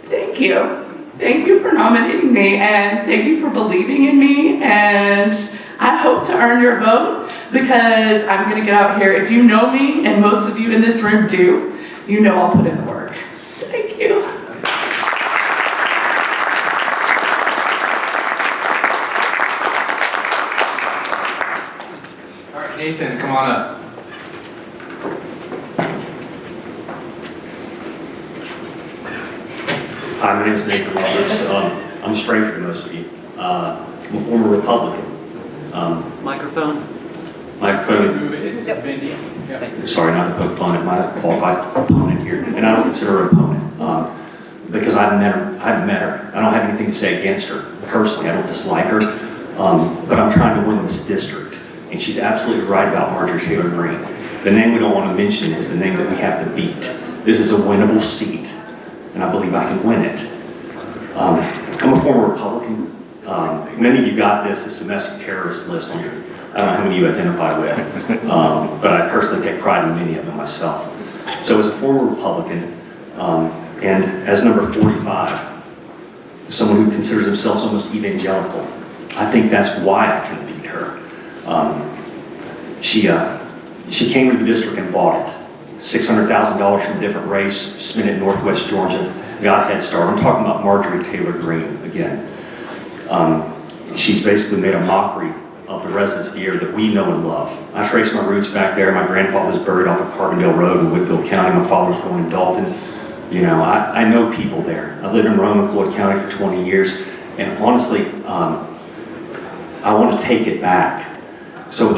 thank you. Thank you for nominating me, and thank you for believing in me, and I hope to earn your vote, because I'm gonna get out here. If you know me, and most of you in this room do, you know I'll put in the work. So thank you. All right, Nathan, come on up. Hi, my name is Nathan Roberts. I'm a stranger to most of you. I'm a former Republican. Microphone. Sorry, not to poke fun at my qualified opponent here, and I don't consider her an opponent because I've met her. I don't have anything to say against her personally. I don't dislike her, but I'm trying to win this district, and she's absolutely right about Marjorie Taylor Greene. The name we don't want to mention is the name that we have to beat. This is a winnable seat, and I believe I can win it. I'm a former Republican. Many of you got this domestic terrorist list on your, I don't know how many you identify with, but I personally take pride in many of them myself. So as a former Republican, and as number 45, someone who considers themselves almost evangelical, I think that's why I can beat her. She came to the district and bought it. $600,000 from a different race, spent it in Northwest Georgia, got a head start. I'm talking about Marjorie Taylor Greene again. She's basically made a mockery of the residents of the area that we know and love. I trace my roots back there. My grandfather was buried off of Carbondale Road in Whitfield County. My father was born in Dalton. You know, I know people there. I've lived in Rome and Floyd County for 20 years, and honestly, I want to take it back. So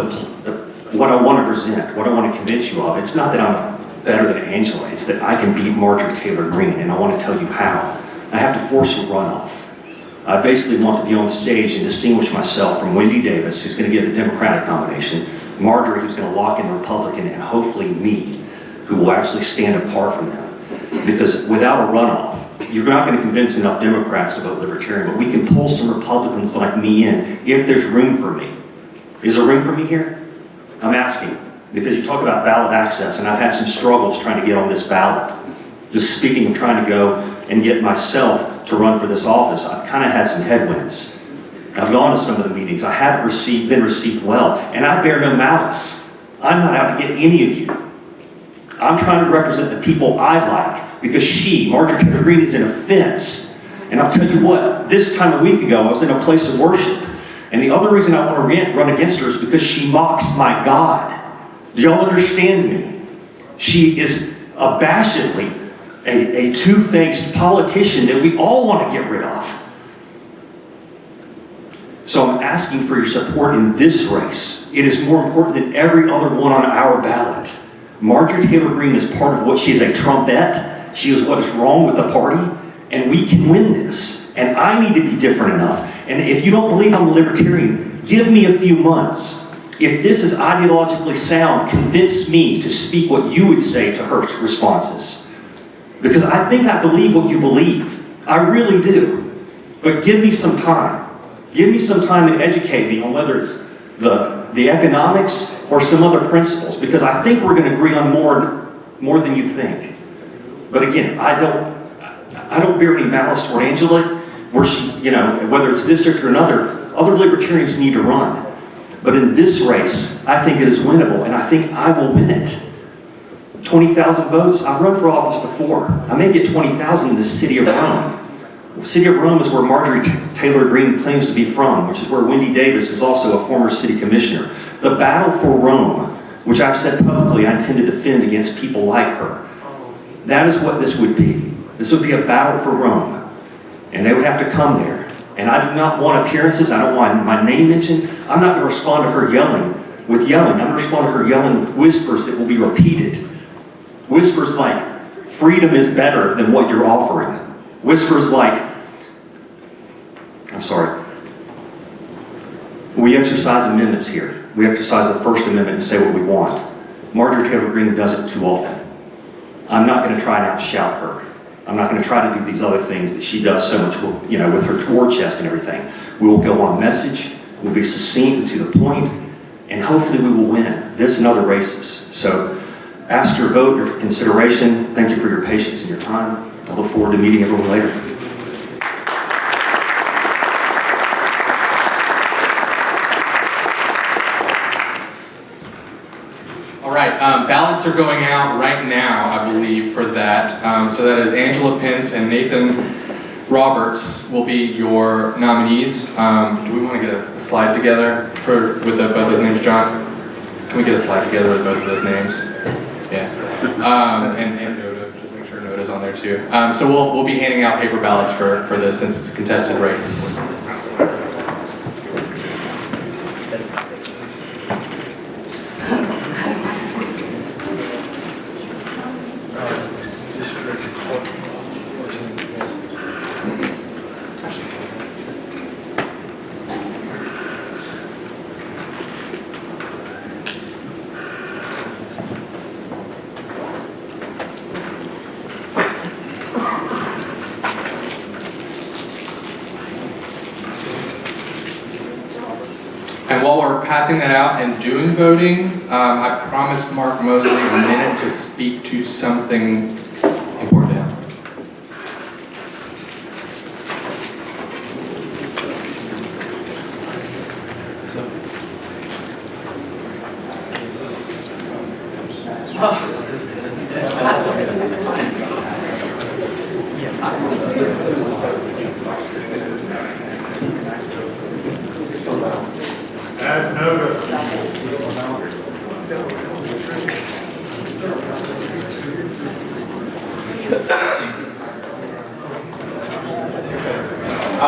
what I want to present, what I want to convince you of, it's not that I'm better than Angela, it's that I can beat Marjorie Taylor Greene, and I want to tell you how. I have to force a runoff. I basically want to be on the stage and distinguish myself from Wendy Davis, who's going to get the Democratic nomination, Marjorie, who's going to lock in the Republican, and hopefully me, who will actually stand apart from them. Because without a runoff, you're not going to convince enough Democrats to vote Libertarian, but we can pull some Republicans like me in if there's room for me. Is there room for me here? I'm asking, because you talk about ballot access, and I've had some struggles trying to get on this ballot. Just speaking of trying to go and get myself to run for this office, I've kind of had some headwinds. I've gone to some of the meetings. I haven't been received well, and I bear no malice. I'm not out to get any of you. I'm trying to represent the people I like, because Marjorie Taylor Greene, is an offense. And I'll tell you what, this time a week ago, I was in a place of worship, and the other reason I want to run against her is because she mocks my God. Do y'all understand me? She is abashedly a two-faced politician that we all want to get rid of. So I'm asking for your support in this race. It is more important than every other one on our ballot. Marjorie Taylor Greene is part of what she is, a trumpet. She is what is wrong with the party, and we can win this. And I need to be different enough. And if you don't believe I'm a Libertarian, give me a few months. If this is ideologically sound, convince me to speak what you would say to her responses. Because I think I believe what you believe. I really do. But give me some time. Give me some time and educate me on whether it's the economics or some other principles. Because I think we're going to agree on more than you think. But again, I don't bear any malice toward Angela, where she, you know, whether it's district or another, other Libertarians need to run. But in this race, I think it is winnable, and I think I will win it. 20,000 votes, I've run for office before. I may get 20,000 in the city of Rome. The city of Rome is where Marjorie Taylor Greene claims to be from, which is where Wendy Davis is also a former city commissioner. The battle for Rome, which I've said publicly I intend to defend against people like her. That is what this would be. This would be a battle for Rome. And they would have to come there. And I do not want appearances. I don't want my name mentioned. I'm not going to respond to her yelling with yelling. I'm going to respond to her yelling with whispers that will be repeated. Whispers like, freedom is better than what you're offering. Whispers like, I'm sorry. We exercise amendments here. We exercise the First Amendment and say what we want. Marjorie Taylor Greene does it too often. I'm not going to try and outshout her. I'm not going to try to do these other things that she does so much, you know, with her war chest and everything. We will go on message, we'll be succinct and to the point, and hopefully we will win this and other races. So ask your vote, your consideration. Thank you for your patience and your time. I look forward to meeting everyone later. All right, ballots are going out right now, I believe, for that. So that is Angela Pence and Nathan Roberts will be your nominees. Do we want to get a slide together with both those names, John? Can we get a slide together with both of those names? Yeah. And Noda, just make sure Noda's on there too. So we'll be handing out paper ballots for this since it's a contested race. And while we're passing that out and doing voting, I promised Mark Mosley a minute to speak to something important to him.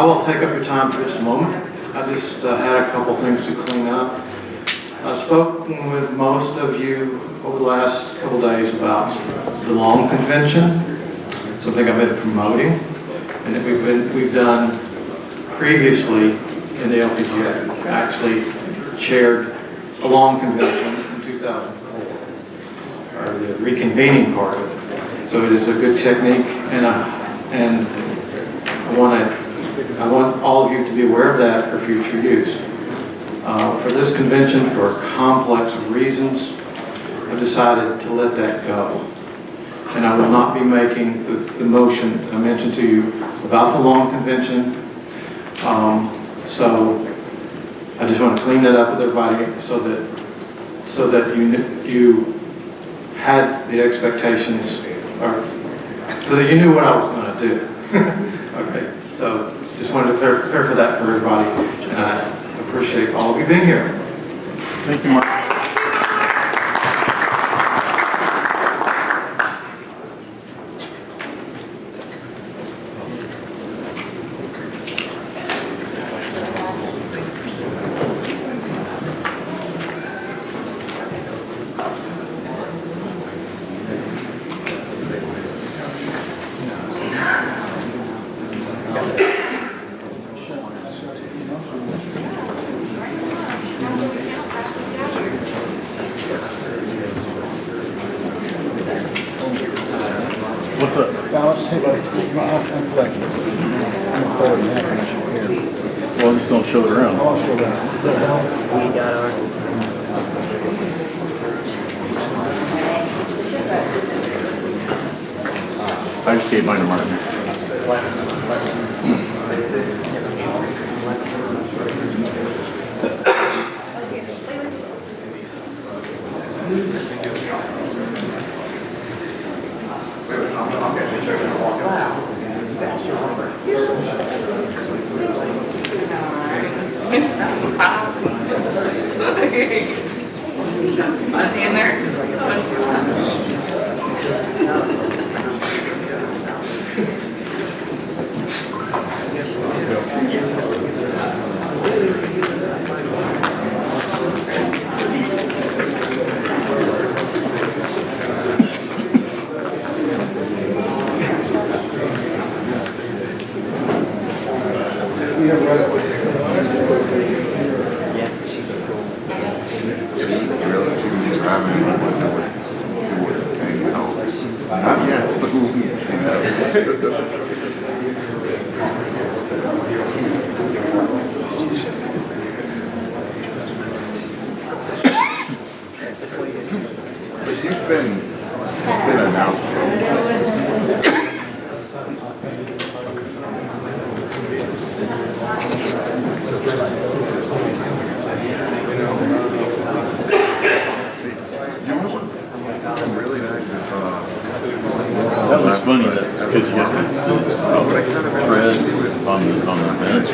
I will take up your time for just a moment. I just had a couple things to clean up. I've spoken with most of you over the last couple days about the long convention, something I've been promoting, and that we've done previously in the LPGA. I actually chaired a long convention in 2004, or the reconvening part of it. So it is a good technique, and I want all of you to be aware of that for future use. For this convention, for complex reasons, I've decided to let that go. And I will not be making the motion I mentioned to you about the long convention. So I just want to clean that up with everybody so that you had the expectations, or so that you knew what I was going to do. Okay, so just wanted to clarify that for everybody, and I appreciate all of you being here. Thank you, Mark. What's up? Ballot, say about it. I'm collecting. I'm folding that and I should care. Well, just don't show it around. I'll show that. We got our. I just gave mine to Martin. In there. Not yet, but we'll be But you've been announced. Really nice if, that looks funny because you got the thread on the bench.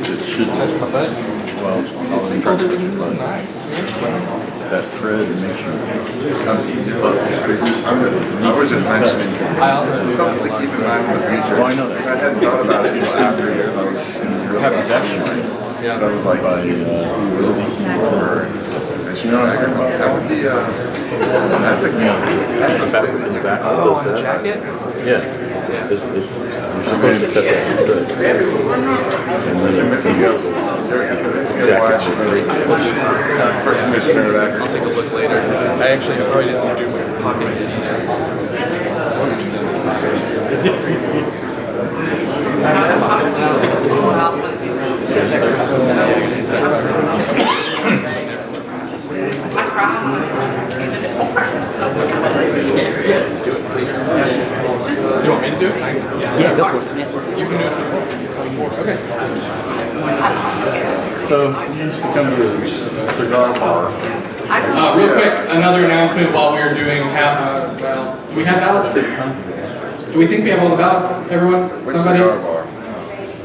It should, well, that thread makes you. I was just mentioning something to keep in mind in the future. Well, I know that. I hadn't thought about it until after years. I was Have protection. I was like, By you know, that would be that's a statement. in the back. Oh, on the jacket? Yeah. It's you're going to cut that thread. And then I'll take a look later. I actually probably didn't do my pocket yet Do it, please. Do you want me to do it? Yeah, go for it. You can do it. Tell me more. Okay. So you used to come to the cigar bar. Real quick, another announcement while we were doing do we have ballots? Do we think we have all the ballots, everyone? Somebody?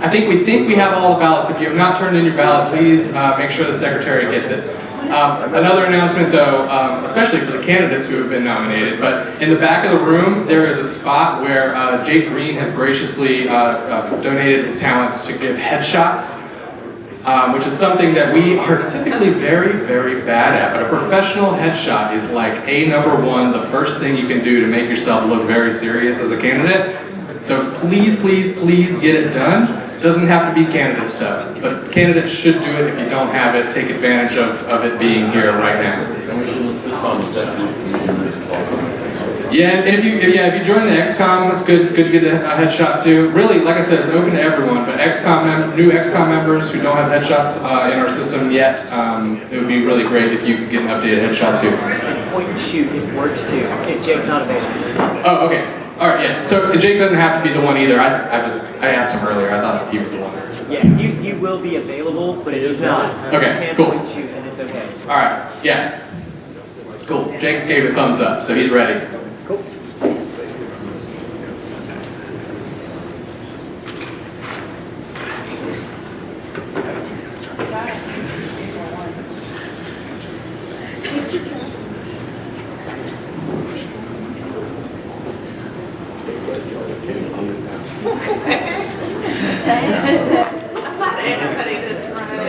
I think we have all the ballots. If you have not turned in your ballot, please make sure the secretary gets it. Another announcement though, especially for the candidates who have been nominated, but in the back of the room, there is a spot where Jake Green has graciously donated his talents to give headshots, which is something that we are typically very, very bad at, but a professional headshot is like #1, the first thing you can do to make yourself look very serious as a candidate. So please, please, please get it done. Doesn't have to be candidates though, but candidates should do it. If you don't have it, take advantage of it being here right now. Yeah, and if you join the XCOM, it's good to get a headshot too. Really, like I said, it's open to everyone, but new XCOM members who don't have headshots in our system yet, it would be really great if you could get an updated headshot too. Point and shoot, it works too, if Jake's not available. Oh, okay. All right, yeah. So Jake doesn't have to be the one either. I asked him earlier. I thought he was the one. Yeah, he will be available, but it is not. Okay, You can't cool. point and shoot, and it's okay. All right, yeah. Cool. Jake gave a thumbs up, so he's ready. Cool. I'm not anybody that's running.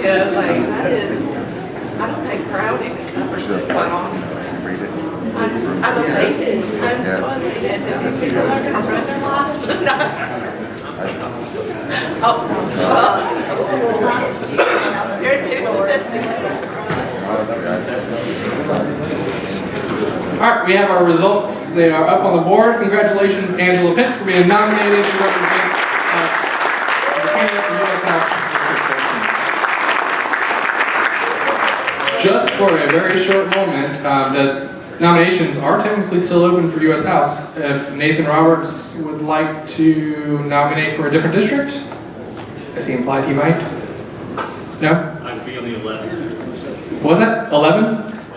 Yeah, like that is, I don't think crowding covers this song. I'm elated. I'm so elated that these people are going to run their lives for this night. Oh, you're too sophisticated. All right, we have our results. They are up on the board. Congratulations, Angela Pitts, for being nominated to represent us as a candidate for U.S. House District 13. Just for a very short moment, the nominations are technically still open for U.S. House. If Nathan Roberts would like to nominate for a different district, as he implied he might. No? I'd be on the 11. Was that 11?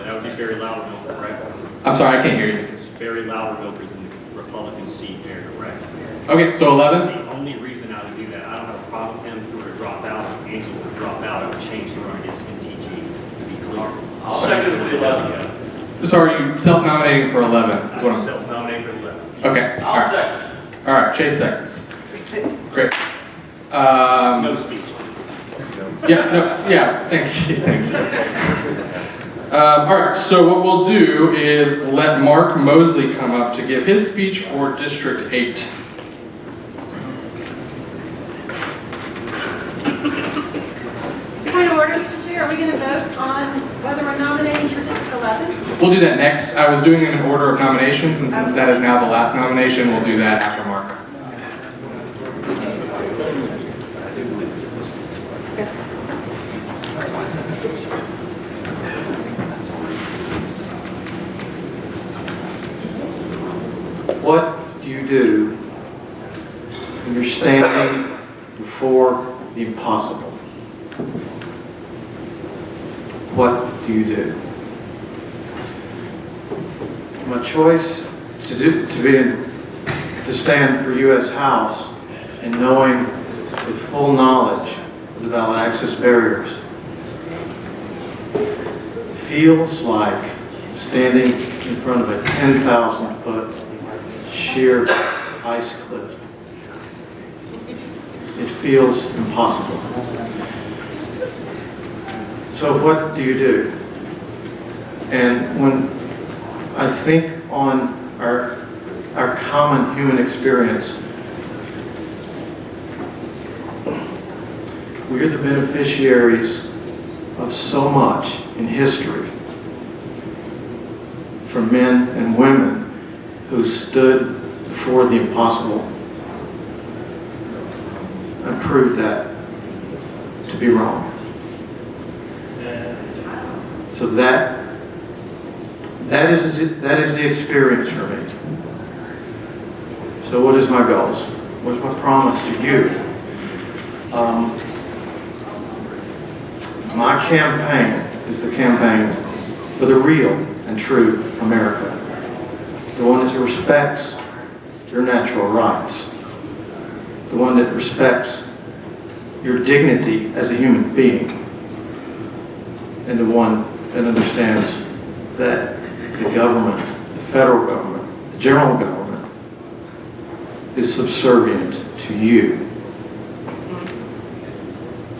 That would be Barry Loudermilk, correct? I'm sorry, I can't hear you. It's Barry Loudermilk is in the Republican seat there, correct? Okay, so 11? The only reason I would do that, I don't have a problem with him if he were to drop out, if Angela were to drop out, I would change the run against NTG, to be clear. I'll second the 11. So are you self-nominating for 11? Is what I'm... Self-nominating for 11. Okay. I'll second. All right, Chase seconds. Great. No speech. Yeah, thank you. All right, so what we'll do is let Mark Mosley come up to give his speech for District 8. Point of order, Mr. Chair, are we going to vote on whether we're nominating for District 11? We'll do that next. I was doing them in order of nominations, and since that is now the last nomination, we'll do that after Mark. What do you do when you're standing before the impossible? What do you do? My choice to stand for U.S. House and knowing with full knowledge of the ballot access barriers feels like standing in front of a 10,000-foot sheer ice cliff. It feels impossible. So what do you do? And when I think on our common human experience, we're the beneficiaries of so much in history from men and women who stood before the impossible and proved that to be wrong. So that is the experience for me. So what is my goals? What is my promise to you? My campaign is the campaign for the real and true America. The one that respects your natural rights. The one that respects your dignity as a human being, and the one that understands that the government, the federal government, the general government, is subservient to you.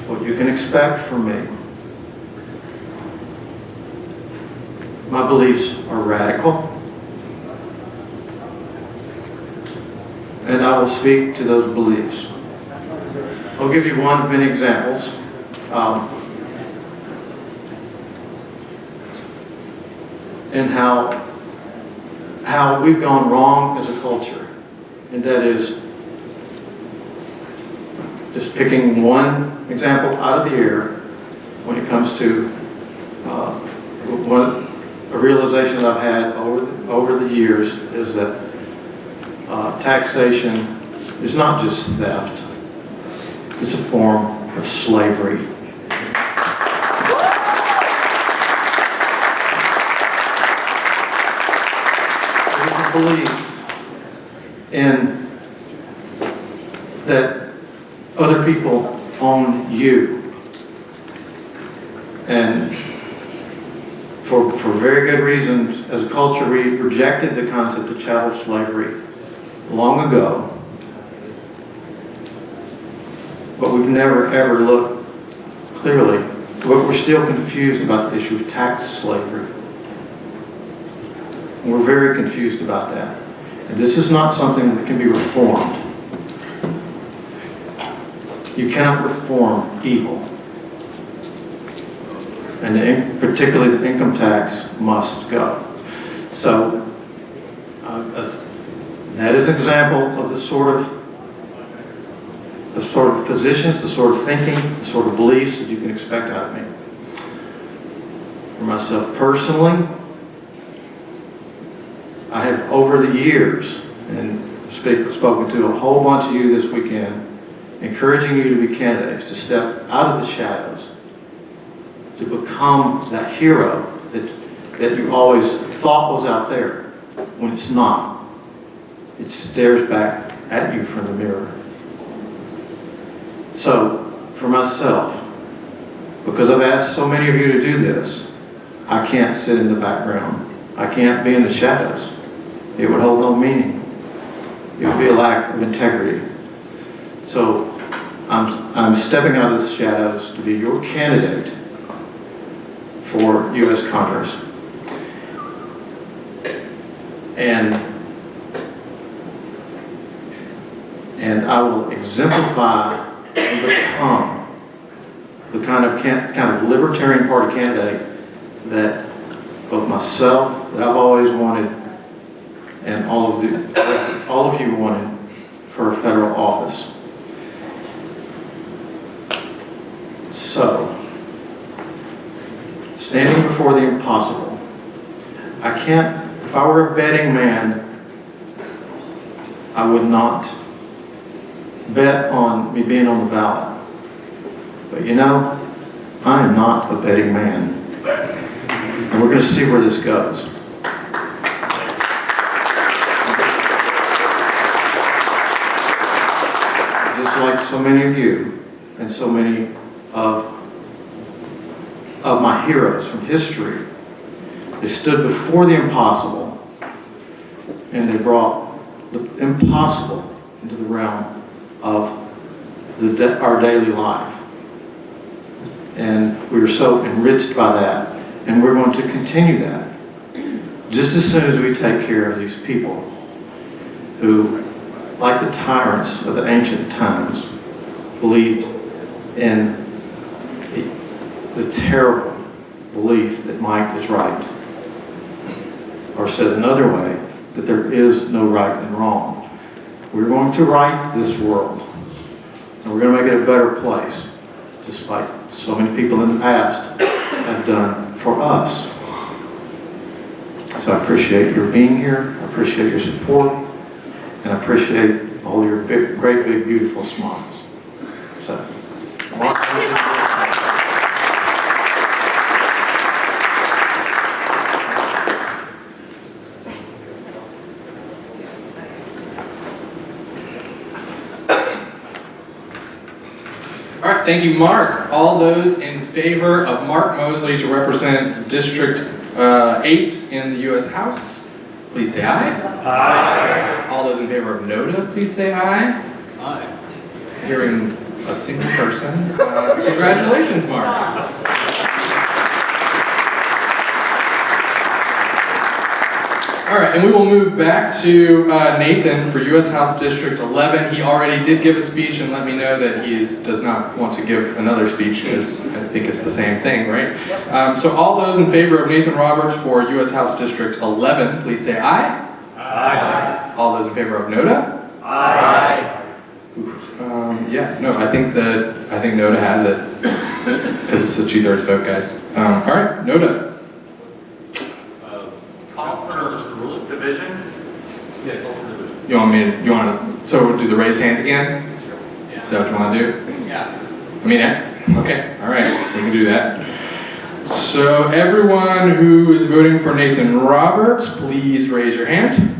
What you can expect from me. My beliefs are radical, and I will speak to those beliefs. I'll give you one of many examples. And how we've gone wrong as a culture, and that is just picking one example out of the air when it comes to a realization that I've had over the years is that taxation is not just theft, it's a form of slavery. There's a belief in that other people own you. And for very good reasons, as a culture, we rejected the concept of chattel slavery long ago. But we've never ever looked clearly. We're still confused about the issue of tax slavery. And we're very confused about that. And this is not something that can be reformed. You cannot reform evil. And particularly the income tax must go. So that is an example of the sort of positions, the sort of thinking, the sort of beliefs that you can expect out of me. For myself personally, I have over the years, and spoken to a whole bunch of you this weekend, encouraging you to be candidates, to step out of the shadows, to become that hero that you always thought was out there, when it's not. It stares back at you from the mirror. So, for myself, because I've asked so many of you to do this, I can't sit in the background. I can't be in the shadows. It would hold no meaning. It would be a lack of integrity. So, I'm stepping out of the shadows to be your candidate for U.S. Congress. And I will exemplify and become the kind of Libertarian Party candidate that both myself, that I've always wanted, and all of you wanted for a federal office. So, standing before the impossible, I can't, if I were a betting man, I would not bet on me being on the ballot. But you know, I am not a betting man. And we're going to see where this goes. Just like so many of you, and so many of my heroes from history, they stood before the impossible, and they brought the impossible into the realm of our daily life. And we were so enriched by that, and we're going to continue that. Just as soon as we take care of these people who, like the tyrants of the ancient times, believed in the terrible belief that might is right. Or said another way, that there is no right and wrong. We're going to right this world, and we're going to make it a better place, just like so many people in the past have done for us. So I appreciate your being here, I appreciate your support, and I appreciate all your great, big, beautiful smiles. So, All right, thank you, Mark. All those in favor of Mark Mosley to represent District 8 in the U.S. House, please say aye. Aye. All those in favor of Noda, please say aye. Aye. Hearing a single person. Congratulations, Mark. All right, and we will move back to Nathan for U.S. House District 11. He already did give a speech and let me know that he does not want to give another speech because I think it's the same thing, right? So all those in favor of Nathan Roberts for U.S. House District 11, please say aye. Aye. All those in favor of Noda? Aye. Yeah, no, I think Noda has it because it's a 2/3 vote, guys. All right, Noda. Call for the rule of division. Yeah, call for division. You want to, so do the raise hands again? Is that what you want to do? Yeah. I mean, okay, all right, we can do that. So everyone who is voting for Nathan Roberts, please raise your hand.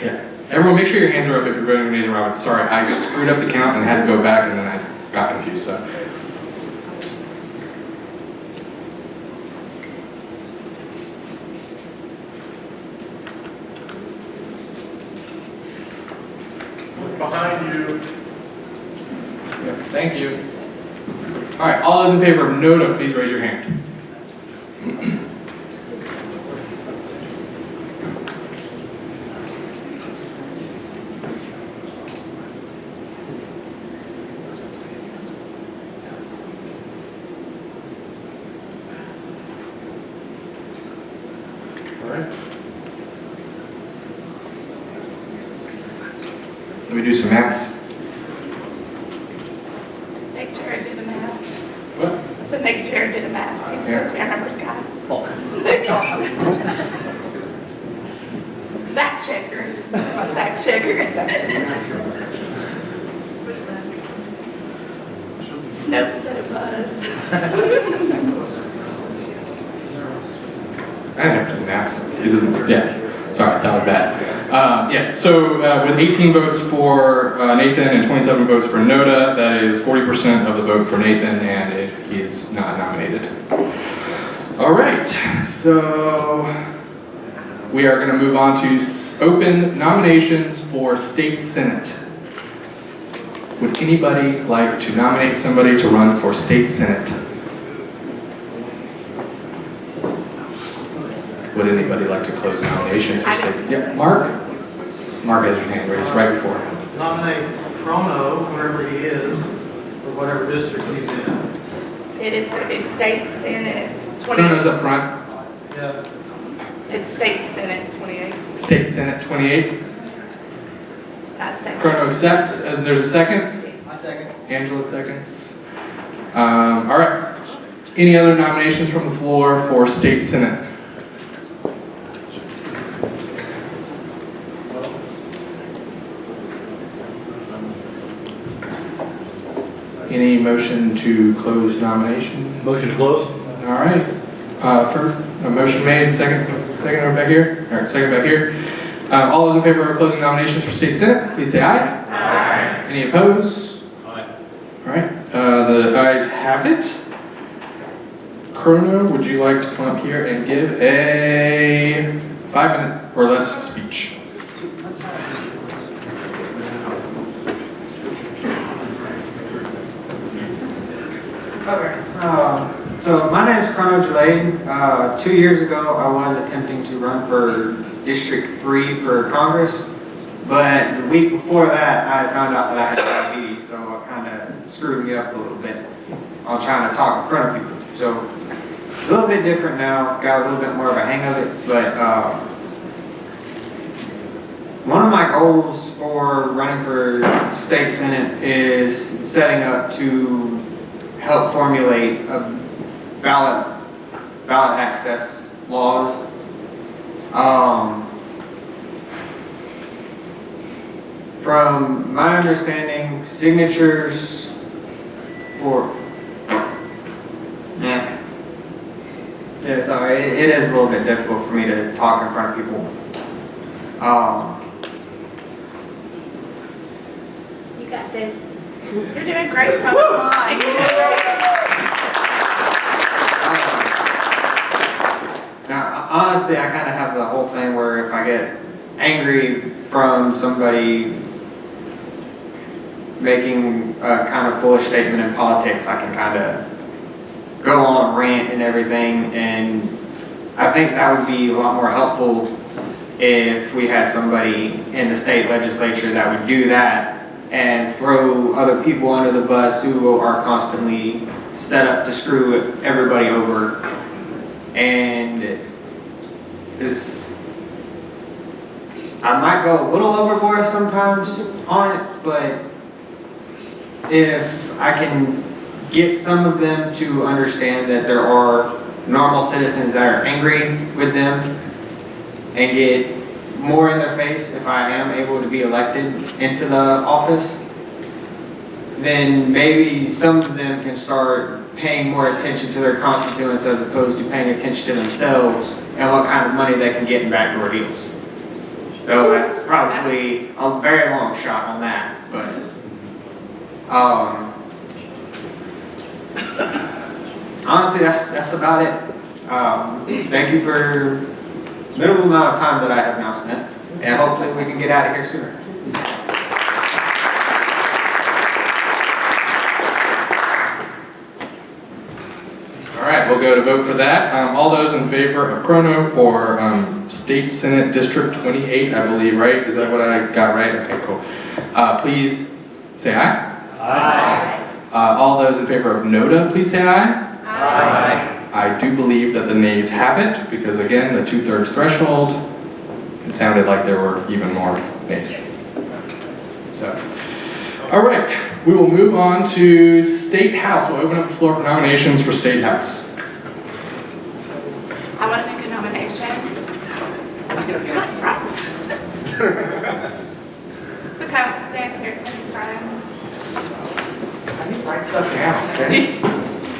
Yeah. Everyone, make sure your hands are up if you're voting for Nathan Roberts. Sorry, I screwed up the count and had to go back, and then I got confused. So. Behind you. Yeah, thank you. All right, all those in favor of Noda, please raise your hand. Let me do some maths. Make Jared do the math. What? I said make Jared do the math. He's Yeah. supposed to be our numbers guy. Fact checker. Fact checker. Snopes said it was. I didn't have to do maths. It doesn't, yeah. Sorry, that was bad. Yeah, so with 18 votes for Nathan and 27 votes for Noda, that is 40% of the vote for Nathan, and he is not nominated. All right, so we are going to move on to open nominations for State Senate. Would anybody like to nominate somebody to run for State Senate? Would anybody like to close nominations for state? Yep, Mark? Mark has your hand raised right before. Nominate Chrono, wherever he is, or whatever district he's in. It is going to be State Senate 28. Chrono's up front. Yeah. It's State Senate 28. State Senate 28. I second. Chrono accepts. And there's a second? I second. Angela seconds. All right. Any other nominations from the floor for State Senate? Any motion to close nomination? Motion to close. All right. For a motion made, second over back here. All right, second back here. All those in favor of closing nominations for State Senate, please say aye. Aye. Any opposed? Aye. All right. The ayes have it. Chrono, would you like to come up here and give a 5-minute or less speech? Okay, so my name is Chrono Jalade. 2 years ago, I was attempting to run for District 3 for Congress, but the week before that, I found out that I had diabetes, so it kind of screwed me up a little bit on trying to talk in front of people. So it's a little bit different now, got a little bit more of a hang of it, but one of my goals for running for State Senate is setting up to help formulate a ballot access laws. from my understanding, signatures for, yeah, sorry, it is a little bit difficult for me to talk in front of people. You got this. You're doing great. Come on. You're doing great. Now, honestly, I kind of have the whole thing where if I get angry from somebody making a kind of foolish statement in politics, I can kind of go on a rant and everything, and I think that would be a lot more helpful if we had somebody in the state legislature that would do that and throw other people under the bus who are constantly set up to screw everybody over. And this, I might go a little overboard sometimes on it, but if I can get some of them to understand that there are normal citizens that are angry with them and get more in their face if I am able to be elected into the office, then maybe some of them can start paying more attention to their constituents as opposed to paying attention to themselves and what kind of money they can get in backdoor deals. So that's probably a very long shot on that, but honestly, that's about it. Thank you for the minimal amount of time that I have now spent, and hopefully we can get out of here sooner. All right, we'll go to vote for that. All those in favor of Chrono for State Senate District 28, I believe, right? Is that what I got right? Okay, cool. Please say aye. Aye. All those in favor of NODA, please say aye. Aye. I do believe that the nays have it, because again, the 2/3 threshold, it sounded like there were even more nays. So, all right, we will move on to State House. We'll open up the floor for nominations for State House. I want to make a nomination. So can I just stand here and try I need to write stuff down, okay?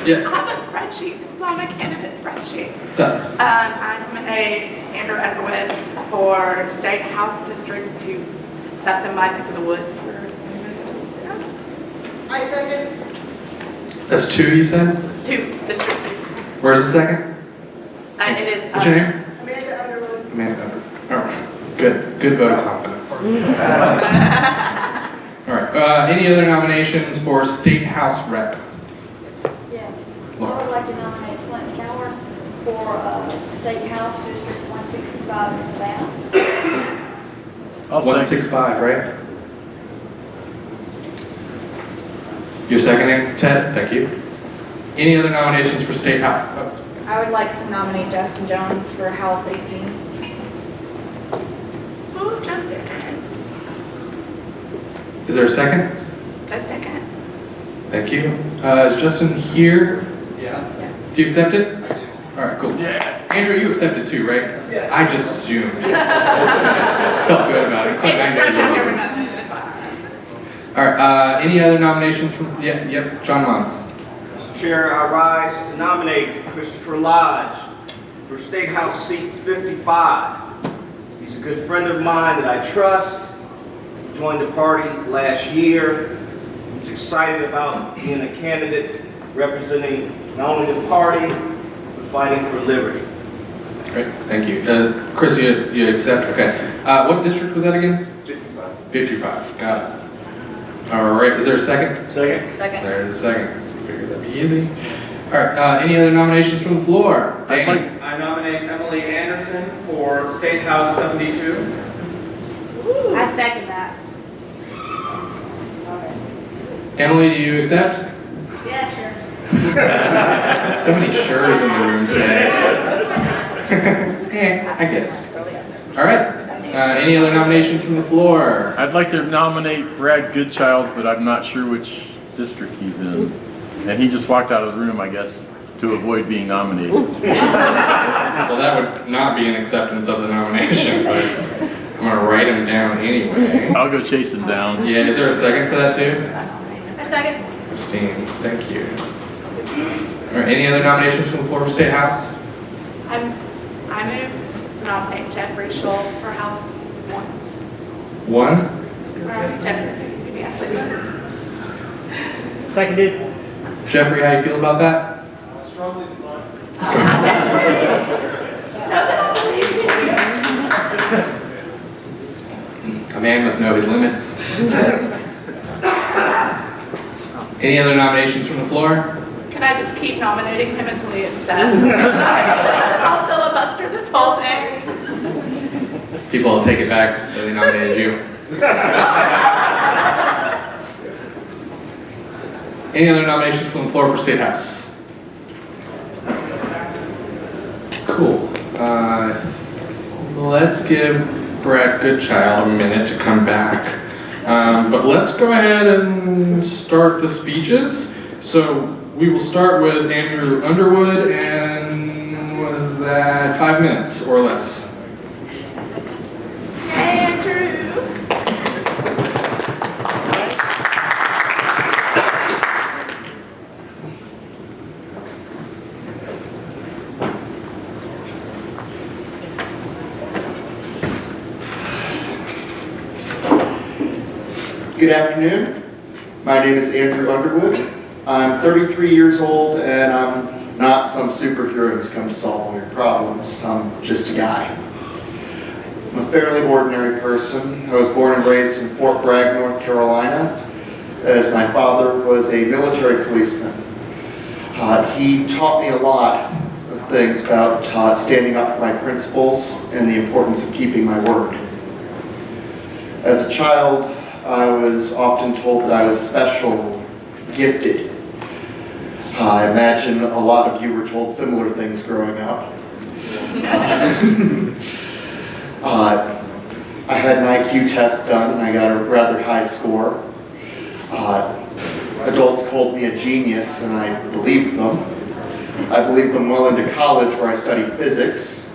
Yes. I have a spreadsheet. This is on my candidate spreadsheet. What's up? I nominate Andrew Edgewood for State House District 2. That's in my neck of the woods. I second. That's 2, you said? 2, District 2. Where's the second? It is. What's your name? Amanda Underwood. Amanda Underwood. All right, good vote of confidence. All right, any other nominations for State House Rep? Yes. I would like to nominate Clint Cower for State House District 165 in Savannah. 165, right? You're seconding, Ted? Thank you. Any other nominations for State House? Oh. I would like to nominate Justin Jones for House 18. Oh, Justin. Is there a second? A second. Thank you. Is Justin here? Yeah. Do you accept it? I do. All right, cool. Yeah. Andrew, you accepted too, right? Yes. I just assumed. Felt good about it. Clint, I know you do. All right, any other nominations from, yep, John Mons. Mr. Chair, I rise to nominate Christopher Lodge for State House seat 55. He's a good friend of mine that I trust. He joined the party last year. He's excited about being a candidate representing not only the party, but fighting for liberty. Great, thank you. Chris, you accept? Okay. What district was that again? 55. 55, got it. All right, is there a second? Second. Second. There's a second. Figured that'd be easy. All right, any other nominations from the floor? Danny? I nominate Emily Anderson for State House 72. I second that. Emily, do you accept? Yeah, sure. So many sure's in the room today. I guess. All right. Any other nominations from the floor? I'd like to nominate Brad Goodchild, but I'm not sure which district he's in. And he just walked out of the room, I guess, to avoid being nominated. Well, that would not be an acceptance of the nomination, but I'm gonna write them down anyway. I'll go chase them down. Yeah, is there a second for that too? A second. Christine, thank you. All right, any other nominations from the floor for State House? I move to nominate Jeffrey Scholl for House 1. One? Jeffrey, yeah, please. Seconded. Jeffrey, how do you feel about that? A man must know his limits. Any other nominations from the floor? Can I just keep nominating him until he accepts? I'll filibuster this whole thing. People will take it back that they nominated you. Any other nominations from the floor for State House? Cool. Let's give Brad Goodchild a minute to come back. But let's go ahead and start the speeches. So we will start with Andrew Underwood, and what is that, 5 minutes or less. Hey, Andrew. Good afternoon. My name is Andrew Underwood. I'm 33 years old and I'm not some superhero who's come to solve all your problems. I'm just a guy. I'm a fairly ordinary person. I was born and raised in Fort Bragg, North Carolina, as my father was a military policeman. He taught me a lot of things about standing up for my principles and the importance of keeping my word. As a child, I was often told that I was special, gifted. I imagine a lot of you were told similar things growing up. I had an IQ test done and I got a rather high score. Adults called me a genius and I believed them. I believed them well into college where I studied physics.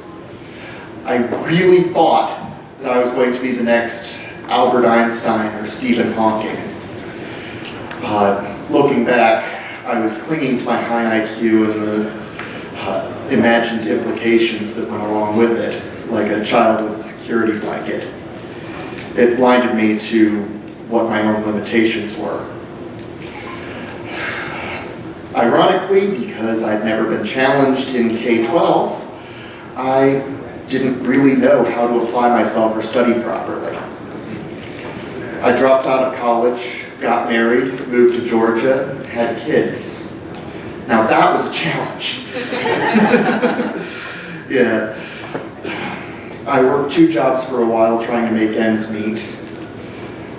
I really thought that I was going to be the next Albert Einstein or Stephen Hawking. Looking back, I was clinging to my high IQ and the imagined implications that went along with it, like a child with a security blanket. It blinded me to what my own limitations were. Ironically, because I'd never been challenged in K-12, I didn't really know how to apply myself or study properly. I dropped out of college, got married, moved to Georgia, had kids. Now that was a challenge. Yeah. I worked 2 jobs for a while trying to make ends meet.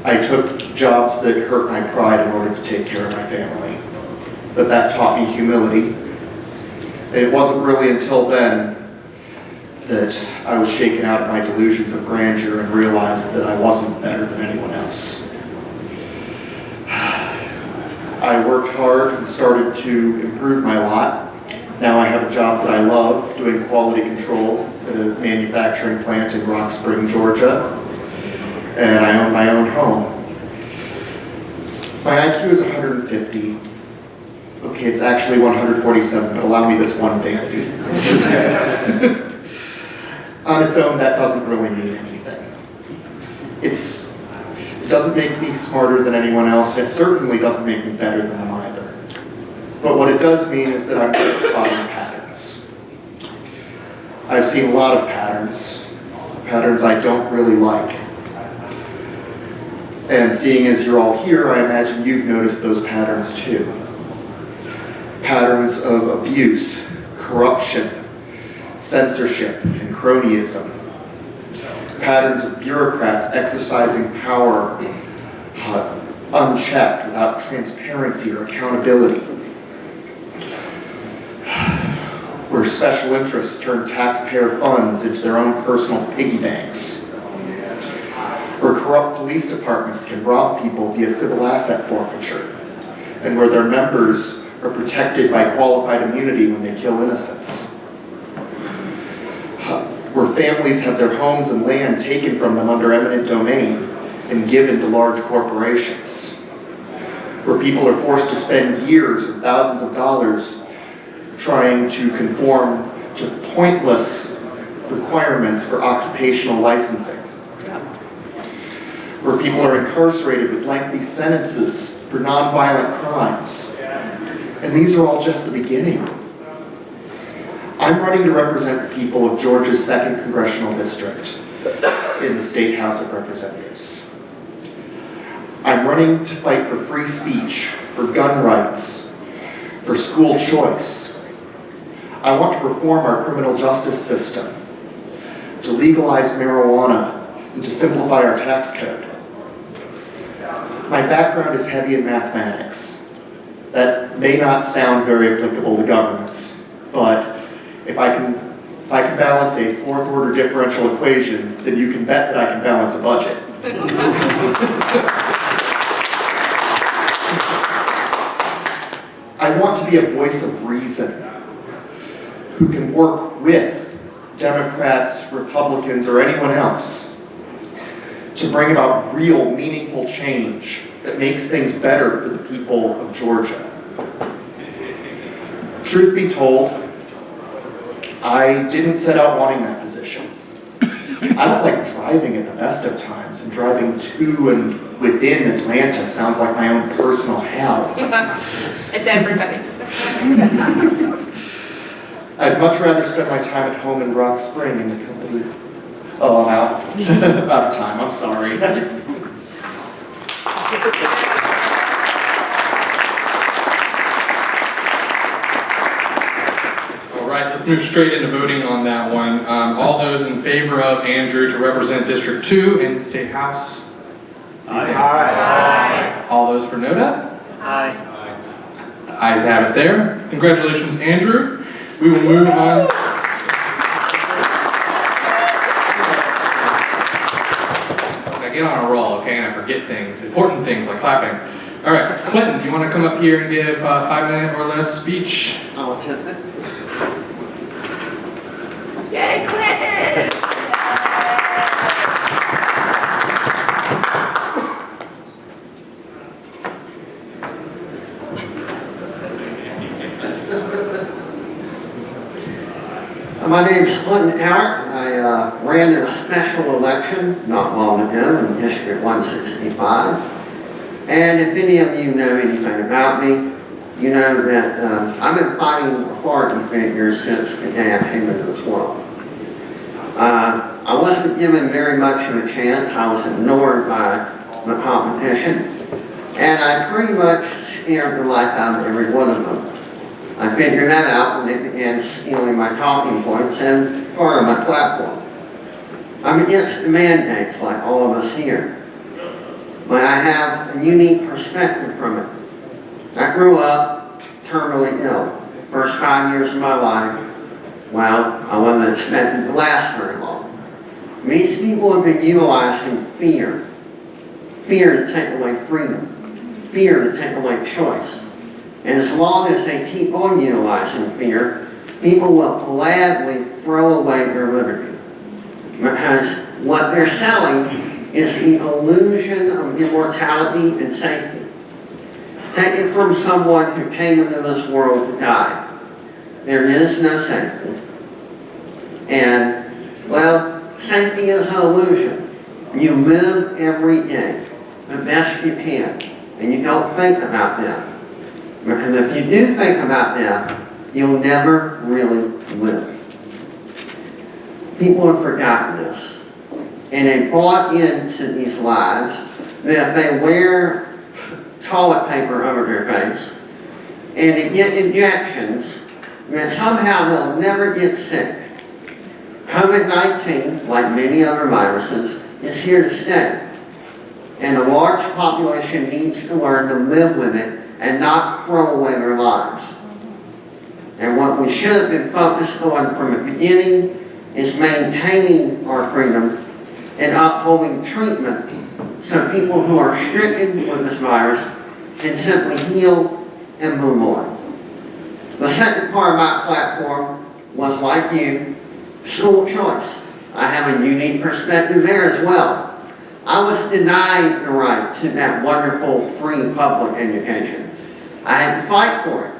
I took jobs that hurt my pride in order to take care of my family. But that taught me humility. And it wasn't really until then that I was shaken out of my delusions of grandeur and realized that I wasn't better than anyone else. I worked hard and started to improve my lot. Now I have a job that I love, doing quality control at a manufacturing plant in Rock Spring, Georgia. And I own my own home. My IQ is 150. Okay, it's actually 147, but allow me this one vanity. On its own, that doesn't really mean anything. It doesn't make me smarter than anyone else. It certainly doesn't make me better than them either. But what it does mean is that I'm good at spotting patterns. I've seen a lot of patterns I don't really like. And seeing as you're all here, I imagine you've noticed those patterns too. Patterns of abuse, corruption, censorship, and cronyism. Patterns of bureaucrats exercising power unchecked without transparency or accountability. Where special interests turn taxpayer funds into their own personal piggy banks. Where corrupt police departments can rob people via civil asset forfeiture. And where their members are protected by qualified immunity when they kill innocents. Where families have their homes and land taken from them under eminent domain and given to large corporations, where people are forced to spend years and thousands of dollars trying to conform to pointless requirements for occupational licensing, where people are incarcerated with lengthy sentences for nonviolent crimes. And these are all just the beginning. I'm running to represent the people of Georgia's 2nd Congressional District in the State House of Representatives. I'm running to fight for free speech, for gun rights, for school choice. I want to reform our criminal justice system, to legalize marijuana, and to simplify our tax code. My background is heavy in mathematics. That may not sound very applicable to governance, but if I can balance a 4th order differential equation, then you can bet that I can balance a budget. I want to be a voice of reason who can work with Democrats, Republicans, or anyone else to bring about real, meaningful change that makes things better for the people of Georgia. Truth be told, I didn't set out wanting that position. I don't like driving at the best of times, and driving to and within Atlanta sounds like my own personal hell. It's everybody. I'd much rather spend my time at home in Rock Spring in the company. Oh, I'm out. Out of time, I'm sorry. All right, let's move straight into voting on that one. All those in favor of Andrew to represent District 2 in the State House? Aye. All those for NODA? Aye. The ayes have it there. Congratulations, Andrew. We will move on. I get on a roll, okay, and I forget things, important things like clapping. All right, Clinton, do you want to come up here and give a 5-minute or less speech? Yay, Clinton! My name's Clinton Howard. I ran in a special election not long ago in District 165. And if any of you know anything about me, you know that I've been fighting authority figures since the day I came into this world. I wasn't given very much of a chance. I was ignored by the competition. And I pretty much scared the life out of every one of them. I figured that out when they began stealing my talking points and part of my platform. I'm against the mandates like all of us here. But I have a unique perspective from it. I grew up terminally ill. First 5 years of my life, well, I wasn't expected to last very long. These people have been utilizing fear. Fear to take away freedom. Fear to take away choice. And as long as they keep on utilizing fear, people will gladly throw away their liberty. Because what they're selling is the illusion of immortality and safety. Take it from someone who came into this world to die. There is no safety. And, well, safety is an illusion. You live every day the best you can, and you don't think about death. Because if you do think about death, you'll never really live. People have forgotten this. And they bought into these lies that if they wear toilet paper over their face and they get injections, that somehow they'll never get sick. COVID-19, like many other viruses, is here to stay. And a large population needs to learn to live with it and not throw away their lives. And what we should have been focused on from the beginning is maintaining our freedom and upholding treatment so people who are stricken with this virus can simply heal and move on. The second part of my platform was, like you, school choice. I have a unique perspective there as well. I was denied the right to that wonderful free public education. I had to fight for it.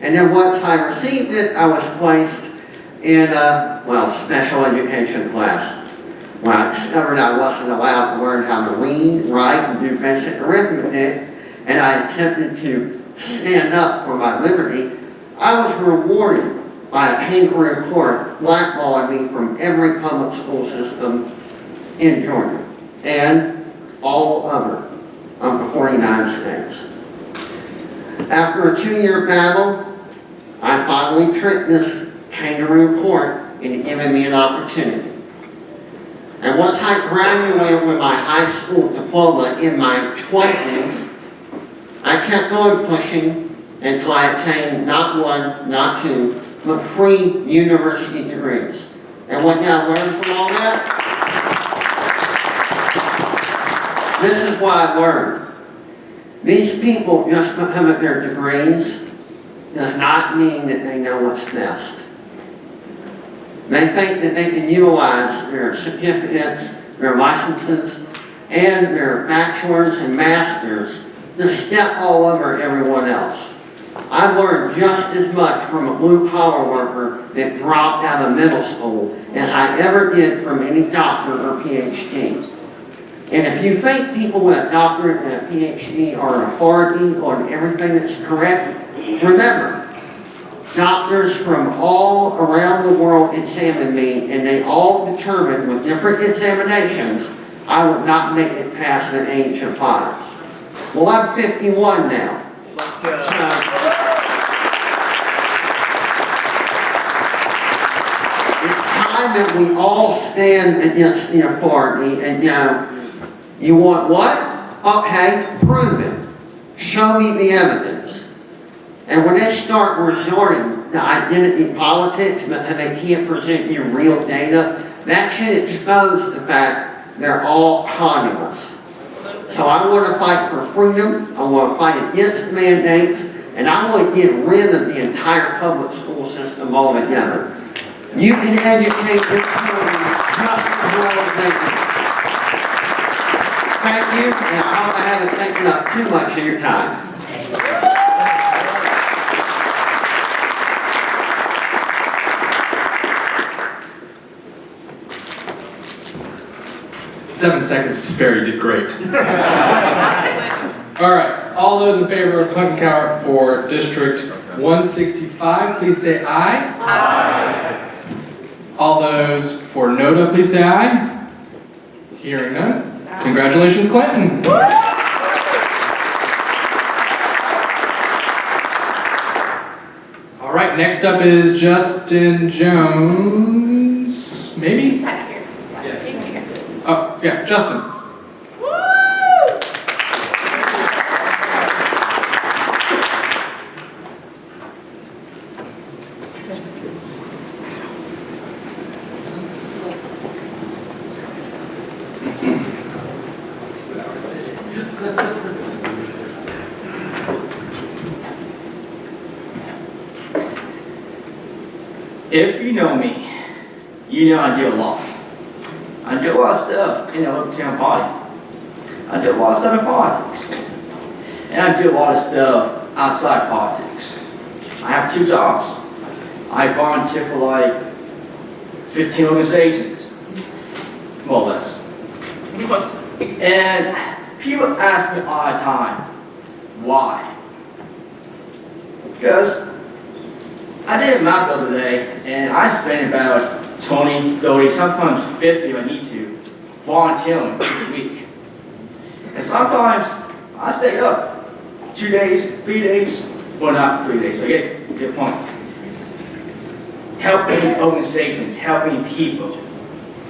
And then once I received it, I was placed in a, well, special education class, where I discovered I wasn't allowed to learn how to read, write, and do basic arithmetic, and I attempted to stand up for my liberty. I was rewarded by a paper report blackballing me from every public school system in Georgia and all other of the 49 states. After a 2-year battle, I finally tricked this kangaroo court into giving me an opportunity. And once I graduated with my high school diploma in my 20s, I kept on pushing until I attained not one, not two, but 3 university degrees. And what did I learn from all that? This is what I learned. These people, just because of their degrees, does not mean that they know what's best. They think that they can utilize their certificates, their licenses, and their bachelor's and master's to step all over everyone else. I learned just as much from a blue-collar worker that dropped out of middle school as I ever did from any doctor or PhD. And if you think people with a doctorate and a PhD are an authority on everything that's correct, remember, doctors from all around the world examined me, and they all determined with different examinations I would not make it past the age of 5. Well, I'm 51 now. Let's go. It's time that we all stand against the authority and go, you want what? Okay, prove it. Show me the evidence. And when they start resorting to identity politics because they can't present you real data, that should expose the fact they're all communists. So I want to fight for freedom, I want to fight against mandates, and I want to get rid of the entire public school system altogether. You can educate your children just as well as they do. Thank you, and I hope I haven't taken up too much of your time. 7 seconds to spare, you did great. All right, all those in favor of Clinton Cower for District 165, please say aye. Aye. All those for NODA, please say aye. Hearing none. Congratulations, Clinton. All right, next up is Justin Jones, maybe? Oh, yeah, Justin. If you know me, you know I do a lot. I do a lot of stuff in the Libertarian Party. I do a lot of stuff in politics. And I do a lot of stuff outside politics. I have 2 jobs. I volunteer for like 15 organizations, more or less. And people ask me all the time, why? Because I did a math the other day, and I spend about 20, 30, sometimes 50 if I need to, volunteering each week. And sometimes I stay up 2 days, 3 days, well not 3 days, but I guess good point. Helping organizations, helping people.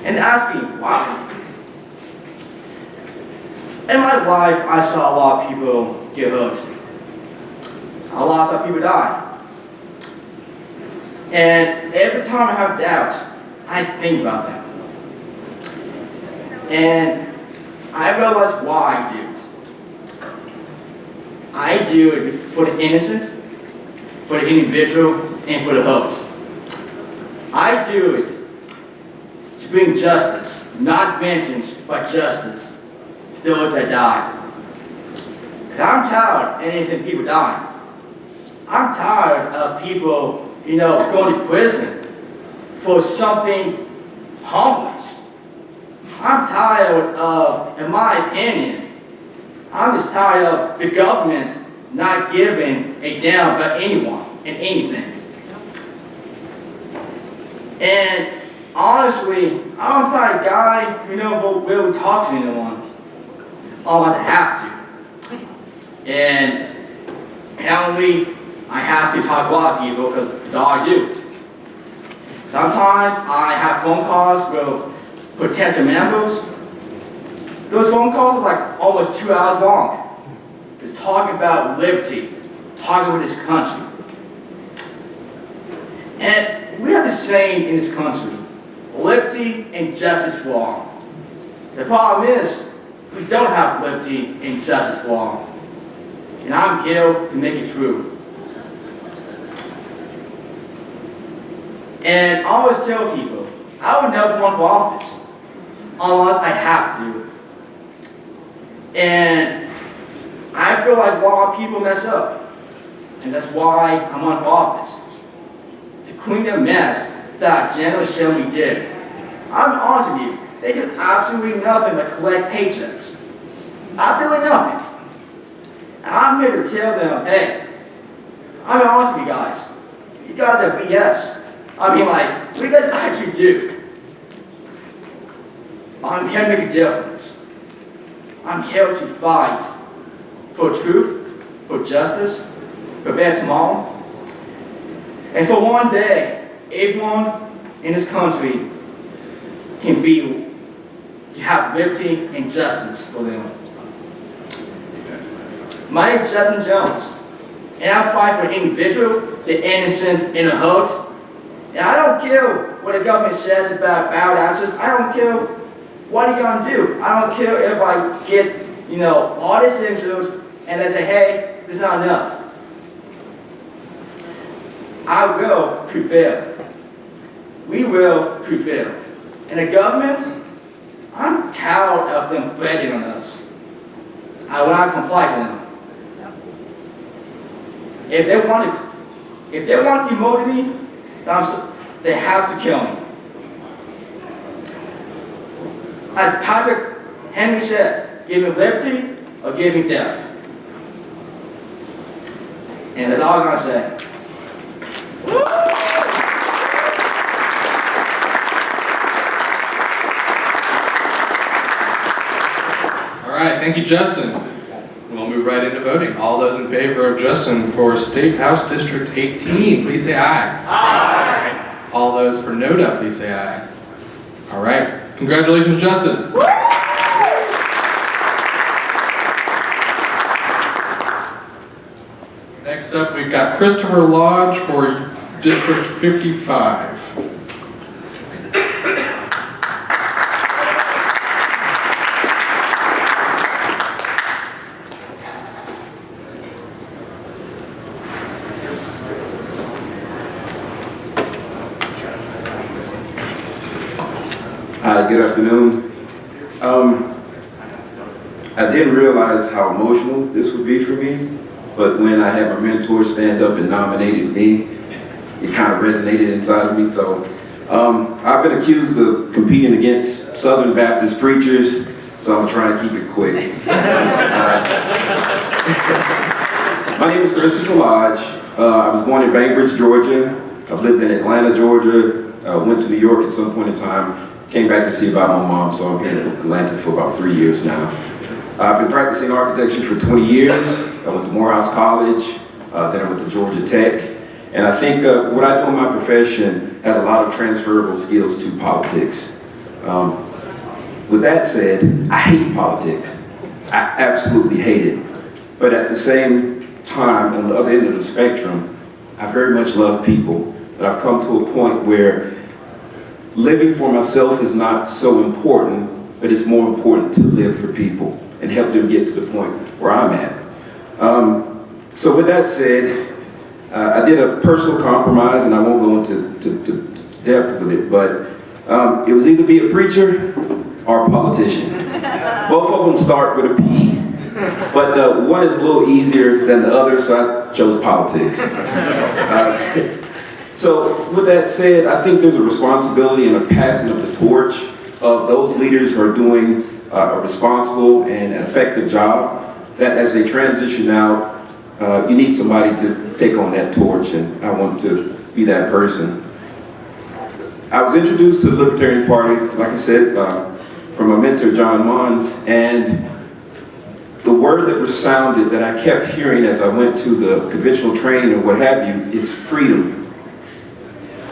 And they ask me why. In my life, I saw a lot of people get hurt. A lot of people die. And every time I have doubt, I think about them. And I realize why I do it. I do it for the innocent, for the individual, and for the hurt. I do it to bring justice, not vengeance, but justice to those that died. Because I'm tired of innocent people dying. I'm tired of people, going to prison for something harmless. I'm tired of, in my opinion, I'm just tired of the government not giving a damn about anyone and anything. And honestly, I'm the type of guy, who will talk to anyone unless I have to. And apparently, I have to talk to a lot of people because I do. Sometimes I have phone calls with potential members. Those phone calls are like almost 2 hours long. It's talking about liberty, talking about this country. And we have the saying in this country, liberty and justice for all. The problem is, we don't have liberty and justice for all. And I'm here to make it true. And I always tell people, I would never run for office unless I have to. And I feel like a lot of people mess up. And that's why I'm running for office. To clean the mess that our General Assembly did. I'm honest with you, they do absolutely nothing but collect paychecks. Absolutely nothing. And I'm here to tell them, hey, I'm honest with you guys. You guys are BS. I mean, what do you guys actually do? I'm here to make a difference. I'm here to fight for truth, for justice, for a better tomorrow. And for one day, everyone in this country can have liberty and justice for them. My name is Justin Jones, and I fight for the individual, the innocent, and the hurt. And I don't care what the government says about ballot answers. I don't care what you're going to do. I don't care if I get, all these signatures and they say, hey, this is not enough. I will prevail. We will prevail. And the government, I'm tired of them threatening on us. I will not comply to them. If they want to demote me, they have to kill me. As Patrick Henry said, give me liberty or give me death. And that's all I'm going to say. All right, thank you, Justin. We'll move right into voting. All those in favor of Justin for State House District 18, please say aye. Aye. All those for NODA, please say aye. All right, congratulations, Justin. Next up, we've got Christopher Lodge for District 55. Hi, good afternoon. I didn't realize how emotional this would be for me, but when I had my mentor stand up and nominated me, it kind of resonated inside of me. So I've been accused of competing against Southern Baptist preachers, so I'm trying to keep it quick. My name is Christopher Lodge. I was born in Bainbridge, Georgia. I've lived in Atlanta, Georgia. Went to New York at some point in time. Came back to see about my mom, so I'm here in Atlanta for about 3 years now. I've been practicing architecture for 20 years. I went to Morehouse College, then I went to Georgia Tech. And I think what I do in my profession has a lot of transferable skills to politics. With that said, I hate politics. I absolutely hate it. But at the same time, on the other end of the spectrum, I very much love people. But I've come to a point where living for myself is not so important, but it's more important to live for people and help them get to the point where I'm at. So with that said, I did a personal compromise, and I won't go into depth with it, but It was either be a preacher or a politician. Both of them start with a P, but one is a little easier than the other, so I chose politics. So with that said, I think there's a responsibility and a passing of the torch of those leaders who are doing a responsible and effective job, that as they transition out, you need somebody to take on that torch, and I want to be that person. I was introduced to the Libertarian Party, like I said, from my mentor, John Mons, and the word that resounded that I kept hearing as I went to the conventional training or what have you is freedom.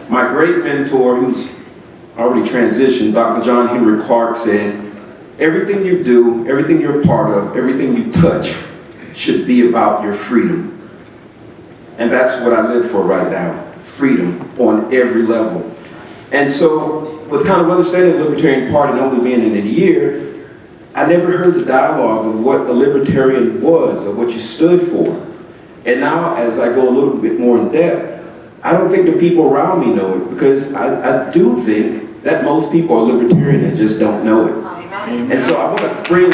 My great mentor, who's already transitioned, Dr. John Henry Clark, said, everything you do, everything you're a part of, everything you touch should be about your freedom. And that's what I live for right now, freedom on every level. And so, with kind of understanding the Libertarian Party and only being in it a year, I never heard the dialogue of what a libertarian was, or what you stood for. And now, as I go a little bit more in depth, I don't think the people around me know it, because I do think that most people are libertarian and just don't know it. And so I want to bring,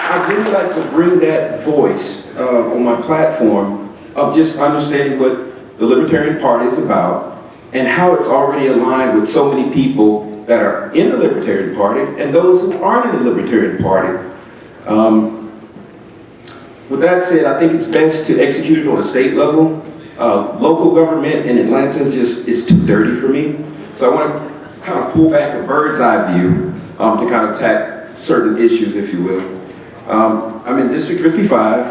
I really like to bring that voice on my platform of just understanding what the Libertarian Party is about and how it's already aligned with so many people that are in the Libertarian Party and those who aren't in the Libertarian Party. With that said, I think it's best to execute it on a state level. Local government in Atlanta is too dirty for me. So I want to kind of pull back a bird's eye view to kind of attack certain issues, if you will. I'm in District 55,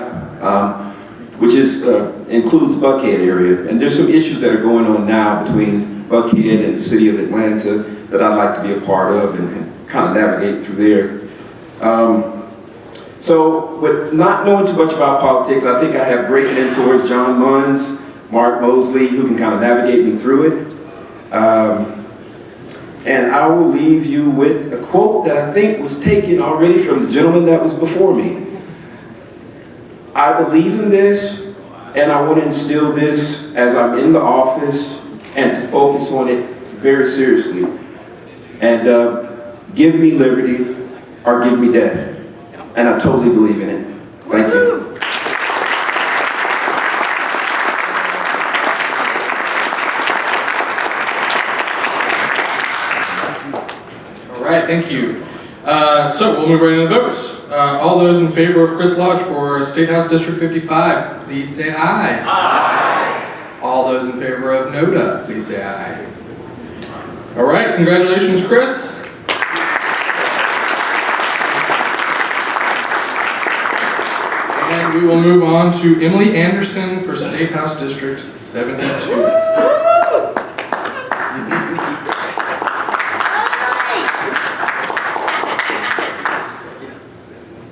which includes Buckhead area. And there's some issues that are going on now between Buckhead and the city of Atlanta that I'd like to be a part of and kind of navigate through there. So, with not knowing too much about politics, I think I have great mentors, John Munns, Mark Mosley, who can kind of navigate me through it. And I will leave you with a quote that I think was taken already from the gentleman that was before me. I believe in this, and I want to instill this as I'm in the office and to focus on it very seriously. And give me liberty or give me death. And I totally believe in it. Thank you. All right, thank you. So we'll move right into the votes. All those in favor of Chris Lodge for State House District 55, please say aye. Aye. All those in favor of NODA, please say aye. All right, congratulations, Chris. And we will move on to Emily Anderson for State House District 72.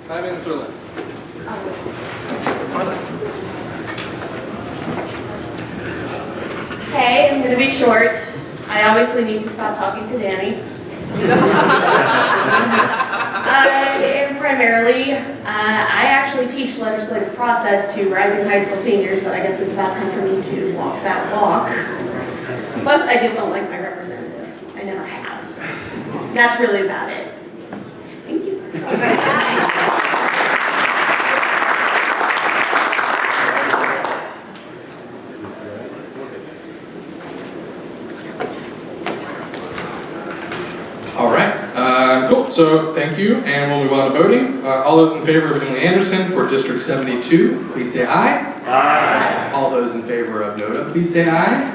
5 minutes or less. Okay, I'm going to be short. I obviously need to stop talking to Danny. And primarily, I actually teach legislative process to rising high school seniors, so I guess it's about time for me to walk that walk. Plus, I just don't like my representative. I never have. That's really about it. Thank you. All right, cool. So thank you, and we'll move on to voting. All those in favor of Emily Anderson for District 72, please say aye. Aye. All those in favor of NODA, please say aye.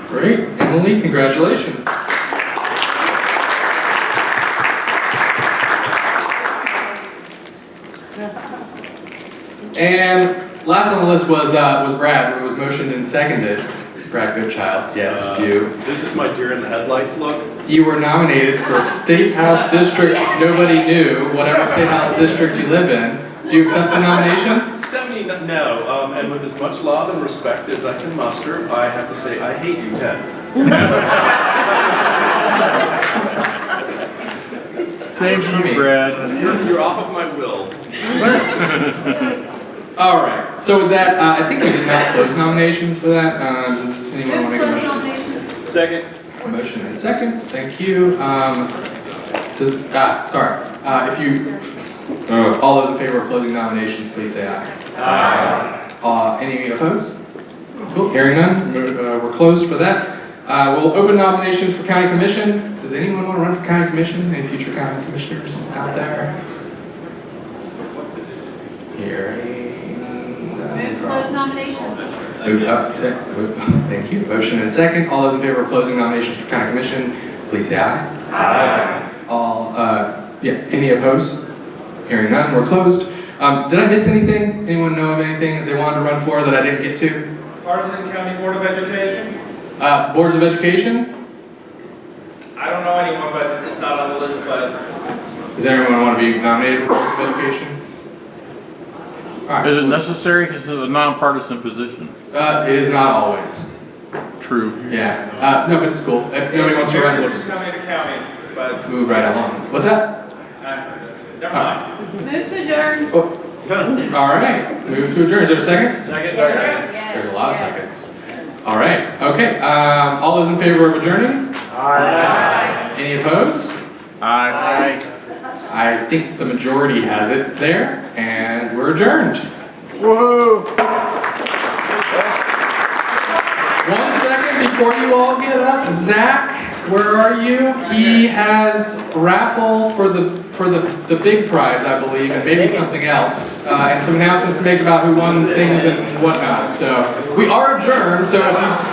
Great, Emily, congratulations. And last on the list was Brad. It was motioned and seconded. Brad Goodchild, yes, you. This is my deer in the headlights look. You were nominated for State House District nobody knew, whatever State House District you live in. Do you accept the nomination? 70, no. And with as much love and respect as I can muster, I have to say I hate you, Ted. Same for you, Brad. You're off of my will. All right, so with that, I think we did not close nominations for that. Does anyone want to make a motion? Second. A motion and second, thank you. If you, all those in favor of closing nominations, please say aye. Aye. Any opposed? Cool, hearing none, we're closed for that. We'll open nominations for county commission. Does anyone want to run for county commission? Any future county commissioners out there? Hearing none. Close nominations. Thank you. Motion and second. All those in favor of closing nominations for county commission, please say aye. Aye. Any opposed? Hearing none, we're closed. Did I miss anything? Anyone know of anything that they wanted to run for that I didn't get to? Partisan County Board of Education? Boards of Education? I don't know anyone, but it's not on the list, but. Does anyone want to be nominated for Boards of Education? All right. Is it necessary? This is a nonpartisan position. It is not always. True. Yeah. No, but it's cool. If nobody wants to run, we'll just Coming to county, but. move right along. What's that? Never mind. Move to adjourn. All right. Move to adjourn. Is there a second? Second. There's a lot of seconds. All right. Okay. All those in favor of adjourning? Aye. Any opposed? Aye. I think the majority has it there, and we're adjourned. Woohoo! 1 second before you all get up, Zach, where are you? He has raffle for the big prize, I believe, and maybe something else, and some announcements to make about who won things and whatnot. So we are adjourned. So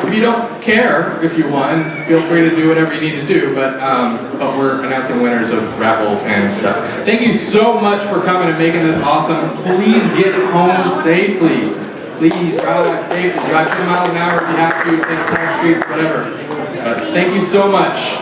if you don't care if you won, feel free to do whatever you need to do. But we're announcing winners of raffles and stuff. Thank you so much for coming and making this awesome. Please get home safely. Please drive safely. Drive 2 miles an hour if you have to. Take side streets, whatever. Thank you so much.